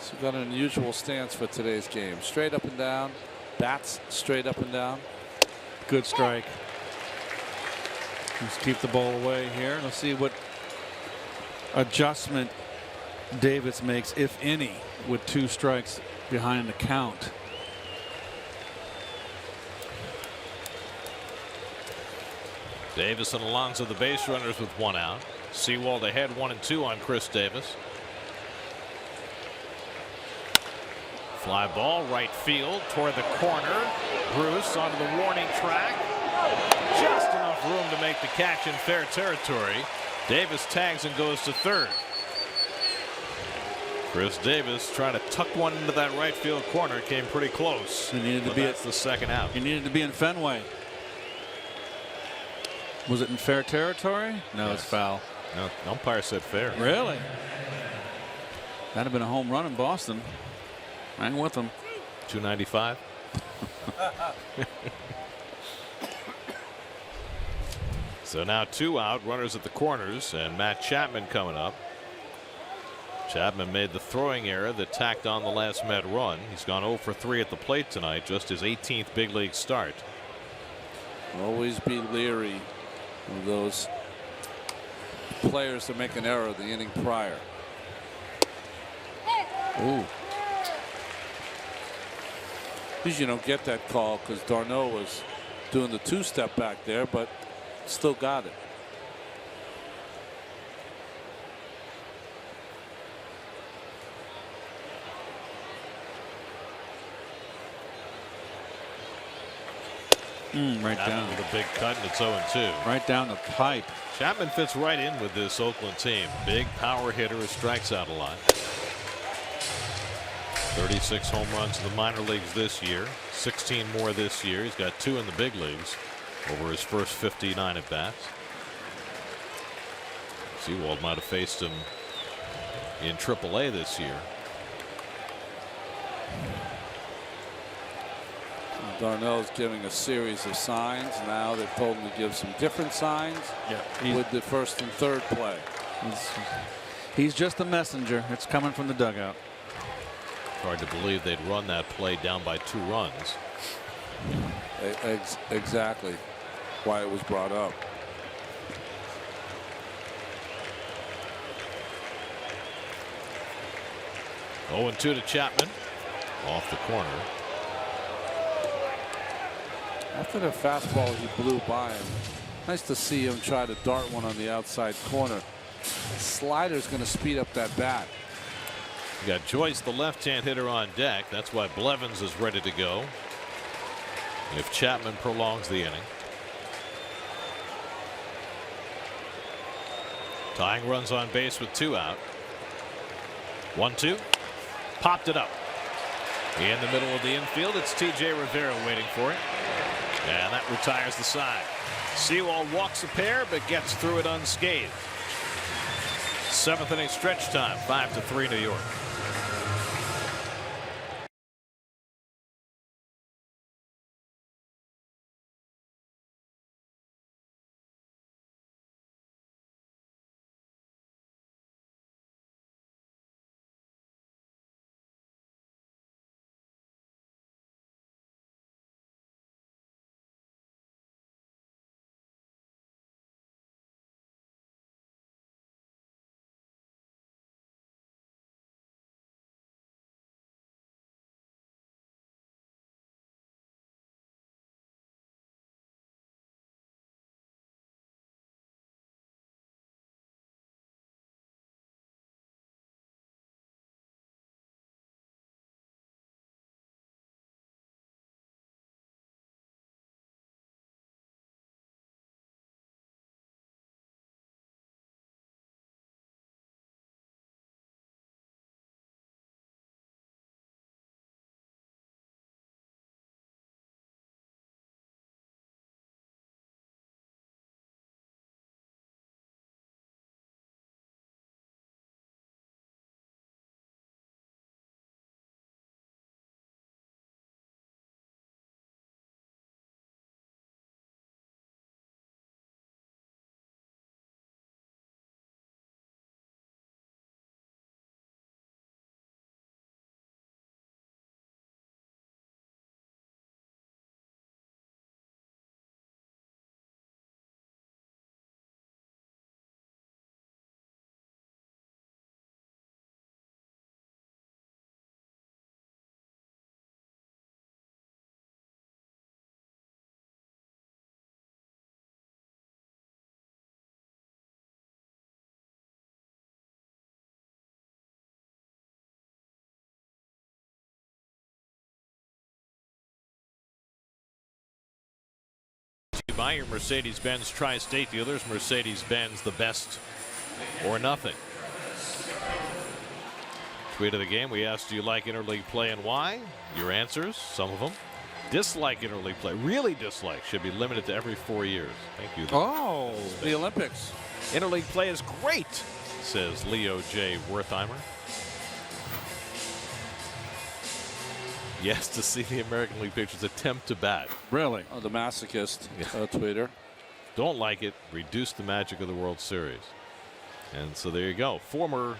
So we've got an unusual stance for today's game. Straight up and down. Bats straight up and down. Good strike. Let's keep the ball away here. Let's see what adjustment Davis makes, if any, with 2 strikes behind the count. Davis and Alonso the base runners with 1 out. Sewald ahead 1-2 on Chris Davis. Fly ball right field toward the corner. Bruce onto the warning track. Just enough room to make the catch in fair territory. Davis tags and goes to third. Chris Davis trying to tuck one into that right field corner, came pretty close. He needed to be at the second out. He needed to be in Fenway. Was it in fair territory? No, Yes. It's foul. No, umpire said fair. Really? That'd have been a home run in Boston. I'm with him. 295. So now 2 out, runners at the corners, and Matt Chapman coming up. Chapman made the throwing error that tacked on the last Met run. He's gone 0 for 3 at the plate tonight, just his 18th big league start. Always be leery of those players that make an error the inning prior. Ooh. Usually you don't get that call because d'Arnaud was doing the two-step back there, but still got it. Right down with a big cut, and it's 0-2. Right down the pipe. Chapman fits right in with this Oakland team. Big power hitter who strikes out a lot. 36 home runs in the minor leagues this year. 16 more this year. He's got 2 in the big leagues over his first 59 at bats. Sewald might have faced him in AAA this year. Darnell's giving a series of signs. Now they've told him to give some different signs with the first and third play. He's just a messenger. It's coming from the dugout. Hard to believe they'd run that play down by 2 runs. Exactly why it was brought up. Oh, 0-2 to Chapman off the corner. After the fastball he blew by him, nice to see him try to dart one on the outside corner. Slider's going to speed up that bat. You got Joyce, the left-hand hitter, on deck. That's why Blevins is ready to go if Chapman prolongs the inning. Tying runs on base with 2 out. 1-2. Popped it up. In the middle of the infield, it's T.J. Rivera waiting for it. And that retires the side. Sewald walks a pair but gets through it unscathed. 7th inning stretch time, 5-3 New York. By your Mercedes-Benz Tri-State dealers. Mercedes-Benz, the best or nothing. Tweet of the game. We asked, do you like interleague play and why? Your answers, some of them. Dislike interleague play. Really dislike. Should be limited to every 4 years. Thank you. Oh, the Olympics. Interleague play is great, says Leo J. Wertheimer. Yes, to see the American League pitchers attempt to bat. Really? Oh, the masochist tweeter. Don't like it. Reduce the magic of the World Series. And so there you go. Former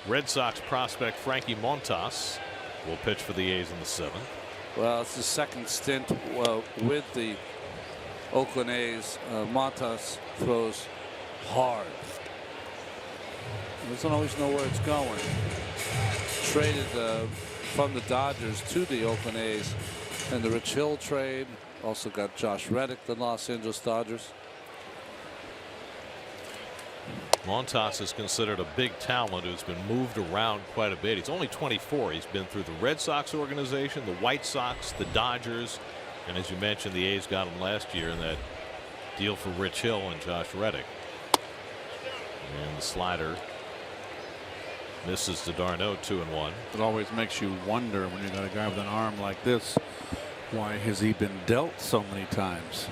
Red Sox prospect Frankie Montas will pitch for the A's in the 7th. Well, it's the second stint with the Oakland A's. Montas throws hard. He doesn't always know where it's going. Traded from the Dodgers to the Oakland A's, and the Rich Hill trade, Also got Josh Reddick, the Los Angeles Dodgers. Montas is considered a big talent who's been moved around quite a bit. He's only 24. He's been through the Red Sox organization, the White Sox, the Dodgers, and as you mentioned, the A's got him last year in that deal for Rich Hill and Josh Reddick. And the slider misses to Darno, 2-1. It always makes you wonder when you got a guy with an arm like this, why has he been dealt so many times?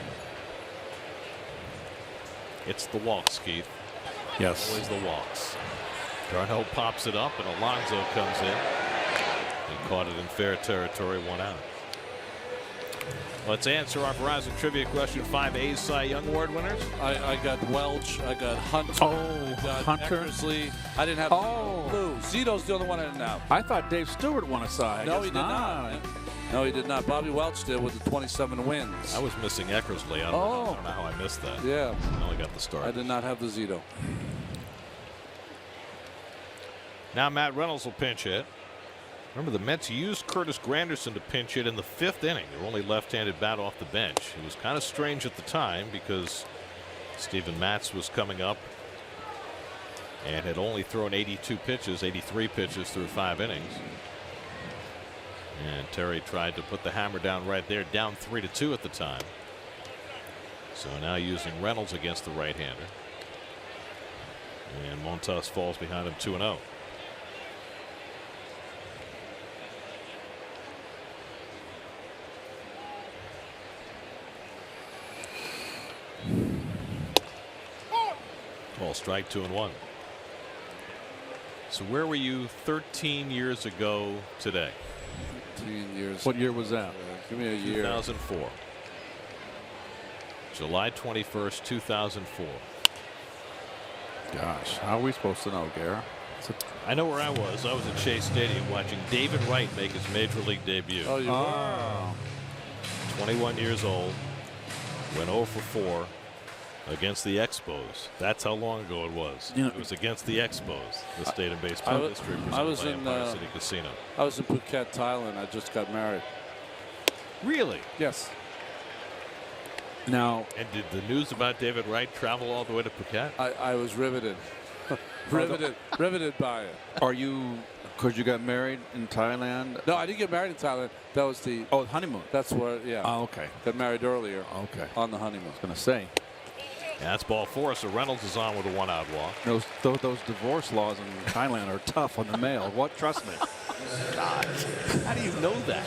It's the walks, Keith. Yes. Always the walks. Darno pops it up and Alonso comes in. He caught it in fair territory, 1 out. Let's answer our Verizon trivia question. 5 A's Cy Young Award winners. I got Welch. I got Hunter. I got Hunter. Eckersley. I didn't have Lou. Zito's the only one I didn't have. I thought Dave Stewart won a Cy. No, he did not. No, he did not. Bobby Welch did with the 27 wins. I was missing Eckersley. I don't know how I missed that. Yeah. I only got the start. I did not have the Zito. Now Matt Reynolds will pinch hit. Remember, the Mets used Curtis Granderson to pinch hit in the 5th inning. Their only left-handed bat off the bench. It was kind of strange at the time because Steven Matz was coming up and had only thrown 82 pitches, 83 pitches through 5 innings. And Terry tried to put the hammer down right there, down 3-2 at the time. So now using Reynolds against the right-hander. And Montas falls behind him 2-0. Ball strike, 2-1. So where were you 13 years ago today? 13 years. What year was that? Give me a year. 2004. July 21st, 2004. Gosh, how are we supposed to know, Gare? I know where I was. I was at Shea Stadium watching David Wright make his major league debut. Oh, you were? 21 years old. Went 0 for 4 against the Expos. That's how long ago it was. You know, it was against the Expos, the state of baseball history presented by Empire City Casino. I was in Phuket, Thailand. I just got married. Really? Yes. Now, and did the news about David Wright travel all the way to Phuket? I was riveted. riveted by it. Are you, because you got married in Thailand? No, I didn't get married in Thailand. That was the honeymoon. That's where, yeah. Oh, okay. Got married earlier. Okay. On the honeymoon. I was going to say. Yeah, that's ball 4. So Reynolds is on with a 1-out walk. Those divorce laws in Thailand are tough on the male. What? Trust me. God, how do you know that?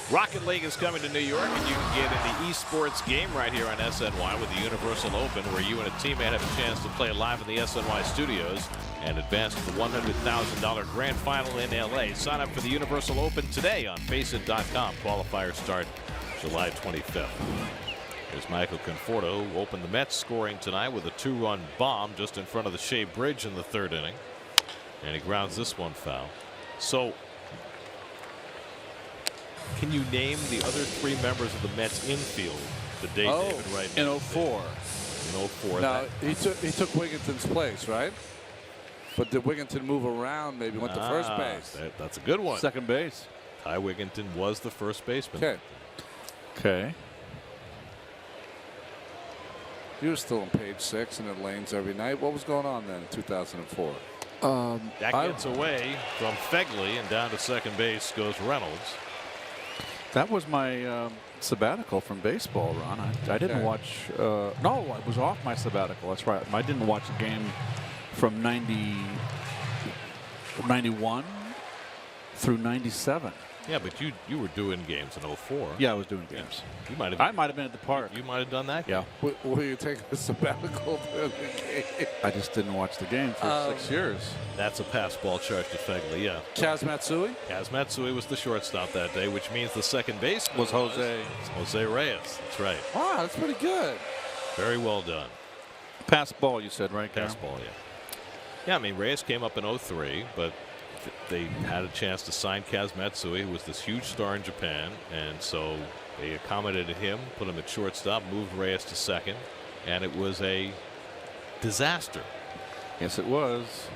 Rocket League is coming to New York, and you can get in the esports game right here on SNY with the Universal Open, where you and a teammate have a chance to play live in the SNY studios and advance to the $100,000 grand final in LA. Sign up for the Universal Open today on Faceit.com. Qualifiers start July 25th. Here's Michael Conforto, who opened the Mets scoring tonight with a 2-run bomb just in front of the Shea Bridge in the 3rd inning. And he grounds this one foul. So, can you name the other 3 members of the Mets infield the day David Wright in 04? In 04. Now, he took Wigginton's place, right? But did Wigginton move around, maybe went to first base? That's a good one. Second base. Ty Wigginton was the first baseman. Okay. Okay. He was still on page 6 and at lanes every night. What was going on then in 2004? That gets away from Fegley, and down to second base goes Reynolds. That was my sabbatical from baseball, Ron. I didn't watch. No, I was off my sabbatical. That's right. I didn't watch the game from 91 through 97. Yeah, but you were doing games in 04. Yeah, I was doing games. You might have. I might have been at the park. You might have done that. Yeah. Were you taking a sabbatical during the game? I just didn't watch the game for 6 years. That's a pass ball charge to Fegley. Yeah. Kaz Matsui? Kaz Matsui was the shortstop that day, which means the second base was Jose Reyes. That's right. Wow, that's pretty good. Very well done. Pass ball, you said, right? Pass ball, yeah. Yeah, I mean, Reyes came up in 03, but they had a chance to sign Kaz Matsui, who was this huge star in Japan, and so they accommodated him, put him at shortstop, moved Reyes to second, and it was a disaster. Yes, it was.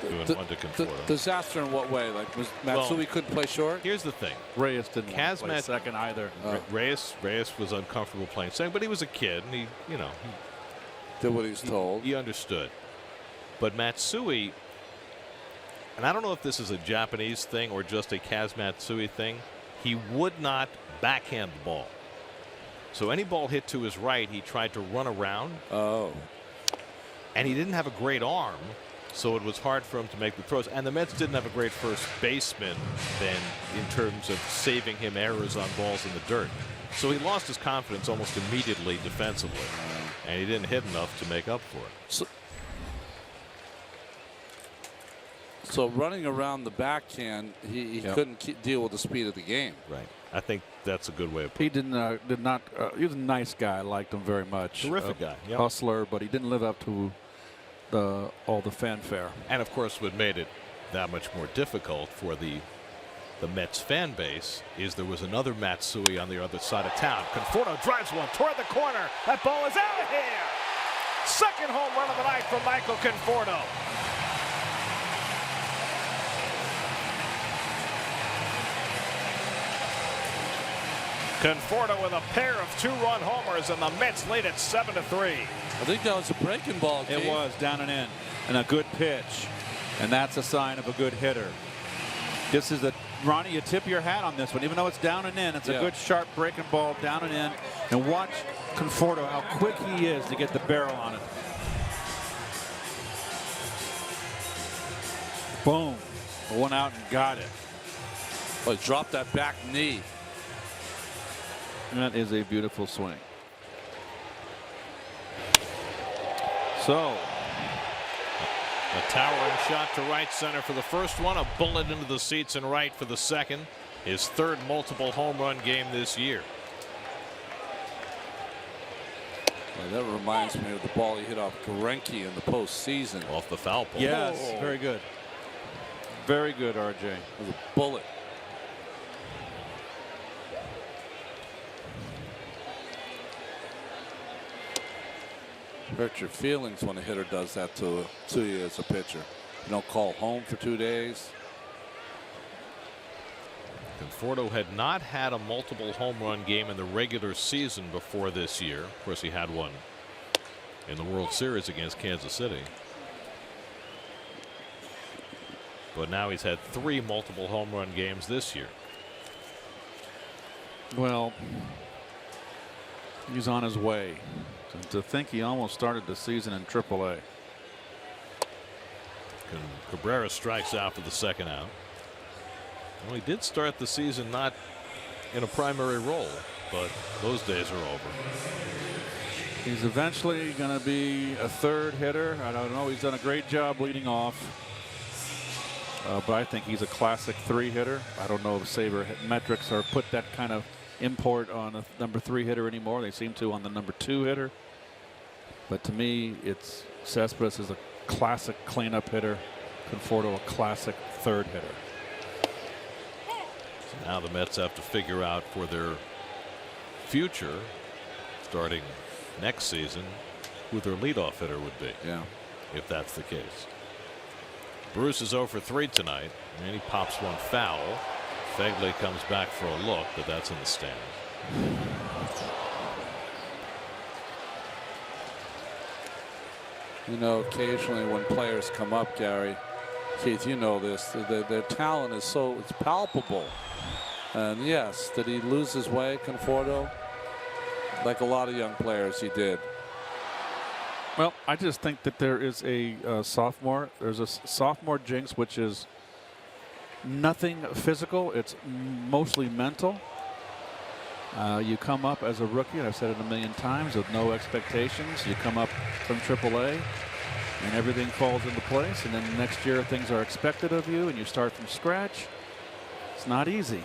doing one to Conforto. Disaster in what way? Like, was Matsui couldn't play short? Here's the thing. Reyes didn't want to play second either. Reyes was uncomfortable playing second, but he was a kid, and he did what he was told. He understood. But Matsui, and I don't know if this is a Japanese thing or just a Kaz Matsui thing, he would not backhand the ball. So any ball hit to his right, he tried to run around. Oh. And he didn't have a great arm, so it was hard for him to make the throws. And the Mets didn't have a great first baseman then in terms of saving him errors on balls in the dirt. So he lost his confidence almost immediately defensively. And he didn't hit enough to make up for it. So running around the backhand, he couldn't deal with the speed of the game. Right. I think that's a good way of putting it. He did not. He was a nice guy. I liked him very much. Terrific guy. Yep. Hustler, but he didn't live up to all the fanfare. And of course, what made it that much more difficult for the Mets fan base is there was another Matsui on the other side of town. Conforto drives one toward the corner. That ball is out of here. Second home run of the night for Michael Conforto. Conforto with a pair of 2-run homers, and the Mets lead it 7-3. I think that was a breaking ball. It was down and in, and a good pitch, and that's a sign of a good hitter. This is Ronnie, you tip your hat on this one, even though it's down and in. It's a good sharp breaking ball down and in, and watch Conforto how quick he is to get the barrel on it. Boom, went out and got it. Well, he dropped that back knee. That is a beautiful swing. So a towering shot to right center for the first one, a bullet into the seats and right for the second. His third multiple home run game this year. That reminds me of the ball he hit off Greinke in the postseason. Off the foul pole. Yes, very good. Very good, RJ. It was a bullet. Hurt your feelings when a hitter does that to you as a pitcher. You don't call home for 2 days. Conforto had not had a multiple home run game in the regular season before this year. Of course, he had one in the World Series against Kansas City. But now he's had 3 multiple home run games this year. Well, he's on his way. To think he almost started the season in AAA. Cabrera strikes out for the second out. Well, he did start the season not in a primary role, but those days are over. He's eventually going to be a third hitter. I don't know. He's done a great job leading off. But I think he's a classic 3 hitter. I don't know if Saber metrics are put that kind of import on a number 3 hitter anymore. They seem to on the number 2 hitter. But to me, it's Cespedes is a classic cleanup hitter. Conforto a classic 3rd hitter. So now the Mets have to figure out for their future, starting next season, who their leadoff hitter would be. Yeah. If that's the case. Bruce is 0 for 3 tonight, and he pops one foul. Fegley comes back for a look, but that's in the stands. You know, occasionally when players come up, Gary, Keith, you know this, their talent is it's palpable. And yes, did he lose his way, Conforto? Like a lot of young players, he did. Well, I just think that there is a sophomore. There's a sophomore jinx, which is nothing physical. It's mostly mental. You come up as a rookie, and I've said it a million times, with no expectations. You come up from AAA, and everything falls into place. And then next year, things are expected of you, and you start from scratch. It's not easy.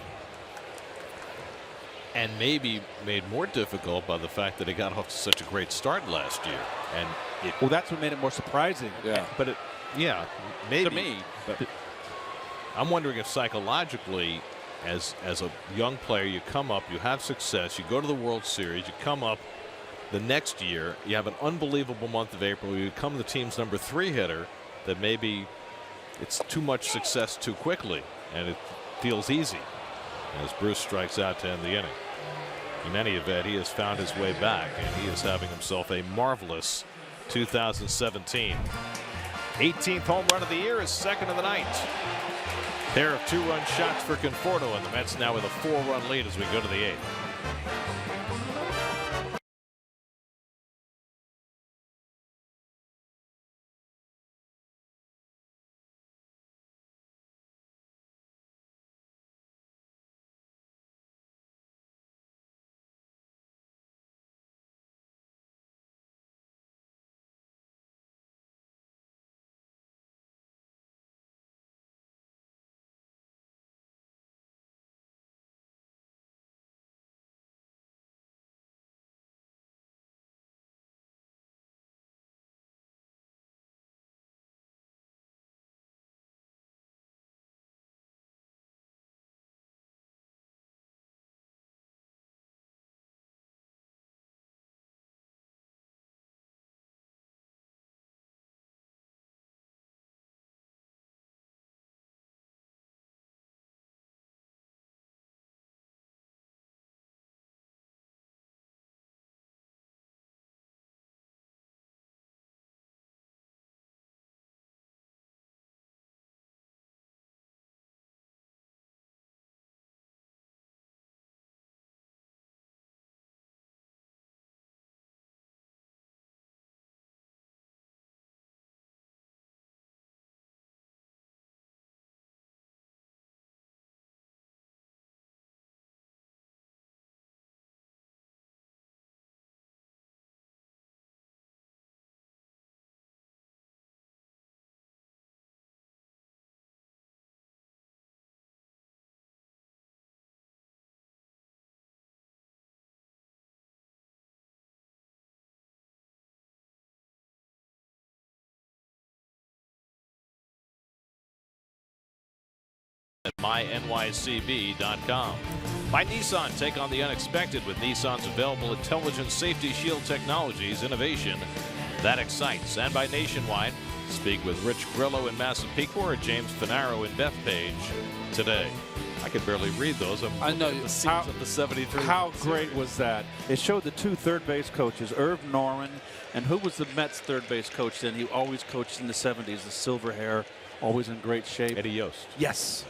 And maybe made more difficult by the fact that he got off to such a great start last year. And well, that's what made it more surprising. Yeah. But maybe. To me. But I'm wondering if psychologically, as a young player, you come up, you have success, you go to the World Series, you come up the next year, you have an unbelievable month of April, you become the team's number 3 hitter, that maybe it's too much success too quickly, and it feels easy as Bruce strikes out to end the inning. In any event, he has found his way back, and he is having himself a marvelous 2017. 18th home run of the year, his second of the night. Pair of 2-run shots for Conforto, and the Mets now with a 4-run lead as we go to the 8th. At mynycb.com. By Nissan, take on the unexpected with Nissan's available intelligent safety shield technologies, innovation that excites. And by Nationwide, speak with Rich Grillo in Massapequa or James Finaro in Bethpage today. I could barely read those. I know the scenes of the 73. How great was that? It showed the two third base coaches, Irv Norman, and who was the Mets third base coach then? He always coached in the 70s, the silver hair, always in great shape. Eddie Yost. Yes.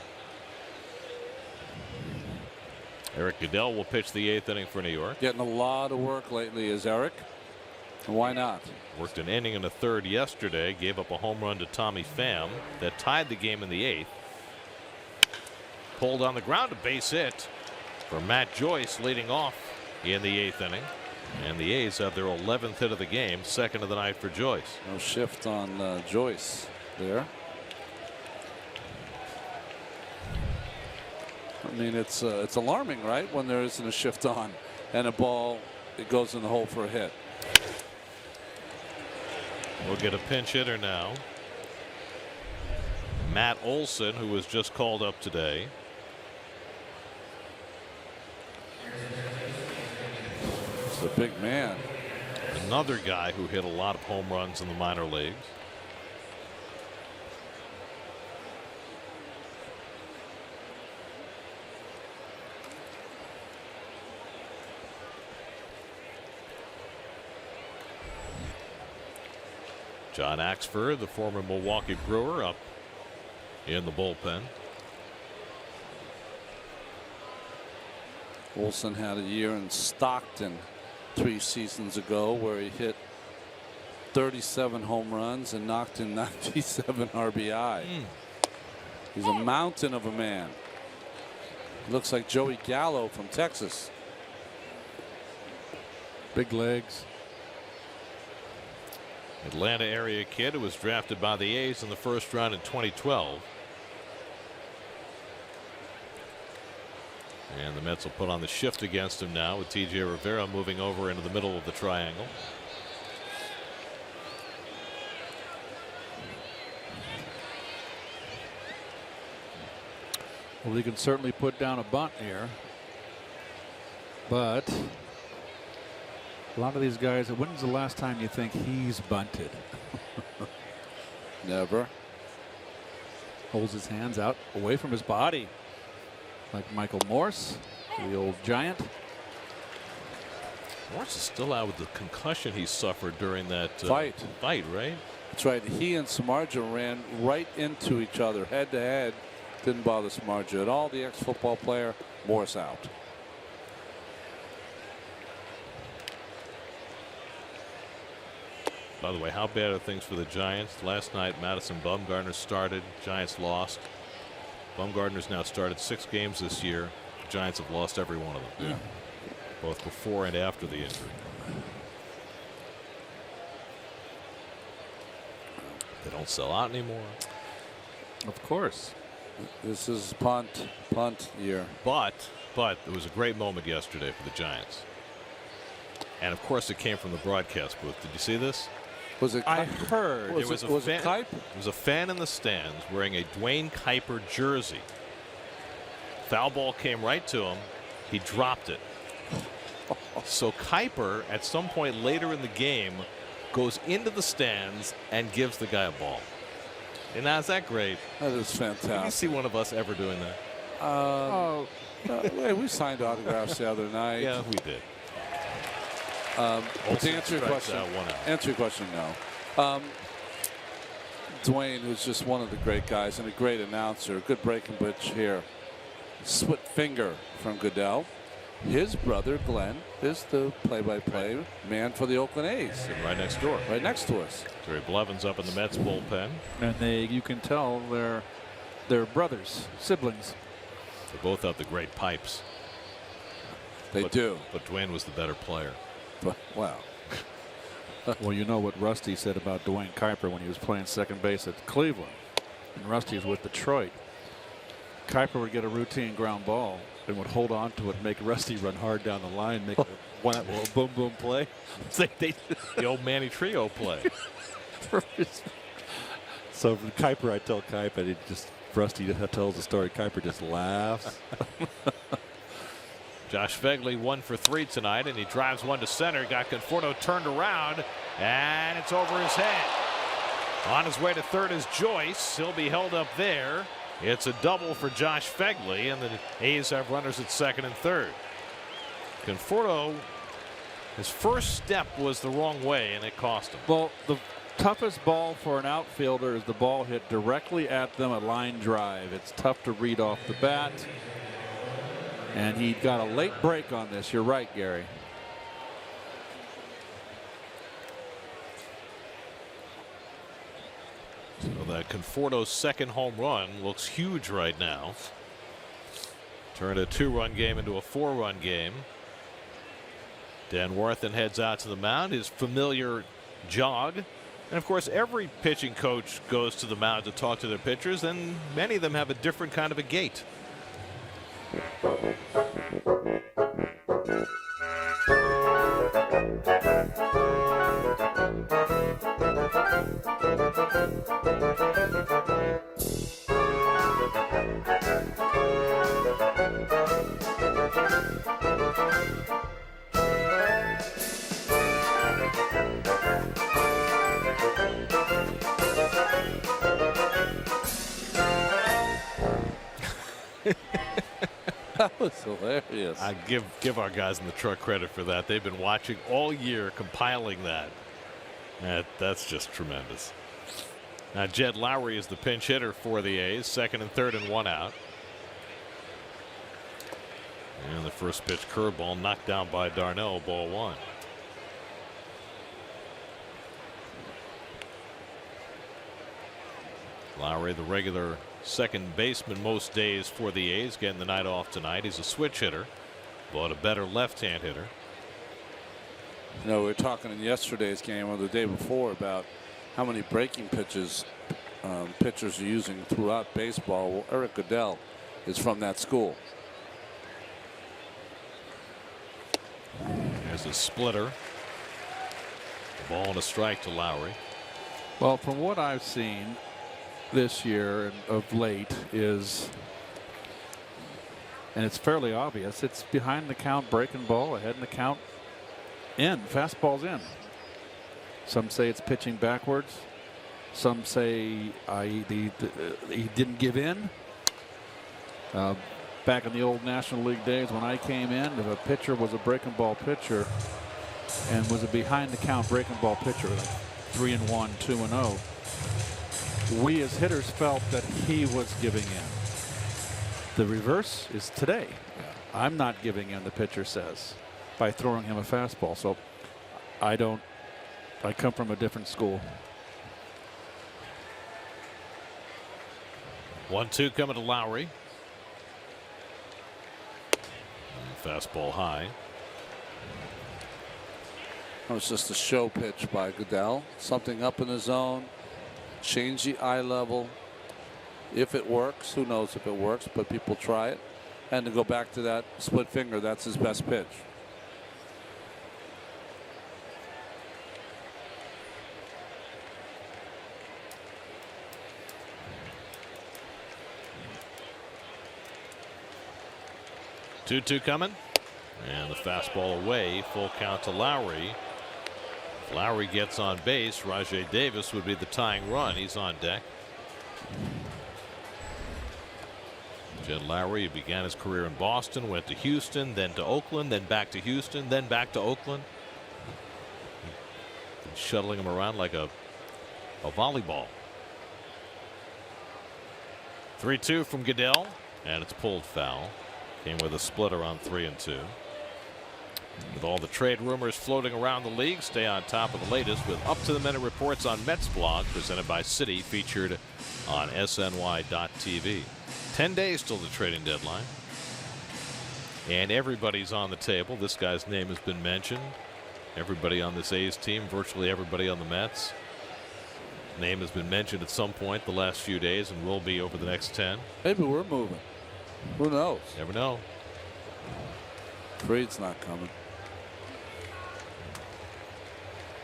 Eric Goodell will pitch the 8th inning for New York. Getting a lot of work lately is Eric. Why not? Worked an inning and a third yesterday. Gave up a home run to Tommy Pham that tied the game in the 8th. Pulled on the ground, a base hit for Matt Joyce leading off in the 8th inning. And the A's have their 11th hit of the game, second of the night for Joyce. No shift on Joyce there. I mean, it's alarming, right, when there isn't a shift on and a ball, it goes in the hole for a hit. We'll get a pinch hitter now. Matt Olson, who was just called up today. It's a big man. Another guy who hit a lot of home runs in the minor leagues. John Axford, the former Milwaukee Brewer, up in the bullpen. Olson had a year in Stockton 3 seasons ago where he hit 37 home runs and knocked in 97 RBI. He's a mountain of a man. Looks like Joey Gallo from Texas. Big legs. Atlanta area kid who was drafted by the A's in the first round in 2012. And the Mets will put on the shift against him now with T.J. Rivera moving over into the middle of the triangle. Well, he can certainly put down a bunt here. But a lot of these guys, when's the last time you think he's bunted? Never. Holds his hands out away from his body, like Michael Morse, the old Giant. Morse is still out with the concussion he suffered during that fight, right? That's right. He and Samardzija ran right into each other, head to head. Didn't bother Samardzija at all. The ex-football player. Morse out. By the way, how bad are things for the Giants? Last night, Madison Bumgarner started. Giants lost. Bumgarner's now started 6 games this year. The Giants have lost every one of them. Yeah. Both before and after the injury. They don't sell out anymore. Of course. This is punt year. But it was a great moment yesterday for the Giants. And of course, it came from the broadcast booth. Did you see this? Was it? I heard. Was it Kipe? It was a fan in the stands wearing a Dwayne Kuiper jersey. Foul ball came right to him. He dropped it. So Kuiper, at some point later in the game, goes into the stands and gives the guy a ball. And now, is that great? That is fantastic. Did you see one of us ever doing that? We signed autographs the other night. Yeah, we did. To answer your question, no. Dwayne was just one of the great guys and a great announcer. Good breaking pitch here. Split finger from Goodell. His brother Glenn is the play-by-play man for the Oakland A's. Sitting right next door. Right next to us. Terry Blevins up in the Mets bullpen. And you can tell they're brothers, siblings. They both have the great pipes. They do. But Dwayne was the better player. Wow. Well, you know what Rusty said about Dwayne Kuiper when he was playing second base at Cleveland. And Rusty was with Detroit. Kuiper would get a routine ground ball and would hold on to it, make Rusty run hard down the line, make a boom boom play. The old Manny Trio play. So from Kuiper, I tell Kuiper, Rusty tells the story. Kuiper just laughs. Josh Phegley 1 for 3 tonight, and he drives one to center. Got Conforto turned around, and it's over his head. On his way to third is Joyce. He'll be held up there. It's a double for Josh Phegley, and the A's have runners at second and third. Conforto, his first step was the wrong way, and it cost him. Well, the toughest ball for an outfielder is the ball hit directly at them, a line drive. It's tough to read off the bat. And he got a late break on this. You're right, Gary. So that Conforto's second home run looks huge right now. Turned a 2-run game into a 4-run game. Dan Warthen heads out to the mound, his familiar jog. And of course, every pitching coach goes to the mound to talk to their pitchers, and many of them have a different kind of a gait. That was hilarious. I give our guys in the truck credit for that. They've been watching all year, compiling that. That's just tremendous. Now Jed Lowry is the pinch hitter for the A's, second and third and 1 out. And the first pitch curveball knocked down by Darnell, ball 1. Lowry, the regular second baseman most days for the A's, getting the night off tonight. He's a switch hitter, but a better left-hand hitter. You know, we were talking in yesterday's game or the day before about how many breaking pitches pitchers are using throughout baseball. Well, Eric Goodell is from that school. There's a splitter. A ball and a strike to Lowry. Well, from what I've seen this year and of late is, and it's fairly obvious, it's behind the count breaking ball, ahead in the count, in, fastball's in. Some say it's pitching backwards. Some say he didn't give in. Back in the old National League days when I came in, if a pitcher was a breaking ball pitcher and was a behind the count breaking ball pitcher, like 3-1, 2-0, we as hitters felt that he was giving in. The reverse is today. I'm not giving in, the pitcher says, by throwing him a fastball. So I come from a different school. 1-2 coming to Lowry. Fastball high. That was just a show pitch by Goodell. Something up in the zone. Change the eye level. If it works, who knows if it works, but people try it. And to go back to that split finger, that's his best pitch. Two coming. And the fastball away. Full count to Lowry. If Lowry gets on base, Rajai Davis would be the tying run. He's on deck. Jed Lowry began his career in Boston, went to Houston, then to Oakland, then back to Houston, then back to Oakland. Shuttling him around like a volleyball. 3-2 from Goodell, and it's pulled foul. Came with a split around 3-2. With all the trade rumors floating around the league, stay on top of the latest with up-to-the-minute reports on Mets blog, presented by Citi, featured on SNY.TV. 10 days till the trading deadline. And everybody's on the table. This guy's name has been mentioned. Everybody on this A's team, virtually everybody on the Mets. Name has been mentioned at some point the last few days and will be over the next 10. Maybe we're moving. Who knows? Never know. Freed's not coming.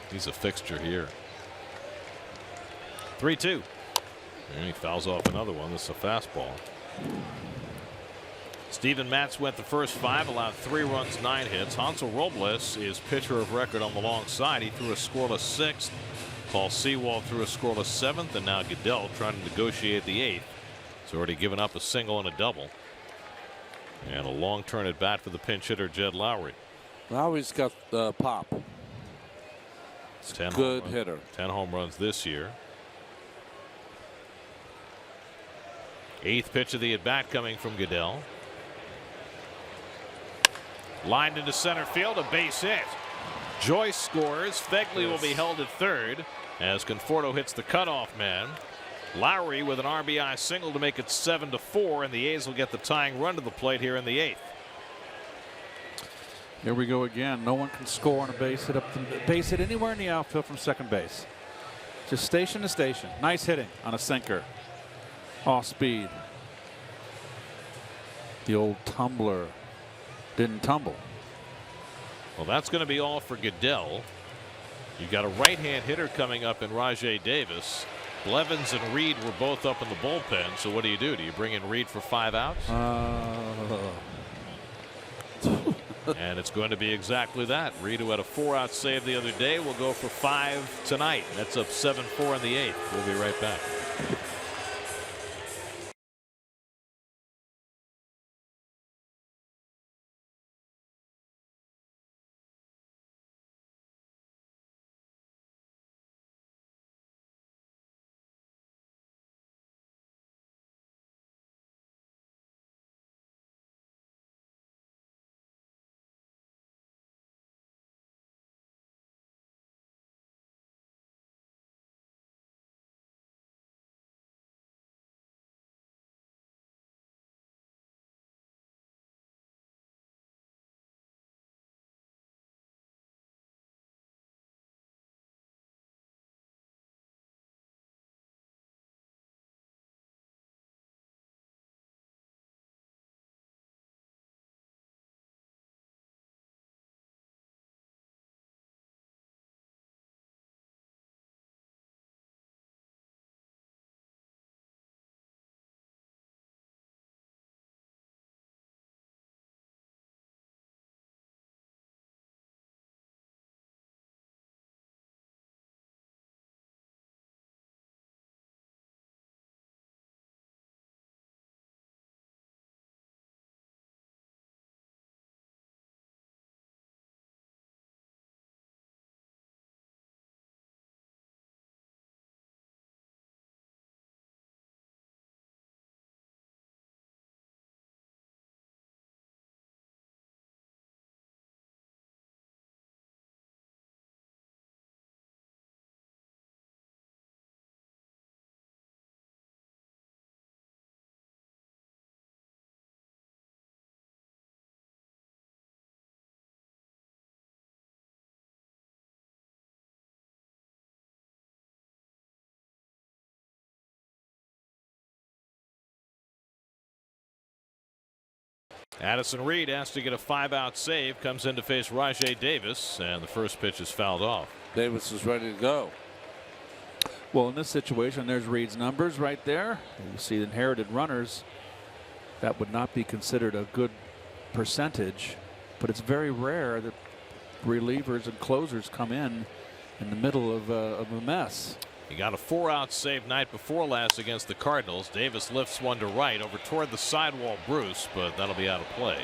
He's a fixture here. 3-2. And he fouls off another one. This is a fastball. Steven Matz went the first 5, allowed 3 runs, 9 hits. Hansel Robles is pitcher of record on the long side. He threw a scoreless 6th. Paul Sewald threw a scoreless 7th, and now Goodell trying to negotiate the 8th. He's already given up a single and a double. And a long turn at bat for the pinch hitter Jed Lowry. Lowry's got the pop. It's a good hitter. 10 home runs this year. 8th pitch of the at bat coming from Goodell. Lined into center field, a base hit. Joyce scores. Fegley will be held at third as Conforto hits the cutoff man. Lowry with an RBI single to make it 7-4, and the A's will get the tying run to the plate here in the 8th. Here we go again. No one can score on a base hit anywhere in the outfield from second base. Just station to station. Nice hitting on a sinker. Off speed. The old tumbler didn't tumble. Well, that's going to be all for Goodell. You've got a right-hand hitter coming up in Rajai Davis. Blevins and Reed were both up in the bullpen. So what do? Do you bring in Reed for 5 outs? And it's going to be exactly that. Reed, who had a 4-out save the other day, will go for 5 tonight. That's up 7-4 in the 8th. We'll be right back. Addison Reed has to get a 5-out save, comes in to face Rajai Davis, and the first pitch is fouled off. Davis is ready to go. Well, in this situation, there's Reed's numbers right there. You see inherited runners. That would not be considered a good percentage, but it's very rare that relievers and closers come in the middle of a mess. He got a 4-out save night before last against the Cardinals. Davis lifts one to right over toward the sidewall Bruce, but that'll be out of play.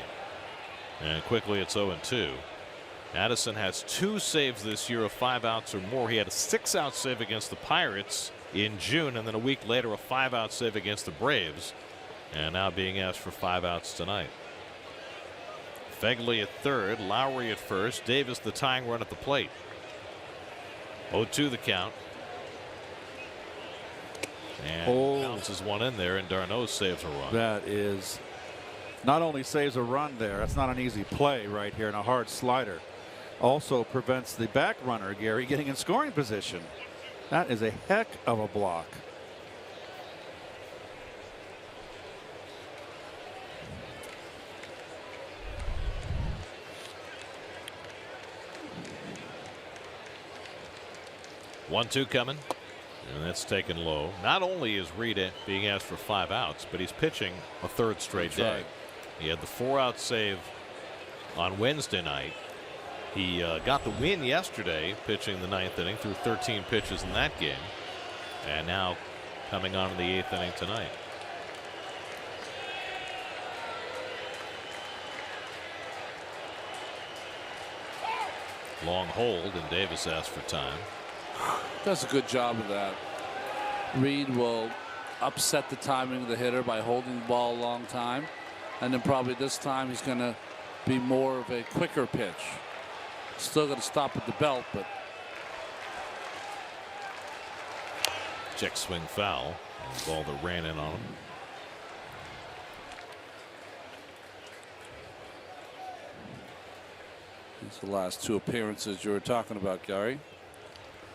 And quickly it's 0-2. Addison has 2 saves this year of 5 outs or more. He had a 6-out save against the Pirates in June, and then a week later a 5-out save against the Braves, and now being asked for 5 outs tonight. Fegley at third, Lowry at first, Davis the tying run at the plate. 0-2 the count. And bounces one in there, and d'Arnaud saves a run. That is not only saves a run there, that's not an easy play right here, and a hard slider. Also prevents the back runner, Gary, getting in scoring position. That is a heck of a block. One-two coming. And that's taken low. Not only is Reed being asked for 5 outs, but he's pitching a 3rd straight day. Right. He had the 4-out save on Wednesday night. He got the win yesterday, pitching the 9th inning through 13 pitches in that game. And now coming on in the 8th inning tonight. Long hold, and Davis asked for time. Does a good job of that. Reed will upset the timing of the hitter by holding the ball a long time, and then probably this time he's going to be more of a quicker pitch. Still going to stop at the belt, but check swing foul. The ball that ran in on him. These are the last 2 appearances you were talking about, Gary.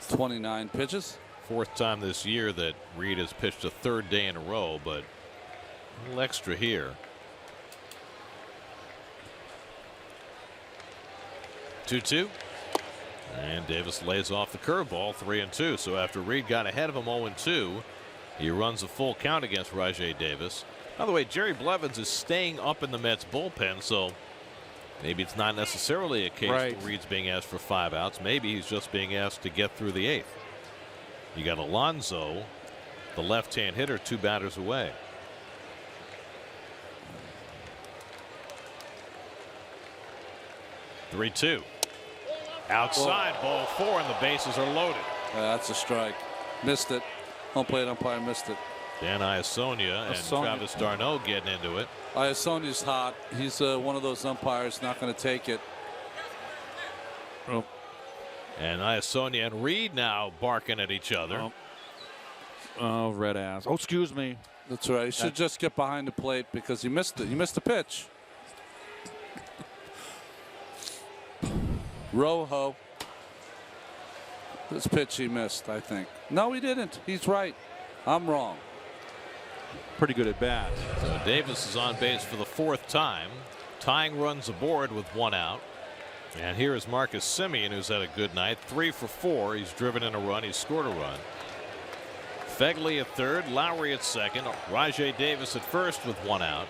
29 pitches. 4th time this year that Reed has pitched a 3rd day in a row, but a little extra here. 2-2. And Davis lays off the curveball, 3-2. So after Reed got ahead of him 0-2, he runs a full count against Rajai Davis. By the way, Jerry Blevins is staying up in the Mets bullpen, so maybe it's not necessarily a case where Reed's being asked for 5 outs. Maybe he's just being asked to get through the 8th. You got Alonso, the left-hand hitter, 2 batters away. Three-two. Outside, ball 4, and the bases are loaded. That's a strike. Missed it. Home plate umpire missed it. Dan Iasonia and Travis d'Arnaud getting into it. Iasonia's hot. He's one of those umpires not going to take it. Oh. And Iasonia and Reed now barking at each other. Oh, red ass. Oh, excuse me. That's right. He should just get behind the plate because he missed it. He missed the pitch. Rojo. This pitch he missed, I think. No, he didn't. He's right. I'm wrong. Pretty good at bat. So Davis is on base for the 4th time. Tying runs aboard with 1 out. And here is Marcus Semien, who's had a good night. 3 for 4. He's driven in a run. He's scored a run. Fegley at third. Lowry at second. Rajai Davis at first with 1 out.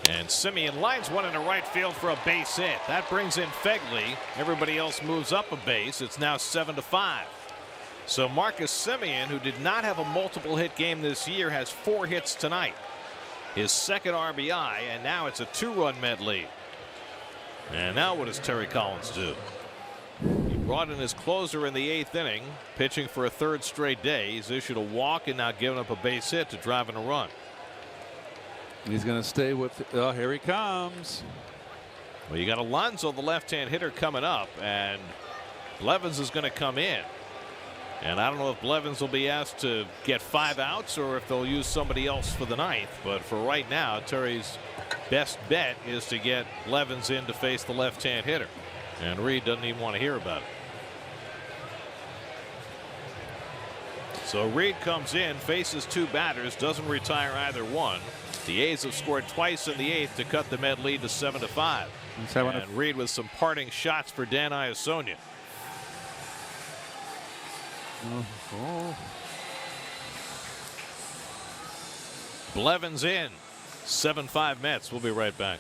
And Semien lines one into right field for a base hit. That brings in Fegley. Everybody else moves up a base. It's now 7-5. So Marcus Semien, who did not have a multiple hit game this year, has 4 hits tonight. His 2nd RBI, and now it's a 2-run Met lead. And now what does Terry Collins do? He brought in his closer in the 8th inning, pitching for a 3rd straight day. He's issued a walk and now given up a base hit to drive in a run. He's going to stay with. Oh, here he comes. Well, you got Alonso, the left-hand hitter, coming up, and Blevins is going to come in. And I don't know if Blevins will be asked to get 5 outs or if they'll use somebody else for the 9th. But for right now, Terry's best bet is to get Blevins in to face the left-hand hitter. And Reed doesn't even want to hear about it. So Reed comes in, faces 2 batters, doesn't retire either one. The A's have scored twice in the 8th to cut the Met lead to 7-5. And Reed with some parting shots for Dan Iasonia. Blevins in. 7-5 Mets. We'll be right back.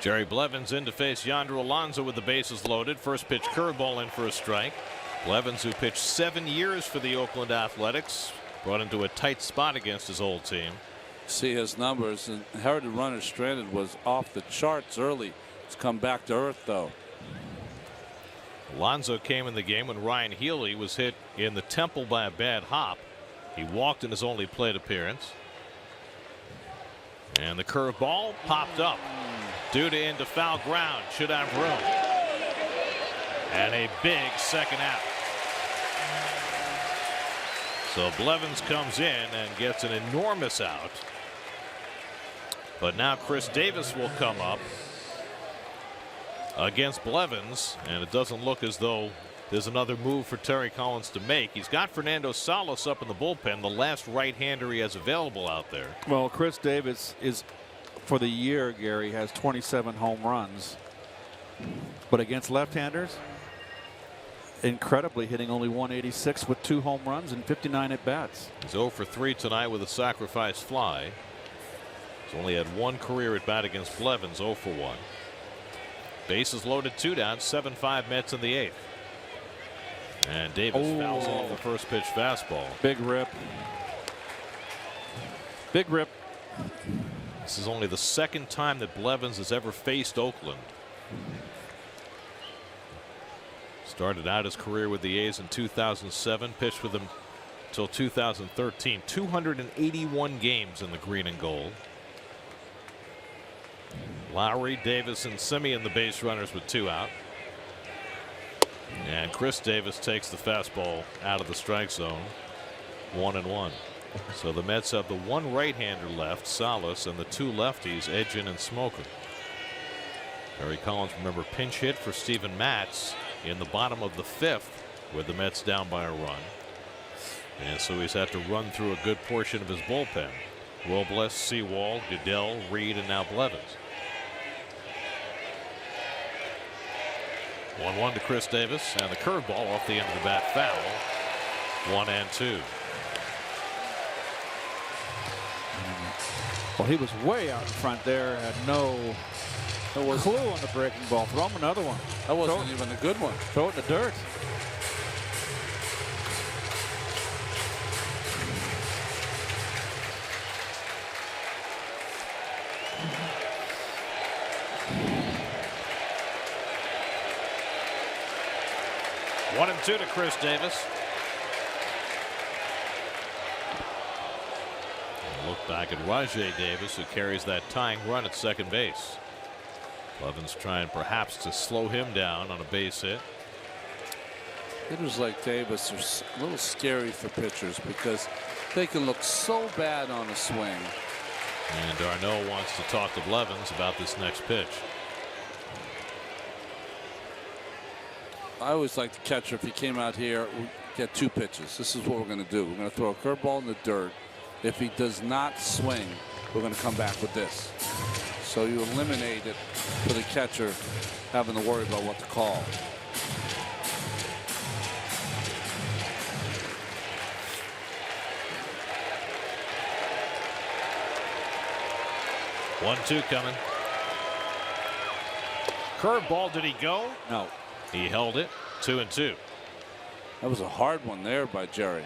Jerry Blevins in to face Yonder Alonso with the bases loaded. First pitch curveball in for a strike. Blevins, who pitched 7 years for the Oakland Athletics, brought into a tight spot against his old team. See his numbers. And inherited runner stranded was off the charts early. It's come back to earth though. Alonso came in the game when Ryan Healy was hit in the temple by a bad hop. He walked in his only plate appearance. And the curveball popped up. Due to into foul ground. Should have room. And a big second out. So Blevins comes in and gets an enormous out. But now Chris Davis will come up against Blevins, and it doesn't look as though there's another move for Terry Collins to make. He's got Fernando Salas up in the bullpen, the last right-hander he has available out there. Well, Chris Davis is, for the year, Gary, has 27 home runs. But against left-handers, incredibly hitting only 186 with 2 home runs and 59 at-bats. He's 0 for 3 tonight with a sacrifice fly. He's only had 1 career at-bat against Blevins, 0 for 1. Bases loaded, 2 down, 7-5 Mets in the 8th. And Davis fouls off the first pitch fastball. Big rip. Big rip. This is only the second time that Blevins has ever faced Oakland. Started out his career with the A's in 2007, pitched with them until 2013. 281 games in the green and gold. Lowry, Davis, and Simeon the base runners with 2 out. And Chris Davis takes the fastball out of the strike zone. 1-1. So the Mets have the 1 right-hander left, Salas, and the 2 lefties, Edgin and Smoker. Terry Collins, remember, pinch hit for Steven Matz in the bottom of the 5th, with the Mets down by a run. And so he's had to run through a good portion of his bullpen. Robles, Sewald, Goodell, Reed, and now Blevins. 1-1 to Chris Davis, and the curveball off the end of the bat foul. 1-2. Well, he was way out in front there, had no clue on the breaking ball. Throw him another one. That wasn't even a good one. Throw it in the dirt. 1-2 to Chris Davis. And look back at Rajay Davis, who carries that tying run at second base. Blevins trying perhaps to slow him down on a base hit. Hitters like Davis are a little scary for pitchers because they can look so bad on a swing. And Darno wants to talk to Blevins about this next pitch. I always like the catcher, if he came out here, we get 2 pitches. This is what we're going to do. We're going to throw a curveball in the dirt. If he does not swing, we're going to come back with this. So you eliminate it for the catcher having to worry about what to call. One-two coming. Curveball, did he go? No. He held it. 2-2. That was a hard one there by Jerry.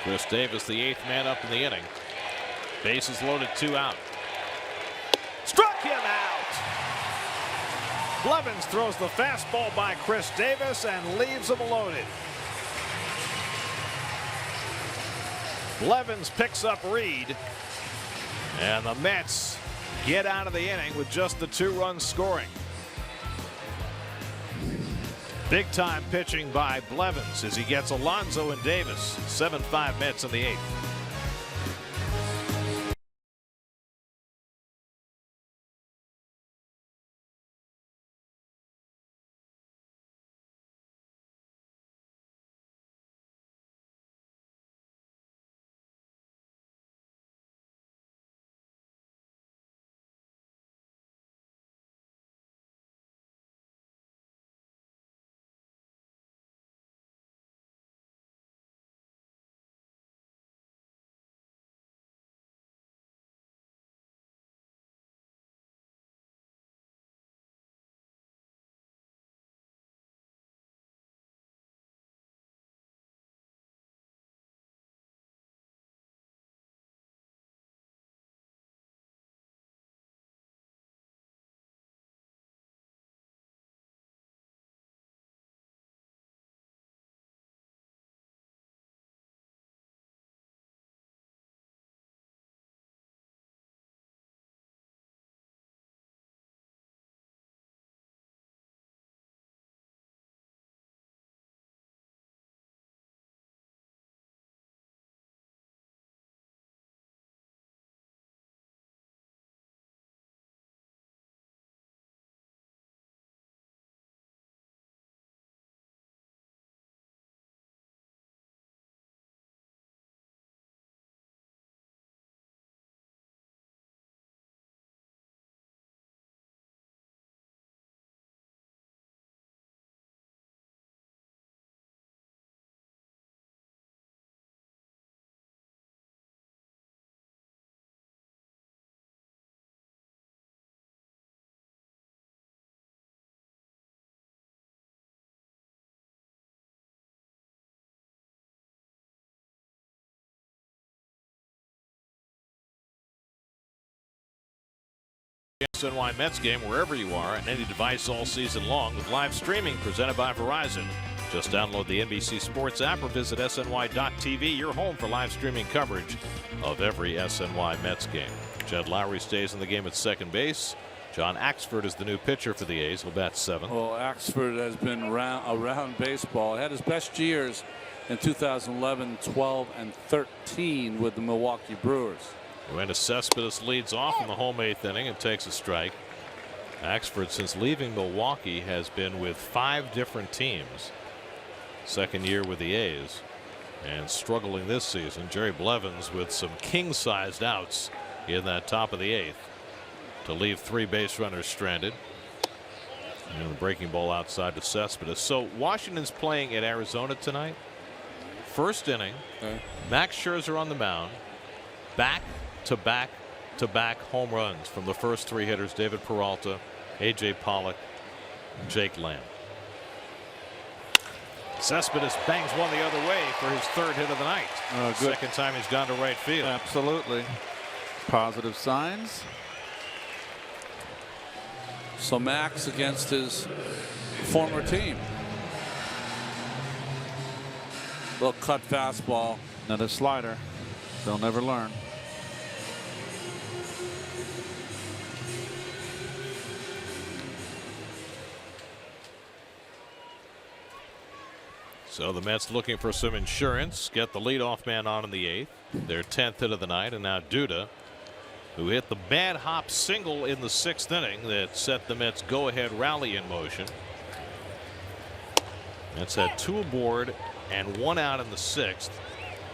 Chris Davis, the 8th man up in the inning. Bases loaded, 2 out. Struck him out. Blevins throws the fastball by Chris Davis and leaves him loaded. Blevins picks up Reed, and the Mets get out of the inning with just the 2 runs scoring. Big time pitching by Blevins as he gets Alonso and Davis. 7-5 Mets in the 8th. SNY Mets game wherever you are on any device all season long with live streaming presented by Verizon. Just download the NBC Sports app or visit SNY.TV, your home for live streaming coverage of every SNY Mets game. Jed Lowry stays in the game at second base. John Axford is the new pitcher for the A's. He'll bat 7th. Well, Axford has been around baseball. He had his best years in 2011, 12, and 13 with the Milwaukee Brewers. Yoenis Cespedes leads off in the home 8th inning and takes a strike. Axford, since leaving Milwaukee, has been with 5 different teams. Second year with the A's and struggling this season. Jerry Blevins with some king-sized outs in that top of the 8th to leave 3 base runners stranded. And the breaking ball outside to Cespedes. So Washington's playing at Arizona tonight. First inning, Max Scherzer on the mound. Back to back to back home runs from the first 3 hitters, David Peralta A.J. Pollock, Jake Lamb. Cespedes bangs one the other way for his 3rd hit of the night. Second time he's gone to right field. Absolutely. Positive signs. So Max against his former team. Little cut fastball. Another slider. They'll never learn. So the Mets looking for some insurance. Get the leadoff man on in the 8th. Their 10th hit of the night. And now Duda, who hit the bad hop single in the 6th inning that set the Mets go-ahead rally in motion. Mets had 2 aboard and 1 out in the 6th.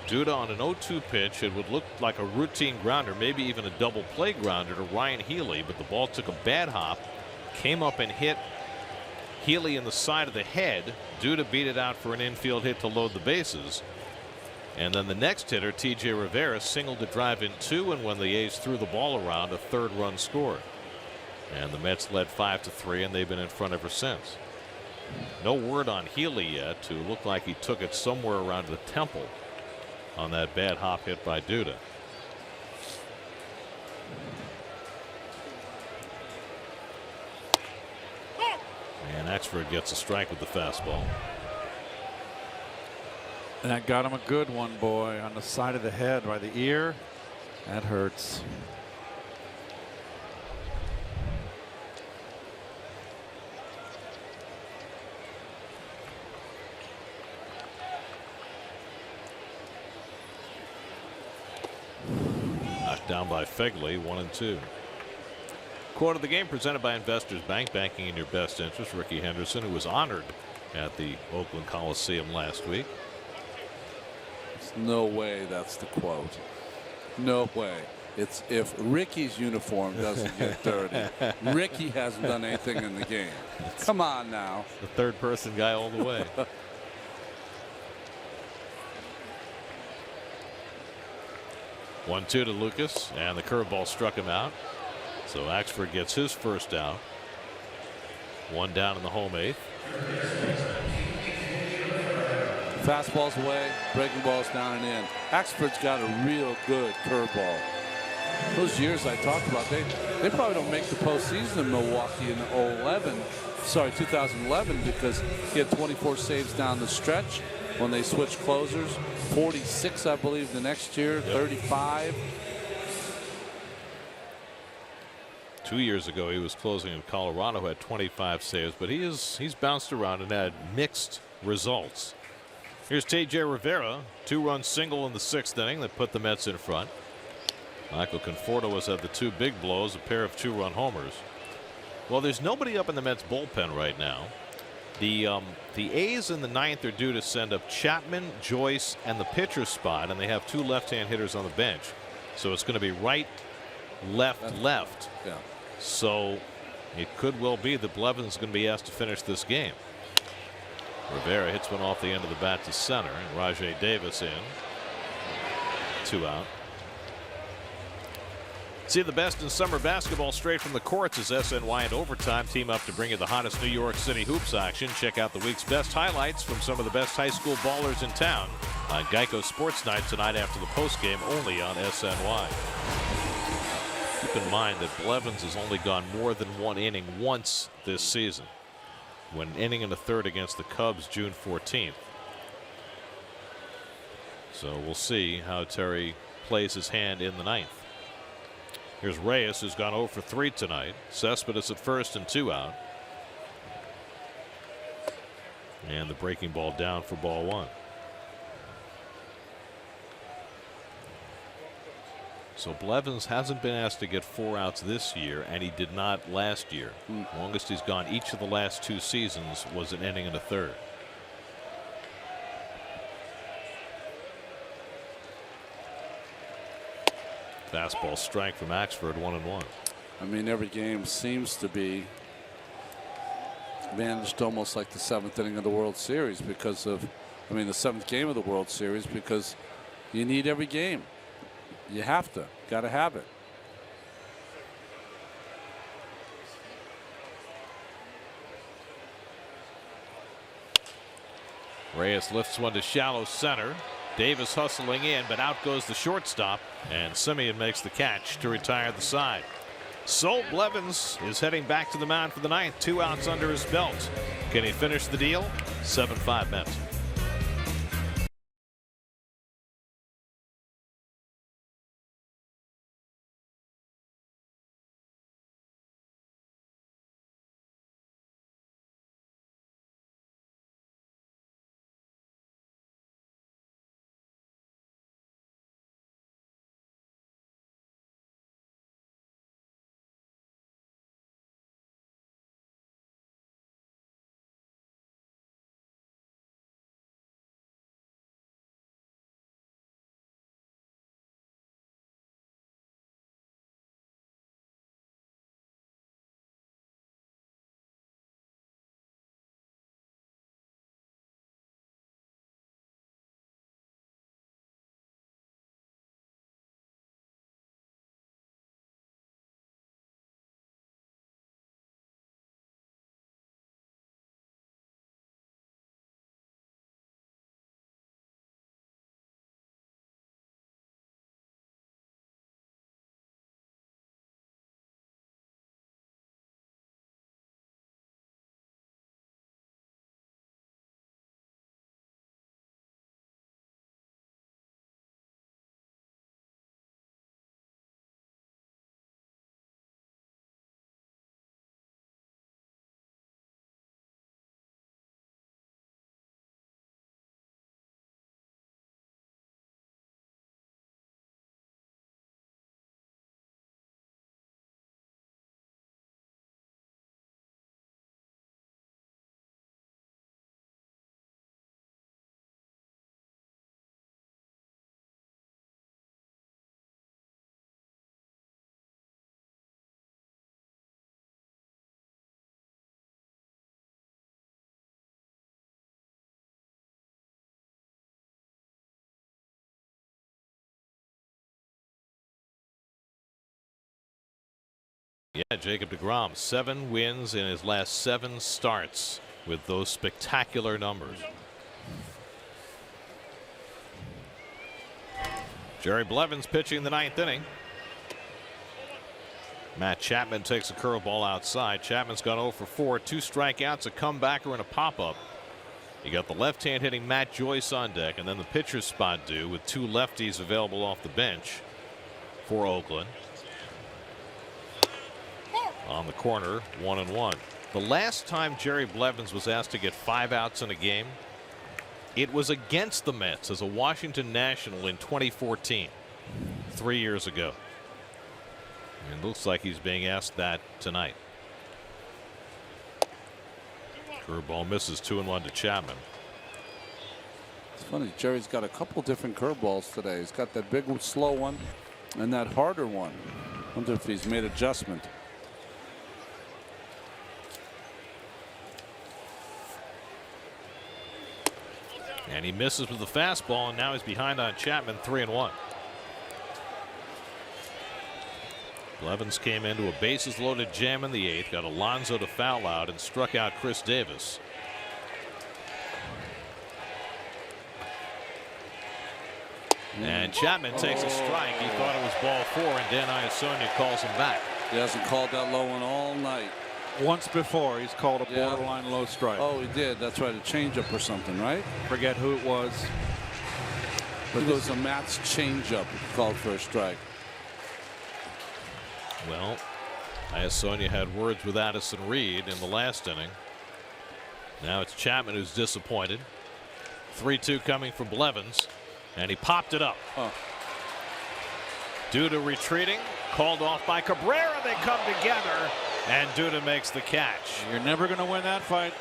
Duda on an 0-2 pitch. It would look like a routine grounder, maybe even a double play grounder to Ryan Healy, but the ball took a bad hop, came up and hit Healy in the side of the head. Duda beat it out for an infield hit to load the bases. And then the next hitter, T.J. Rivera, singled to drive in 2, and when the A's threw the ball around, a 3rd run scored. And the Mets led 5-3, and they've been in front ever since. No word on Healy yet, who looked like he took it somewhere around the temple on that bad hop hit by Duda. And Axford gets a strike with the fastball. And that got him a good one, boy, on the side of the head by the ear. That hurts. Knocked down by Fegley, 1-2. Quote of the game presented by Investors Bank, banking in your best interest. Ricky Henderson, who was honored at the Oakland Coliseum last week. There's no way that's the quote. No way. It's if Ricky's uniform doesn't get dirty. Ricky hasn't done anything in the game. Come on now. The 3rd person guy all the way. 1-2 to Lucas, and the curveball struck him out. So Axford gets his first out. 1 down in the home 8th. Fastball's away, breaking ball's down and in. Axford's got a real good curveball. Those years I talked about, they probably don't make the postseason in Milwaukee in 2011, because he had 24 saves down the stretch when they switched closers. 46, I believe, the next year. 35. 2 years ago, he was closing in Colorado, who had 25 saves, but he's bounced around and had mixed results. Here's T.J. Rivera, 2-run single in the 6th inning that put the Mets in front. Michael Conforto has had the 2 big blows, a pair of 2-run homers. Well, there's nobody up in the Mets bullpen right now. The A's in the 9th are due to send up Chapman, Joyce, and the pitcher spot, and they have 2 left-hand hitters on the bench. So it's going to be right, left, left. Yeah. So it could well be that Blevins is going to be asked to finish this game. Rivera hits one off the end of the bat to center, and Rajay Davis in. 2 out. See the best in summer basketball straight from the courts as SNY and Overtime team up to bring you the hottest New York City hoops action. Check out the week's best highlights from some of the best high school ballers in town on Geico Sports Night tonight after the postgame, only on SNY. Keep in mind that Blevins has only gone more than 1 inning once this season, when inning in the 3rd against the Cubs June 14th. So we'll see how Terry plays his hand in the 9th. Here's Reyes, who's gone 0 for 3 tonight. Cespedes at first and 2 out. And the breaking ball down for ball 1. So Blevins hasn't been asked to get 4 outs this year, and he did not last year. Longest he's gone each of the last 2 seasons was an inning and a 3rd. Fastball strike from Axford, 1-1. I mean, every game seems to be managed almost like the 7th inning of the World Series because of, I mean, the 7th game of the World Series, because you need every game. You have to, got to have it. Reyes lifts one to shallow center. Davis hustling in, but out goes the shortstop, and Semien makes the catch to retire the side. So Blevins is heading back to the mound for the ninth. 2 outs under his belt. Can he finish the deal? 7-5 Mets. Yeah, Jacob deGrom, 7 wins in his last 7 starts with those spectacular numbers. Jerry Blevins pitching the 9th inning. Matt Chapman takes a curveball outside. Chapman's gone 0 for 4, 2 strikeouts, a comebacker, and a pop-up. You got the left-hand hitting Matt Joyce on deck, and then the pitcher's spot due with 2 lefties available off the bench for Oakland. On the corner, 1-1. The last time Jerry Blevins was asked to get 5 outs in a game, it was against the Mets as a Washington National in 2014, 3 years ago. And it looks like he's being asked that tonight. Curveball misses, 2-1 to Chapman. It's funny, Jerry's got a couple different curveballs today. He's got that big slow one and that harder one. Wonder if he's made adjustment. And he misses with the fastball, and now he's behind on Chapman, 3-1. Blevins came into a bases loaded jam in the 8th, got Alonso to foul out, and struck out Chris Davis. And Chapman takes a strike. He thought it was ball 4, and Dan Iasonia calls him back. He hasn't called that low one all night. Once before, he's called a borderline low strike. Oh, he did. That's right. A changeup or something, right? Forget who it was. But it was a Matt's changeup called for a strike. Well, Iasonia had words with Addison Reed in the last inning. Now it's Chapman who's disappointed. 3-2 coming from Blevins, and he popped it up. Oh. Duda retreating, called off by Cabrera. They come together, and Duda makes the catch. You're never going to win that fight.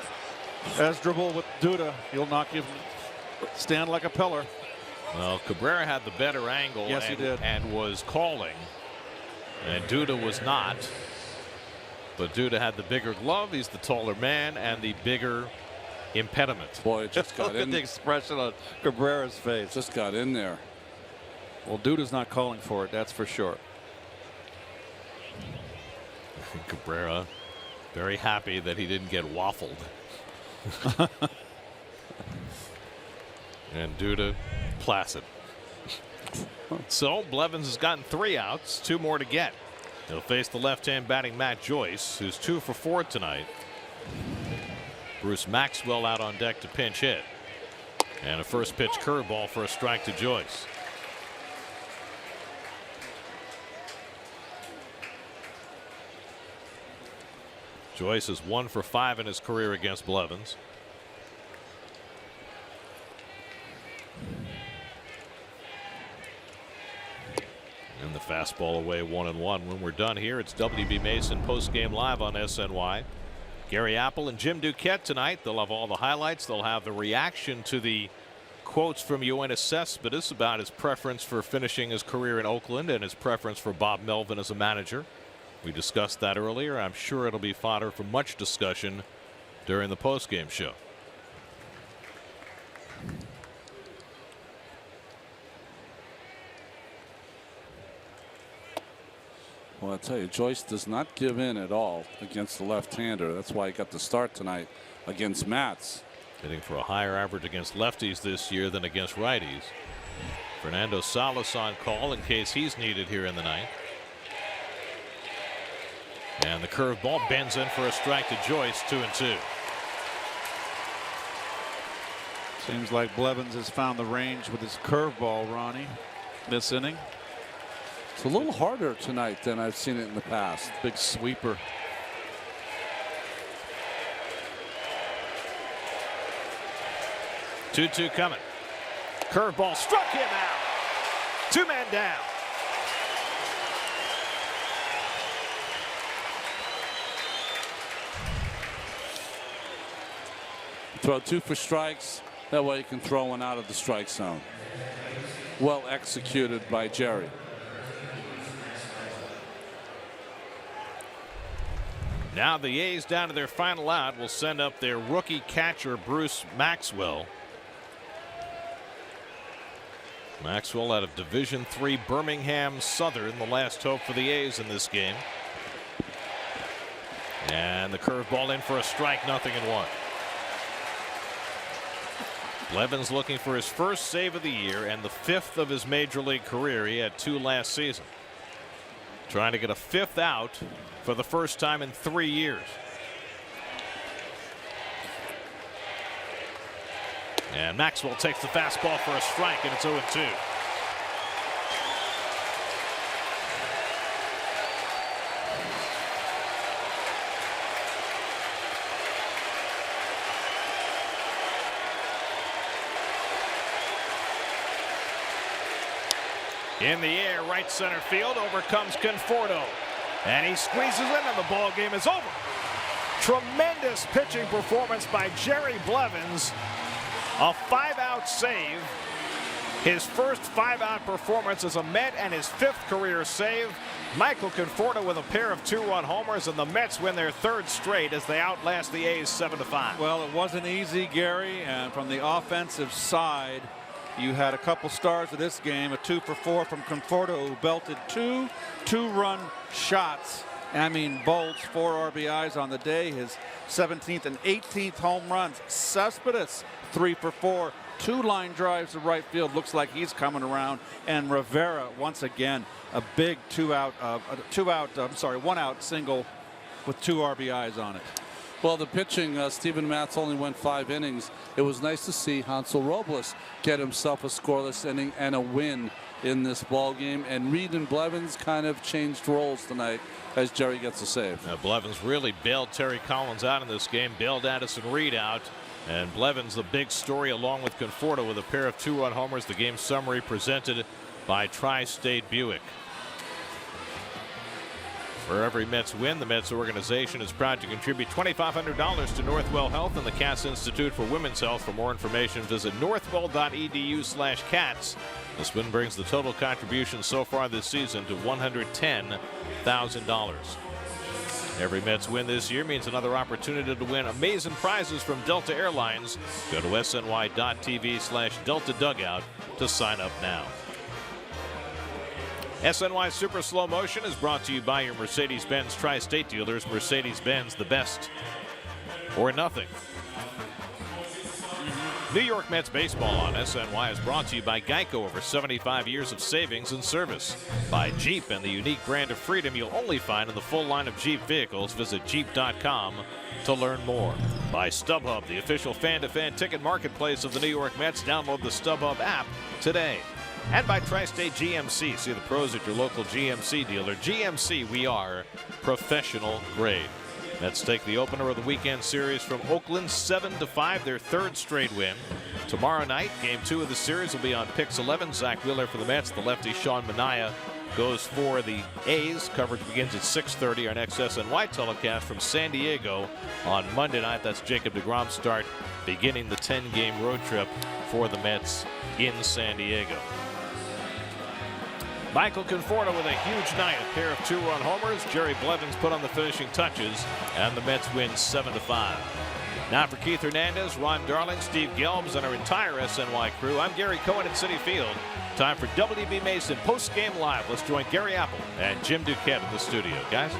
Esdrubal with Duda. He'll knock you, stand like a pillar. Well, Cabrera had the better angle. Yes, he did. And was calling. And Duda was not. But Duda had the bigger glove. He's the taller man and the bigger impediment. Boy, it just got Look in. at the expression on Cabrera's face. Just got in there. Well, Duda's not calling for it, that's for sure. Cabrera very happy that he didn't get waffled. and due to Placid. So Blevins has gotten 3 outs, 2 more to get. He'll face the left-hand batting Matt Joyce, who's 2 for 4 tonight. Bruce Maxwell out on deck to pinch hit. And a first pitch curveball for a strike to Joyce. Joyce is 1 for 5 in his career against Blevins. And the fastball away, 1-1. When we're done here, it's W.B. Mason postgame live on SNY. Gary Apple and Jim Duquette tonight. They'll have all the highlights. They'll have the reaction to the quotes from Yoenis Cespedes about his preference for finishing his career in Oakland and his preference for Bob Melvin as a manager. We discussed that earlier. I'm sure it'll be fodder for much discussion during the postgame show. Well, I tell you, Joyce does not give in at all against the left-hander. That's why he got the start tonight against Matz. Hitting for a higher average against lefties this year than against righties. Fernando Salas on call in case he's needed here in the ninth. And the curveball bends in for a strike to Joyce, 2-2. Seems like Blevins has found the range with his curveball, Ronnie, this inning. It's a little harder tonight than I've seen it in the past. Big sweeper. Two coming. Curveball struck him out. 2 men down. Throw 2 for strikes. That way you can throw one out of the strike zone. Well executed by Jerry. Now the A's down to their final out will send up their rookie catcher Bruce Maxwell. Maxwell out of Division III Birmingham Southern, the last hope for the A's in this game. And the curveball in for a strike, 0-1. Blevins looking for his first save of the year and the 5th of his major league career. He had 2 last season. Trying to get a 5th out for the first time in 3 years. And Maxwell takes the fastball for a strike, and it's 0-2. In the air, right center field, over comes Conforto. And he squeezes in, and the ball game is over. Tremendous pitching performance by Jerry Blevins. A 5-out save. His first 5-out performance as a Met and his 5th career save. Michael Conforto with a pair of 2-run homers, and the Mets win their 3rd straight as they outlast the A's 7-5. Well, it wasn't easy, Gary, and from the offensive side, you had a couple stars of this game, a 2 for 4 from Conforto, who belted 2 2-run shots. I mean, bolts, 4 RBIs on the day, his 17th and 18th home runs. Cespedes, 3 for 4, 2 line drives to right field. Looks like he's coming around. And Rivera, once again, a big 1-out single with 2 RBIs on it. Well, the pitching, Steven Matz only went 5 innings. It was nice to see Hansel Robles get himself a scoreless inning and a win in this ball game. And Reed and Blevins kind of changed roles tonight as Jerry gets a save. Now, Blevins really bailed Terry Collins out in this game, bailed Addison Reed out. And Blevins, the big story, along with Conforto with a pair of 2-run homers. The game summary presented by Tri-State Buick. For every Mets win, the Mets organization is proud to contribute $2,500 to Northwell Health and the Cass Institute for Women's Health. For more information, visit northwell.edu/cats. This win brings the total contribution so far this season to $110,000. Every Mets win this year means another opportunity to win amazing prizes from Delta Airlines. Go to sny.tv/Delta Dugout to sign up now. SNY Super Slow Motion is brought to you by your Mercedes-Benz Tri-State dealers. Mercedes-Benz, the best or nothing. New York Mets baseball on SNY is brought to you by Geico, over 75 years of savings and service. By Jeep and the unique brand of freedom you'll only find in the full line of Jeep vehicles. Visit Jeep.com to learn more. By StubHub, the official fan-to-fan ticket marketplace of the New York Mets. Download the StubHub app today. And by Tri-State GMC. See the pros at your local GMC dealer. GMC, we are professional grade. Mets take the opener of the weekend series from Oakland 7-5, their third straight win. Tomorrow night, game 2 of the series will be on Pix 11. Zach Wheeler for the Mets. The lefty Sean Manaea goes for the A's. Coverage begins at 6:30. Our next SNY telecast from San Diego on Monday night. That's Jacob deGrom start, beginning the 10-game road trip for the Mets in San Diego. Michael Conforto with a huge night, a pair of 2-run homers. Jerry Blevins put on the finishing touches, and the Mets win 7-5. Now for Keith Hernandez, Ron Darling, Steve Gelbs, and our entire SNY crew, I'm Gary Cohen at Citi Field. Time for WB Mason post-game live. Let's join Gary Apple and Jim Duquette in the studio. Guys?